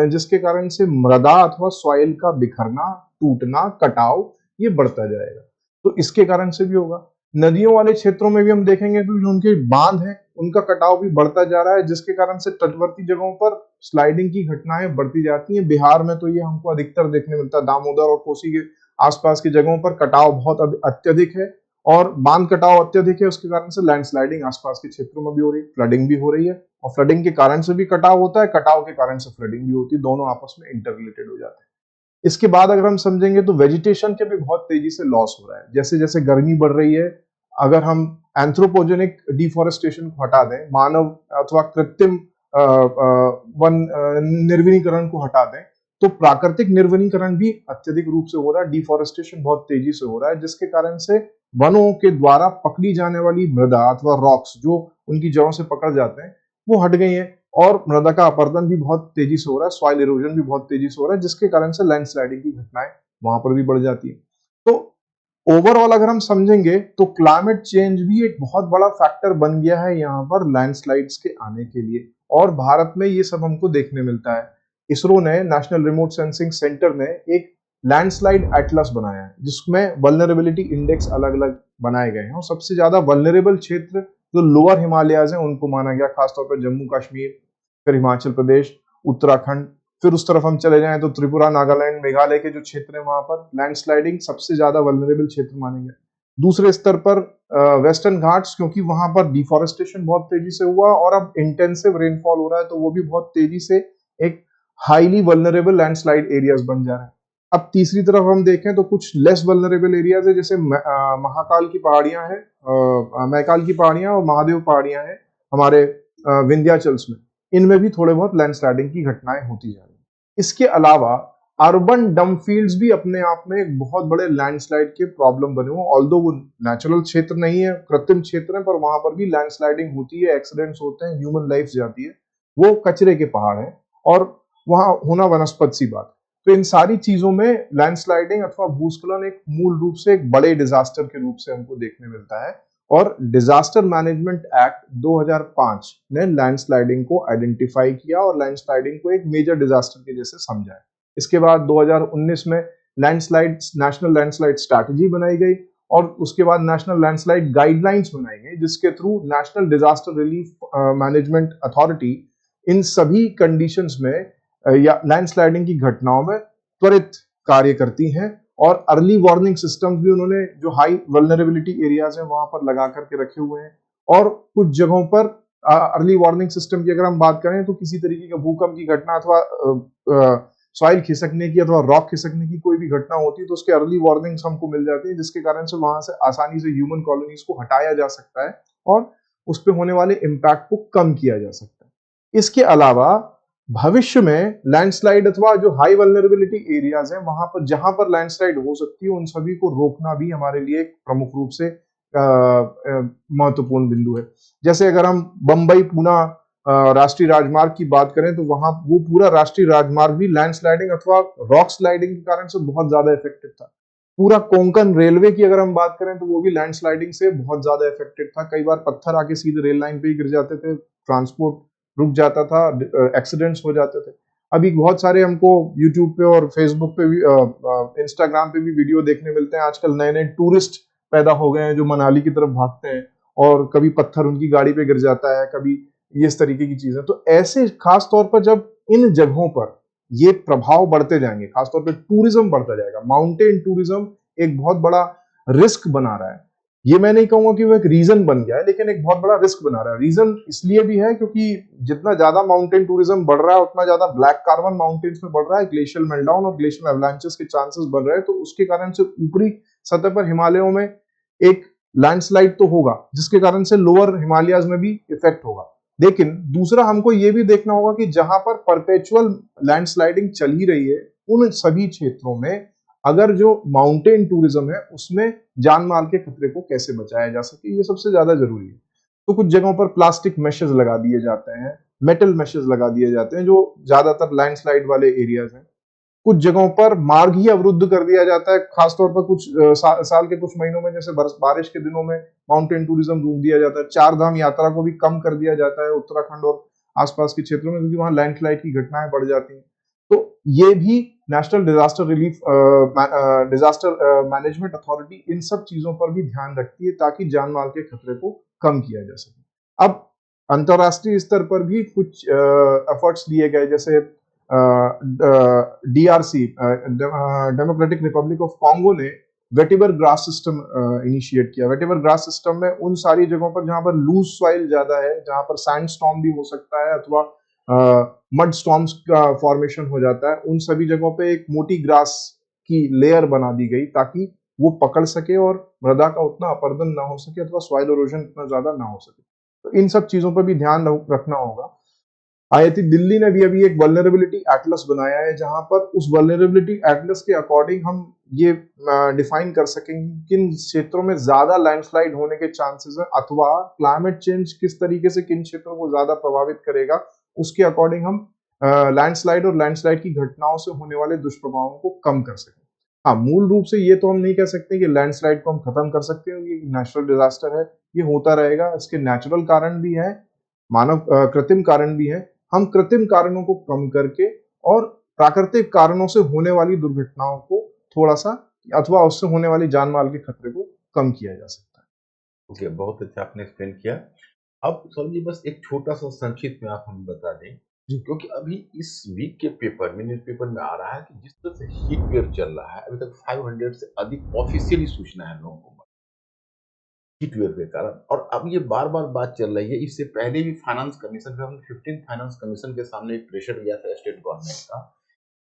जिसके कारण से मृदा अथवा सॉइल का बिखरना, टूटना, कटाव ये बढ़ता जाएगा। तो इसके कारण से भी होगा। नदियों वाले क्षेत्रों में भी हम देखेंगे तो जो उनके बांध है उनका कटाव भी बढ़ता जा रहा है, जिसके कारण से तटवर्ती जगहों पर स्लाइडिंग की घटनाएं बढ़ती जाती हैं। बिहार में तो ये हमको अधिकतर देखने मिलता है, दामोदर और कोसी के आसपास की जगहों पर कटाव बहुत अत्यधिक है और बांध कटाव अत्यधिक है, उसके कारण से लैंडस्लाइडिंग आसपास के क्षेत्रों में भी हो रही है, फ्लडिंग भी हो रही है, और फ्लडिंग के कारण से भी कटाव होता है, कटाव के कारण से फ्लडिंग भी होती है, दोनों आपस में इंटररिलेटेड हो जाते हैं। इसके बाद अगर हम समझेंगे तो वेजिटेशन के भी बहुत तेजी से लॉस हो रहा है। जैसे जैसे गर्मी बढ़ रही है, अगर हम एंथ्रोपोजेनिक डिफॉरेस्टेशन को हटा दें, मानव अथवा कृत्रिम वन निर्वनीकरण को हटा दें, तो प्राकृतिक निर्वनीकरण भी अत्यधिक रूप से हो रहा है, डिफॉरेस्टेशन बहुत तेजी से हो रहा है, जिसके कारण से वनों के द्वारा पकड़ी जाने वाली मृदा अथवा रॉक्स जो उनकी जड़ों से पकड़ जाते हैं वो हट गई है, और मृदा का अपरदन भी बहुत तेजी से हो रहा है, सॉइल इरोजन भी बहुत तेजी से हो रहा है, जिसके कारण से लैंडस्लाइडिंग की घटनाएं वहां पर भी बढ़ जाती है। तो ओवरऑल अगर हम समझेंगे तो क्लाइमेट चेंज भी एक बहुत बड़ा फैक्टर बन गया है यहाँ पर लैंडस्लाइड्स के आने के लिए, और भारत में ये सब हमको देखने मिलता है। इसरो ने, नेशनल रिमोट सेंसिंग सेंटर ने एक लैंडस्लाइड एटलस बनाया है जिसमें वल्नरेबिलिटी इंडेक्स अलग अलग बनाए गए हैं, और सबसे ज्यादा वल्नरेबल क्षेत्र जो लोअर हिमालयाज हैं उनको माना गया, खासतौर पर जम्मू कश्मीर, फिर हिमाचल प्रदेश, उत्तराखंड, फिर उस तरफ हम चले जाएं तो त्रिपुरा, नागालैंड, मेघालय के जो क्षेत्र है वहां पर लैंडस्लाइडिंग सबसे ज्यादा वल्नरेबल क्षेत्र माने गए। दूसरे स्तर पर वेस्टर्न घाट्स, क्योंकि वहां पर डिफॉरेस्टेशन बहुत तेजी से हुआ और अब इंटेंसिव रेनफॉल हो रहा है, तो वो भी बहुत तेजी से एक हाईली वल्नरेबल लैंडस्लाइड एरियाज बन जा रहे हैं। अब तीसरी तरफ हम देखें तो कुछ लेस वल्नरेबल एरियाज है, जैसे महाकाल की पहाड़ियां हैं, मैकाल की पहाड़ियां और महादेव पहाड़ियां हैं हमारे विंध्याचल्स में, इनमें भी थोड़े बहुत लैंडस्लाइडिंग की घटनाएं होती जा रही हैं। इसके अलावा अर्बन डंप फील्ड्स भी अपने आप में एक बहुत बड़े लैंडस्लाइड के प्रॉब्लम बने हुए, ऑल्दो वो नेचुरल क्षेत्र नहीं है, कृत्रिम क्षेत्र है, पर वहां पर भी लैंडस्लाइडिंग होती है, एक्सीडेंट्स होते हैं, ह्यूमन लाइफ जाती है। वो कचरे के पहाड़ है और वहां होना वनस्पत सी बात। तो इन सारी चीजों में लैंडस्लाइडिंग अथवा भूस्खलन एक मूल रूप से एक बड़े डिजास्टर के रूप से हमको देखने मिलता है, और डिजास्टर मैनेजमेंट एक्ट 2005 ने लैंडस्लाइडिंग को आइडेंटिफाई किया और लैंडस्लाइडिंग को एक मेजर डिजास्टर के जैसे समझा है। इसके बाद 2019 में नेशनल लैंडस्लाइड स्ट्रैटेजी बनाई गई, और उसके बाद नेशनल लैंडस्लाइड गाइडलाइंस बनाई गई, जिसके through national disaster relief management authority in सभी कंडीशंस में या लैंडस्लाइडिंग की घटनाओं में त्वरित कार्य करती हैं, और अर्ली वार्निंग सिस्टम भी उन्होंने जो हाई वल्नरेबिलिटी एरियाज हैं वहां पर लगा करके रखे हुए हैं। और कुछ जगहों पर अर्ली वार्निंग सिस्टम की अगर हम बात करें तो किसी तरीके का भूकंप की घटना अथवा सॉइल खिसकने की अथवा रॉक खिसकने की कोई भी घटना होती है तो उसके अर्ली वार्निंग्स हमको मिल जाती है, जिसके कारण से वहां से आसानी से ह्यूमन कॉलोनीज को हटाया जा सकता है और उस पर होने वाले इम्पैक्ट को कम किया जा सकता है। इसके अलावा भविष्य में लैंडस्लाइड अथवा जो हाई वल्नरेबिलिटी एरियाज हैं वहां पर जहां पर लैंडस्लाइड हो सकती है उन सभी को रोकना भी हमारे लिए एक प्रमुख रूप से महत्वपूर्ण बिंदु है। जैसे अगर हम बंबई पुणे राष्ट्रीय राजमार्ग की बात करें तो वहां वो पूरा राष्ट्रीय राजमार्ग भी लैंडस्लाइडिंग अथवा रॉक स्लाइडिंग के कारण से बहुत ज्यादा इफेक्टेड था। पूरा कोंकण रेलवे की अगर हम बात करें तो वो भी लैंडस्लाइडिंग से बहुत ज्यादा इफेक्टेड था। कई बार पत्थर आके सीधे रेल लाइन पे ही गिर जाते थे, ट्रांसपोर्ट रुक जाता था, एक्सीडेंट्स हो जाते थे। अभी बहुत सारे हमको यूट्यूब पे और फेसबुक पे भी इंस्टाग्राम पे भी वीडियो देखने मिलते हैं। आजकल नए नए टूरिस्ट पैदा हो गए हैं जो मनाली की तरफ भागते हैं और कभी पत्थर उनकी गाड़ी पे गिर जाता है, कभी इस तरीके की चीजें। तो ऐसे खास तौर पर जब इन जगहों पर ये प्रभाव बढ़ते जाएंगे, खासतौर पे टूरिज्म बढ़ता जाएगा, माउंटेन टूरिज्म एक बहुत बड़ा रिस्क बना रहा है। ये मैं नहीं कहूंगा कि वो एक रीजन बन गया है, लेकिन एक बहुत बड़ा रिस्क बना रहा है। रीजन इसलिए भी है क्योंकि जितना ज्यादा माउंटेन टूरिज्म बढ़ रहा है उतना ज्यादा ब्लैक कार्बन माउंटेन्स में बढ़ रहा है, ग्लेशियल मेल्टडाउन और ग्लेशियल एवलांचेस के चांसेस बढ़ रहे हैं। तो उसके कारण से ऊपरी सतह पर हिमालयों में एक लैंडस्लाइड तो होगा जिसके कारण से लोअर हिमालयाज में भी इफेक्ट होगा। लेकिन दूसरा हमको ये भी देखना होगा कि जहां पर परपेचुअल लैंडस्लाइडिंग चल ही रही है उन सभी क्षेत्रों में अगर जो माउंटेन टूरिज्म है उसमें जान माल के खतरे को कैसे बचाया जा सके, ये सबसे ज्यादा जरूरी है। तो कुछ जगहों पर प्लास्टिक मेशेस लगा दिए जाते हैं, मेटल मेशेस लगा दिए जाते हैं जो ज्यादातर लैंडस्लाइड वाले एरियाज हैं। कुछ जगहों पर मार्ग ही अवरुद्ध कर दिया जाता है, खासतौर पर कुछ साल के कुछ महीनों में, जैसे बारिश के दिनों में माउंटेन टूरिज्म रोक दिया जाता है। चार धाम यात्रा को भी कम कर दिया जाता है उत्तराखंड और आसपास के क्षेत्रों में, क्योंकि वहां लैंडस्लाइड की घटनाएं बढ़ जाती हैं। तो ये भी national disaster relief disaster management authority in सब चीजों पर भी ध्यान रखती है ताकि जान माल के खतरे को कम किया जा सके। अब अंतरराष्ट्रीय स्तर पर भी कुछ एफर्ट्स लिए गए, जैसे DRC democratic Republic of Congo ने वेटिवर ग्रास सिस्टम इनिशिएट किया। वेटिवर ग्रास सिस्टम में उन सारी जगहों पर जहां पर लूज सॉइल ज्यादा है, जहां पर सैंड स्टॉर्म भी हो सकता है अथवा मड स्टॉर्म्स का फॉर्मेशन हो जाता है, उन सभी जगहों पे एक मोटी ग्रास की लेयर बना दी गई ताकि वो पकड़ सके और मृदा का उतना अपरदन ना हो सके अथवा सॉइल इरोजन इतना ज्यादा ना हो सके। तो इन सब चीजों पर भी ध्यान रखना होगा। आईआईटी दिल्ली ने भी अभी एक वल्नरेबिलिटी एटलस बनाया है जहां पर उस वल्नरेबिलिटी एटलस के अकॉर्डिंग हम ये डिफाइन कर सकेंगे किन क्षेत्रों में ज्यादा लैंडस्लाइड होने के चांसेस हैं अथवा क्लाइमेट चेंज किस तरीके से किन क्षेत्रों को ज्यादा प्रभावित करेगा। उसके अकॉर्डिंग हम लैंडस्लाइड और लैंडस्लाइड की घटनाओं से होने वाले दुष्प्रभावों को कम कर सकें। हाँ, मूल रूप से ये तो हम नहीं कह सकते कि लैंडस्लाइड को हम खत्म कर सकते हैं, ये नेचुरल डिजास्टर है, ये होता रहेगा। इसके नेचुरल कारण भी है, मानव कृत्रिम कारण भी है। हम कृत्रिम कारणों को कम करके और प्राकृतिक कारणों से होने वाली दुर्घटनाओं को थोड़ा सा अथवा उससे होने वाली जान माल के खतरे को कम किया जा सकता है। ओके, बहुत अच्छा आपने एक्सप्लेन किया। अब सर जी बस एक छोटा सा संक्षिप्त में आप हमें बता दें, क्योंकि अभी इस वीक के पेपर में, न्यूज़पेपर में आ रहा है कि जिस तरह से हीट वेव चल रहा है, अभी तक 500 से अधिक ऑफिशियली सूचना है लोगों को हीट वेव के कारण। और अब ये बार बार बात चल रही है, इससे पहले भी फाइनेंस कमीशन पे, हमने 15 फाइनेंस कमीशन के सामने एक प्रेशर दिया था स्टेट गवर्नमेंट का।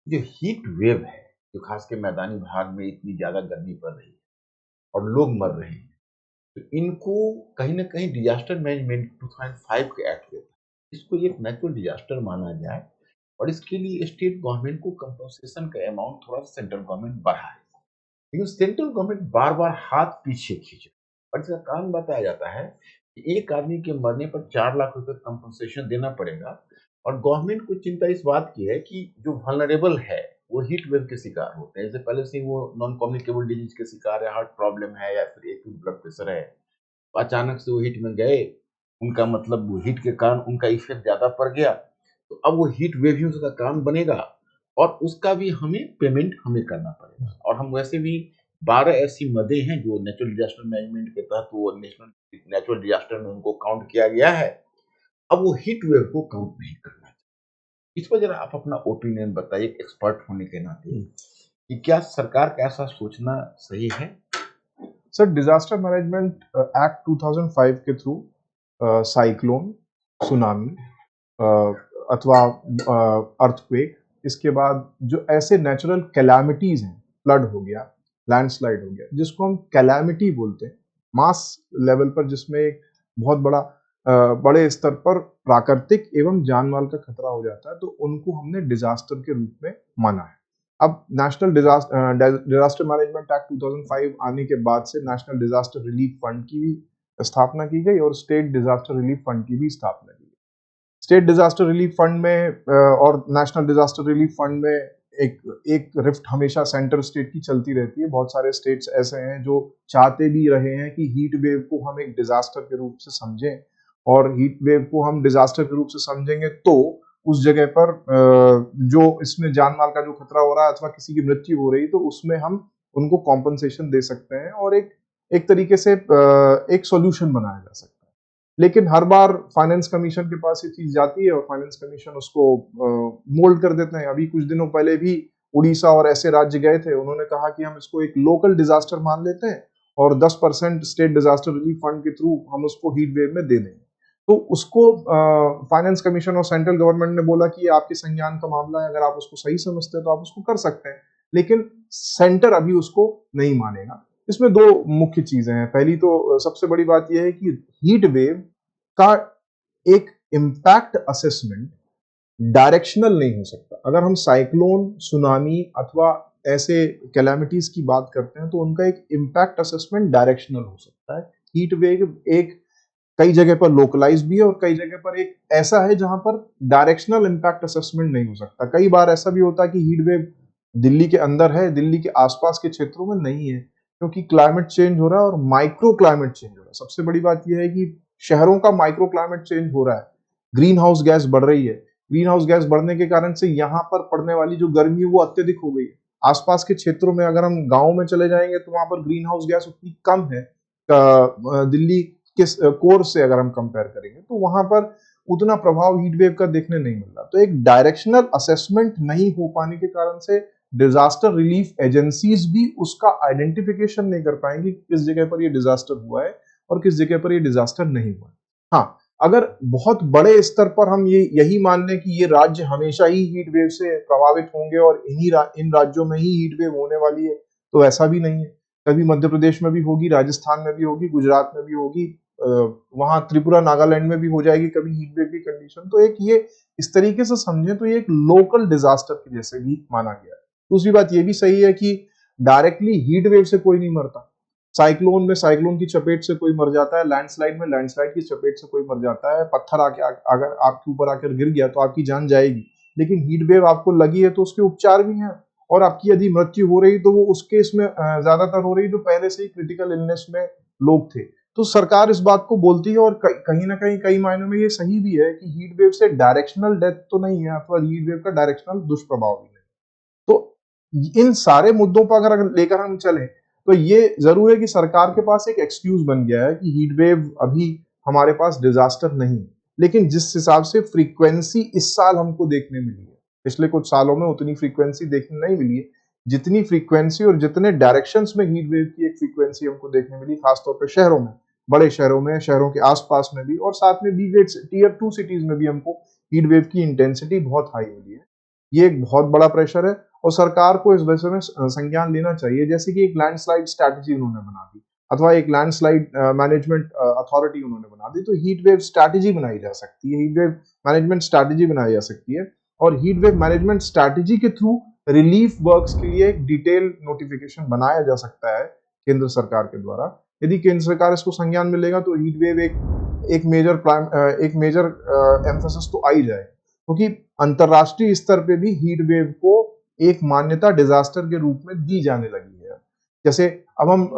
जो हीट वेव है, जो खास के मैदानी भाग में इतनी ज्यादा गर्मी पड़ रही है और लोग मर रहे हैं, तो इनको कहीं ना कहीं डिजास्टर मैनेजमेंट 2005 के एक्ट में इसको एक नेचुरल डिजास्टर माना जाए और इसके लिए स्टेट गवर्नमेंट को कंपनसेशन का अमाउंट थोड़ा सा सेंट्रल गवर्नमेंट बढ़ाए। लेकिन सेंट्रल गवर्नमेंट बार बार हाथ पीछे खींचे और इसका कारण बताया जाता है कि एक आदमी के मरने पर 4 लाख रुपए कंपनसेशन देना पड़ेगा। और गवर्नमेंट को चिंता इस बात की है कि जो वल्नरेबल है वो हीट वेव के शिकार होते हैं, जैसे पहले से वो नॉन कम्युनिकेबल डिजीज के शिकार है, हार्ट प्रॉब्लम है या फिर एक्यूट ब्लड प्रेशर है, अचानक से वो हीट में गए, उनका मतलब वो हीट के कारण उनका इफेक्ट ज्यादा पड़ गया, तो अब वो हीट वेव ही उसका कारण बनेगा और उसका भी हमें पेमेंट हमें करना पड़ेगा। और हम वैसे भी 12 ऐसी मदें हैं जो नेचुरल डिजास्टर मैनेजमेंट के तहत वो नेचुरल डिजास्टर में उनको काउंट किया गया है। अब वो हीट वेव को काउंट नहीं करना चाहिए। इस पर जरा आप अपना ओपिनियन बताइए एक्सपर्ट होने के नाते कि क्या सरकार का ऐसा सोचना सही है? सर, डिजास्टर मैनेजमेंट एक्ट 2005 के थ्रू साइक्लोन, सुनामी अथवा अर्थक्वेक, इसके बाद जो ऐसे नेचुरल कैलामिटीज हैं, फ्लड हो गया, लैंडस्लाइड हो गया, जिसको हम कैलामिटी बोलते हैं, मास लेवल पर जिसमें एक बहुत बड़ा बड़े स्तर पर प्राकृतिक एवं जानमाल का खतरा हो जाता है तो उनको हमने डिजास्टर के रूप में माना है। अब नेशनल डिजास्टर मैनेजमेंट एक्ट 2005 आने के बाद से नेशनल डिजास्टर रिलीफ फंड की भी स्थापना की गई और स्टेट डिजास्टर रिलीफ फंड की भी स्थापना की गई। स्टेट डिजास्टर रिलीफ फंड में और नेशनल डिजास्टर रिलीफ फंड में एक रिफ्ट हमेशा सेंटर स्टेट की चलती रहती है। बहुत सारे स्टेट्स ऐसे हैं जो चाहते भी रहे हैं कि हीट वेव को हम एक डिजास्टर के रूप से समझें, और हीट वेव को हम डिजास्टर के रूप से समझेंगे तो उस जगह पर जो इसमें जान माल का जो खतरा हो रहा है अथवा किसी की मृत्यु हो रही तो उसमें हम उनको कॉम्पनसेशन दे सकते हैं और एक तरीके से एक सॉल्यूशन बनाया जा सकता है। लेकिन हर बार फाइनेंस कमीशन के पास ये चीज जाती है और फाइनेंस कमीशन उसको मोल्ड कर देते हैं। अभी कुछ दिनों पहले भी उड़ीसा और ऐसे राज्य गए थे, उन्होंने कहा कि हम इसको एक लोकल डिजास्टर मान लेते हैं और 10% स्टेट डिजास्टर रिलीफ फंड के थ्रू हम उसको हीट वेव में दे देंगे। तो उसको फाइनेंस कमीशन और सेंट्रल गवर्नमेंट ने बोला कि ये आपके संज्ञान का मामला है, अगर आप उसको सही समझते हैं तो आप उसको कर सकते हैं, लेकिन सेंटर अभी उसको नहीं मानेगा। इसमें दो मुख्य चीजें हैं। पहली तो सबसे बड़ी बात यह है कि हीट वेव का एक इम्पैक्ट असेसमेंट डायरेक्शनल नहीं हो सकता। अगर हम साइक्लोन, सुनामी अथवा ऐसे कैलामिटीज की बात करते हैं तो उनका एक इम्पैक्ट असेसमेंट डायरेक्शनल हो सकता है। हीट वेव एक कई जगह पर लोकलाइज भी है और कई जगह पर एक ऐसा है जहां पर डायरेक्शनल इम्पैक्ट असेसमेंट नहीं हो सकता। कई बार ऐसा भी होता है कि हीट वेव दिल्ली के अंदर है, दिल्ली के आसपास के क्षेत्रों में नहीं है, क्योंकि क्लाइमेट चेंज हो रहा है और माइक्रो क्लाइमेट चेंज हो रहा है। सबसे बड़ी बात यह है कि शहरों का माइक्रो क्लाइमेट चेंज हो रहा है, ग्रीन हाउस गैस बढ़ रही है। ग्रीन हाउस गैस बढ़ने के कारण से यहाँ पर पड़ने वाली जो गर्मी है वो अत्यधिक हो गई है। आसपास के क्षेत्रों में अगर हम गाँव में चले जाएंगे तो वहां पर ग्रीन हाउस गैस उतनी कम है, दिल्ली के कोर से अगर हम कंपेयर करेंगे तो वहां पर उतना प्रभाव हीट वेव का देखने नहीं मिल रहा। तो एक डायरेक्शनल असेसमेंट नहीं हो पाने के कारण से डिजास्टर रिलीफ एजेंसीज भी उसका आइडेंटिफिकेशन नहीं कर पाएंगी किस जगह पर ये डिजास्टर हुआ है और किस जगह पर ये डिजास्टर नहीं हुआ है। हाँ, अगर बहुत बड़े स्तर पर हम यही मान लें कि ये राज्य हमेशा ही हीट वेव से प्रभावित होंगे और इन राज्यों में ही हीट वेव होने वाली है, तो ऐसा भी नहीं है। कभी मध्य प्रदेश में भी होगी, राजस्थान में भी होगी, गुजरात में भी होगी, वहां त्रिपुरा नागालैंड में भी हो जाएगी कभी हीट वेव की कंडीशन। तो एक ये इस तरीके से समझें तो ये एक लोकल डिजास्टर के जैसे भी माना गया है। दूसरी बात ये भी सही है कि डायरेक्टली हीट वेव से कोई नहीं मरता। साइक्लोन में साइक्लोन की चपेट से कोई मर जाता है, लैंडस्लाइड में लैंडस्लाइड की चपेट से कोई मर जाता है, पत्थर आके अगर आपके ऊपर आकर गिर गया तो आपकी जान जाएगी। लेकिन हीट वेव आपको लगी है तो उसके उपचार भी हैं, और आपकी यदि मृत्यु हो रही तो वो उस केस में ज्यादातर हो रही तो पहले से ही क्रिटिकल इलनेस में लोग थे। तो सरकार इस बात को बोलती है और कहीं ना कहीं कई मायनों में ये सही भी है कि हीट वेव से डायरेक्शनल डेथ तो नहीं है अथवा हीट वेव का डायरेक्शनल दुष्प्रभाव भी नहीं। तो इन सारे मुद्दों पर अगर लेकर हम चलें तो ये जरूर है कि सरकार के पास एक एक्सक्यूज बन गया है कि हीट वेव अभी हमारे पास डिजास्टर नहीं, लेकिन जिस हिसाब से फ्रीक्वेंसी इस साल हमको देखने मिली है, पिछले कुछ सालों में उतनी फ्रीक्वेंसी देखने नहीं मिली है जितनी फ्रीक्वेंसी और जितने डायरेक्शंस में हीट वेव की एक फ्रीक्वेंसी हमको देखने मिली, खासतौर पर शहरों में, बड़े शहरों में, शहरों के आसपास में भी, और साथ में बी ग्रेड टीयर 2 सिटीज में भी हमको हीट वेव की इंटेंसिटी बहुत हाई मिली है। ये एक बहुत बड़ा प्रेशर है और सरकार को इस विषय में संज्ञान लेना चाहिए। जैसे कि एक लैंडस्लाइड स्ट्रैटेजी उन्होंने बना दी अथवा एक लैंडस्लाइड मैनेजमेंट अथॉरिटी उन्होंने बना दी, तो हीट वेव स्ट्रैटेजी बनाई जा सकती है, हीट वेव मैनेजमेंट स्ट्रैटेजी बनाई जा सकती है। और हीट वेव मैनेजमेंट स्ट्रैटेजी के थ्रू रिलीफ वर्क्स के लिए एक डिटेल नोटिफिकेशन बनाया जा सकता है केंद्र सरकार के द्वारा। यदि केंद्र सरकार इसको संज्ञान में लेगा तो हीट वेव एक मेजर एम्फेसिस तो आ ही जाए, क्योंकि अंतरराष्ट्रीय स्तर पे भी हीट वेव को एक मान्यता डिजास्टर के रूप में दी जाने लगी है। जैसे अब हम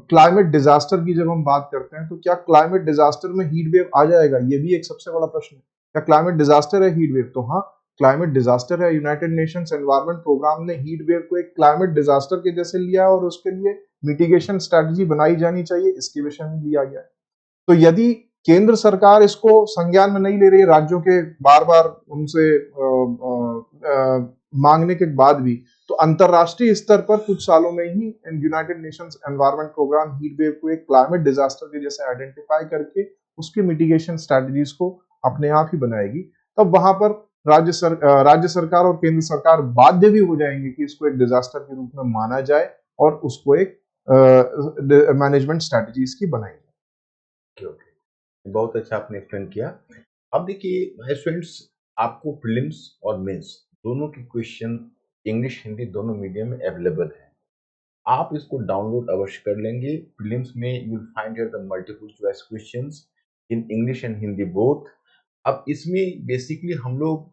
क्लाइमेट डिजास्टर की जब हम बात करते हैं तो क्या क्लाइमेट डिजास्टर में हीट वेव आ जाएगा, ये भी एक सबसे बड़ा प्रश्न है। क्या क्लाइमेट डिजास्टर है हीट वेव? तो हाँ, क्लाइमेट डिजास्टर है। यूनाइटेड नेशंस एनवायरनमेंट प्रोग्राम ने हीट वेव को एक क्लाइमेट डिजास्टर के जैसे लिया और उसके लिए मिटिगेशन स्ट्रैटेजी बनाई जानी चाहिए, इसके विषय में लिया गया। तो यदि केंद्र सरकार इसको संज्ञान में नहीं ले रही है, राज्यों के बार बार उनसे मांगने के बाद भी, तो अंतरराष्ट्रीय स्तर पर कुछ सालों में ही United Nations Environment Programme heat wave को एक क्लाइमेट डिजास्टर के जैसे आइडेंटिफाई करके उसके मिटिगेशन स्ट्रैटेजीज को अपने आप ही बनाएगी। तब वहां पर राज्य सरकार और केंद्र सरकार बाध्य भी हो जाएंगे कि इसको एक डिजास्टर के रूप में माना जाए और उसको एक मैनेजमेंट स्ट्रैटेजीज की बनाई जाए। ओके। बहुत अच्छा आपने एक्सप्लेन किया। अब देखिए स्टूडेंट्स, आपको प्रीलिम्स और मेंस दोनों की क्वेश्चन इंग्लिश हिंदी दोनों मीडियम में अवेलेबल है। आप इसको डाउनलोड अवश्य कर लेंगे। प्रीलिम्स में you will find here the multiple choice questions in English and Hindi both. अब इसमें बेसिकली हम लोग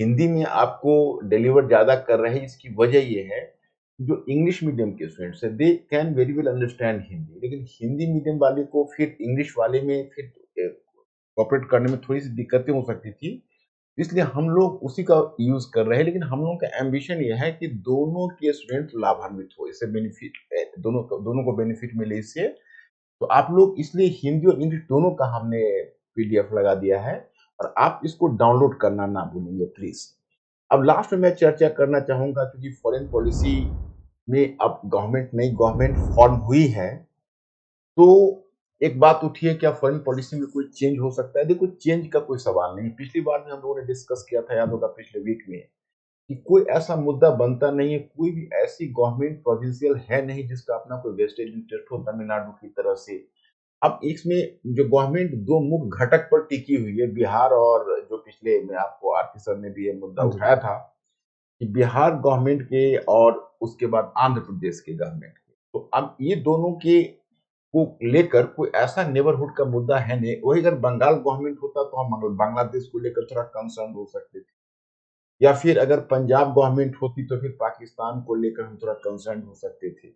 हिंदी में आपको डिलीवर ज़्यादा कर रहे हैं। इसकी वजह ये है कि जो इंग्लिश मीडियम के स्टूडेंट्स हैं they can very well understand Hindi, लेकिन हिंदी मीडियम वाले को फिर इंग्लिश वाले में फिर कॉपरेट करने में थोड़ी सी दिक्कतें हो सकती थी। इसलिए हम लोग उसी का यूज कर रहे हैं, लेकिन हम लोगों का एम्बिशन ये है कि दोनों के स्टूडेंट लाभान्वित हो, इससे बेनिफिट दोनों को बेनिफिट मिले इससे। तो आप लोग इसलिए हिंदी और इंग्लिश दोनों का हमने पीडीएफ लगा दिया है, और आप इसको डाउनलोड करना ना भूलेंगे प्लीज। अब लास्ट में मैं चर्चा करना चाहूंगा, क्योंकि फॉरेन पॉलिसी में अब नई गवर्नमेंट फॉर्म हुई है, तो एक बात उठी है, क्या फॉरेन पॉलिसी में कोई चेंज हो सकता है? देखो, चेंज का कोई सवाल नहीं। पिछली बार में हम लोगों ने डिस्कस किया था, याद होगा पिछले वीक में, कि कोई ऐसा मुद्दा बनता नहीं है, कोई भी ऐसी गवर्नमेंट प्रोविंशियल है नहीं जिसका अपना कोई वेस्टेड इंटरेस्ट हो तमिलनाडु की तरह से। अब इसमें जो गवर्नमेंट दो मुख्य घटक पर टिकी हुई है, बिहार और जो पिछले में आपको आरपी सर ने भी ये मुद्दा हाँ जी। उठाया था कि बिहार गवर्नमेंट के और उसके बाद आंध्र प्रदेश के गवर्नमेंट के, तो अब ये दोनों के को लेकर कोई ऐसा नेबरहुड का मुद्दा है नहीं। वही अगर बंगाल गवर्नमेंट होता तो हम बांग्लादेश को लेकर थोड़ा कंसर्न हो सकते थे, या फिर अगर पंजाब गवर्नमेंट होती तो फिर पाकिस्तान को लेकर हम थोड़ा कंसर्न हो सकते थे।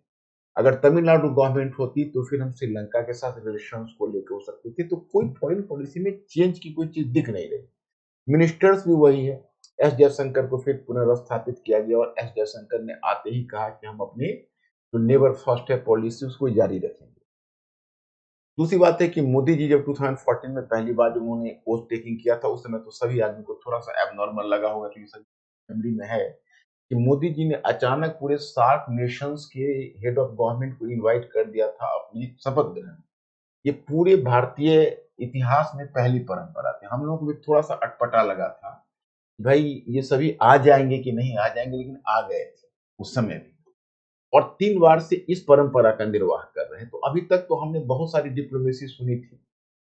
अगर तमिलनाडु गवर्नमेंट होती तो फिर हम श्रीलंका के साथ रिलेशंस को लेकर हो सकते थे। तो कोई फॉरेन पॉलिसी में चेंज की कोई चीज दिख नहीं रही। मिनिस्टर्स भी वही है। एस जयशंकर को फिर पुनर्स्थापित किया गया, और एस जयशंकर ने आते ही कहा कि हम अपने जो नेबर फर्स्ट है पॉलिसी उसको जारी रखेंगे। दूसरी बात है कि मोदी जी जब 2014 में पहली बार जब उन्होंने पोस्ट टेकिंग किया था, उस समय तो सभी आदमी को थोड़ा सा एबनॉर्मल लगा होगा, क्योंकि सभी मेमोरी में है कि मोदी जी ने अचानक पूरे 60 नेशंस के हेड ऑफ गवर्नमेंट को इनवाइट कर दिया था अपनी शपथ ग्रहण। ये पूरे भारतीय इतिहास में पहली परंपरा थी। हम लोगों को भी थोड़ा सा अटपटा लगा था, भाई ये सभी आ जाएंगे कि नहीं आ जाएंगे, लेकिन आ गए थे उस समय भी, और 3 बार से इस परंपरा का निर्वाह कर रहे हैं। तो अभी तक तो हमने बहुत सारी डिप्लोमेसी सुनी थी।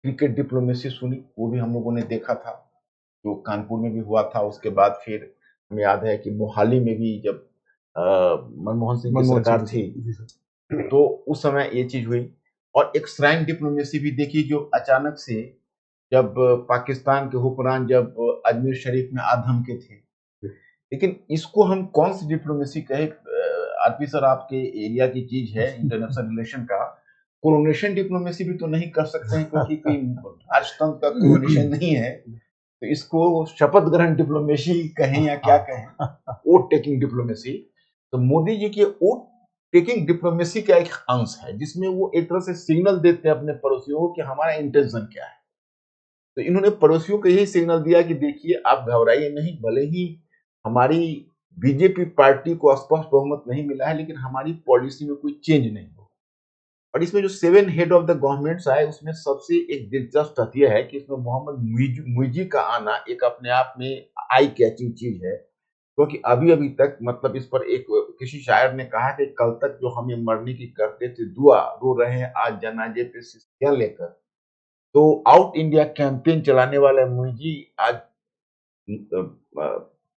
क्रिकेट डिप्लोमेसी सुनी, वो भी हम लोगों ने देखा था, जो कानपुर में भी हुआ था। उसके बाद फिर हमें याद है कि मोहाली में भी जब मनमोहन सिंह की मनमोहन सरकार सिंह थी, जी सर। तो उस समय ये चीज हुई। और एक श्राइन डिप्लोमेसी भी देखी, जो अचानक से जब पाकिस्तान के हुक्मरान जब अजमेर शरीफ में आ धमके थे। लेकिन इसको हम कौन सी डिप्लोमेसी कहे? आरपी सर, आपके एरिया की चीज है इंटरनेशनल रिलेशन का। कोरोनेशन डिप्लोमेसी भी तो नहीं कर सकते हैं, क्योंकि कोई राजतंत्र का कोरोनेशन नहीं है। तो इसको शपथ ग्रहण डिप्लोमेसी कहें या क्या कहें, वोट टेकिंग डिप्लोमेसी। तो मोदी जी के वोट टेकिंग डिप्लोमेसी का एक अंश है, जिसमें वो एक तरह से सिग्नल देते हैं अपने पड़ोसियों को कि हमारा इंटेंशन क्या है। तो इन्होंने पड़ोसियों को यही सिग्नल दिया कि देखिए, आप घबराइए नहीं, भले ही हमारी बीजेपी पार्टी को स्पष्ट बहुमत नहीं मिला है, लेकिन हमारी पॉलिसी में कोई चेंज नहीं हो। और इसमें जो 7 हेड ऑफ द गवर्नमेंट्स आए, उसमें सबसे एक दिलचस्प तथ्य है कि इसमें मोहम्मद मुइजी का आना एक अपने आप में आई कैचिंग चीज है। क्योंकि अभी अभी तक, मतलब इस पर एक किसी शायर ने कहा कि कल तक जो हमें मरने की करते थे दुआ, रो रहे हैं आज जनाजे पे सिस्कियां लेकर। तो आउट इंडिया कैंपेन चलाने वाले मुइजी आज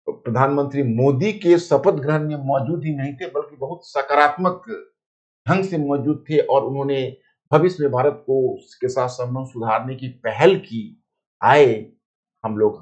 प्रधानमंत्री मोदी के शपथ ग्रहण में मौजूद ही नहीं थे, बल्कि बहुत सकारात्मक ढंग से मौजूद थे, और उन्होंने भविष्य में भारत को के साथ संबंध सुधारने की पहल की। आए हम लोग।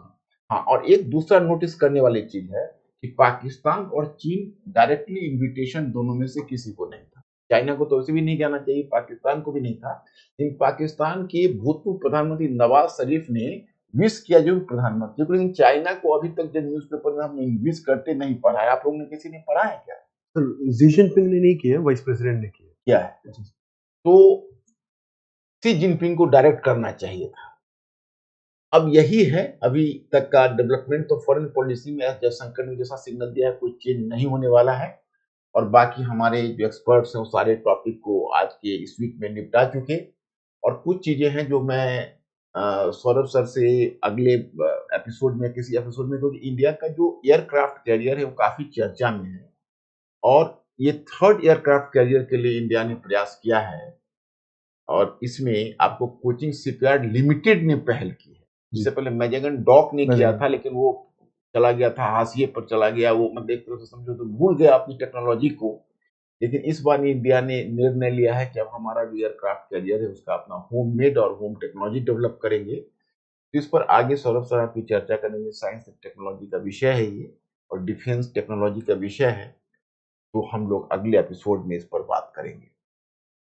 हाँ, और एक दूसरा नोटिस करने वाली चीज है कि पाकिस्तान और चीन डायरेक्टली इनविटेशन दोनों में से किसी को नहीं था। चाइना को तो वैसे भी नहीं जाना चाहिए, पाकिस्तान को भी नहीं था, लेकिन पाकिस्तान के भूतपूर्व प्रधानमंत्री नवाज शरीफ ने विश किया जो प्रधानमंत्री को, लेकिन चाइना को अभी तक जब न्यूज़पेपर में हमने विश करते नहीं पढ़ा है। आप लोगों ने किसी ने पढ़ा है क्या? सर जी जिनपिंग ने नहीं किया, वाइस प्रेसिडेंट ने किया। क्या है? तो शी जिनपिंग को डायरेक्ट करना चाहिए था। अब यही है अभी तक का डेवलपमेंट। तो फॉरेन पॉलिसी में एस जयशंकर ने जैसा सिग्नल दिया है, कोई चेंज नहीं होने वाला है। और बाकी हमारे जो एक्सपर्ट्स हैं वो सारे टॉपिक को आज के इस वीक में निपटा चुके। और कुछ चीजें हैं जो मैं सौरभ सर से अगले एपिसोड में, किसी एपिसोड में, क्योंकि इंडिया का जो एयरक्राफ्ट कैरियर है वो काफी चर्चा में है, और ये 3rd एयरक्राफ्ट कैरियर के लिए इंडिया ने प्रयास किया है। और इसमें आपको कोचिंग शिपयार्ड लिमिटेड ने पहल की है। इससे पहले मैजेगन डॉक ने किया था, लेकिन वो चला गया था, हाशिए पर चला गया, वो मतलब एक तरह से समझो तो भूल गया अपनी टेक्नोलॉजी को। लेकिन इस बार इंडिया ने निर्णय लिया है कि अब हमारा जो एयरक्राफ्ट कैरियर है उसका अपना होममेड और होम टेक्नोलॉजी डेवलप करेंगे। तो इस पर आगे सौरभ सर आपकी चर्चा करेंगे। साइंस एंड टेक्नोलॉजी का विषय है ये, और डिफेंस टेक्नोलॉजी का विषय है, तो हम लोग अगले एपिसोड में इस पर बात करेंगे।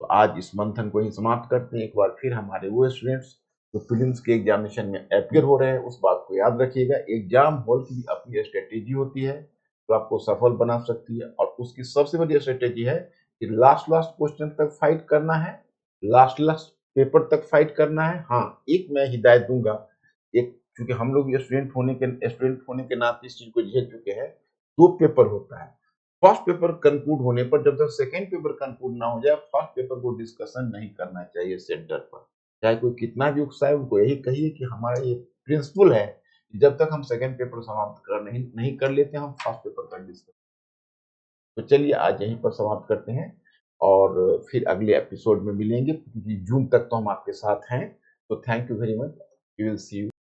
तो आज इस मंथन को ही समाप्त करते हैं। एक बार फिर हमारे वो स्टूडेंट्स जो प्रीलिम्स के एग्जामिनेशन में अपीयर हो रहे हैं, उस बात को याद रखिएगा, एग्जाम हॉल की भी अपनी स्ट्रेटेजी होती है जो आपको सफल बना सकती है, और उसकी सबसे बड़ी स्ट्रेटेजी है कि लास्ट क्वेश्चन तक फाइट करना है, लास्ट पेपर तक फाइट करना है। हाँ, एक मैं हिदायत दूंगा, एक क्योंकि हम लोग स्टूडेंट होने के नाते इस चीज को झेल चुके हैं, 2 पेपर होता है। फर्स्ट पेपर कंक्लूड होने पर जब तक सेकंड पेपर कंक्लूड ना हो जाए, फर्स्ट पेपर को डिस्कशन नहीं करना चाहिए सेंटर पर। चाहे कोई कितना भी उकसाए, उनको यही कहिए कि हमारा ये प्रिंसिपल है कि जब तक हम सेकंड पेपर समाप्त कर नहीं कर लेते, हम फर्स्ट पेपर का डिस्कस। तो चलिए आज यहीं पर समाप्त करते हैं, और फिर अगले एपिसोड में मिलेंगे, क्योंकि जून तक तो हम आपके साथ हैं। तो thank you very much, we will see you.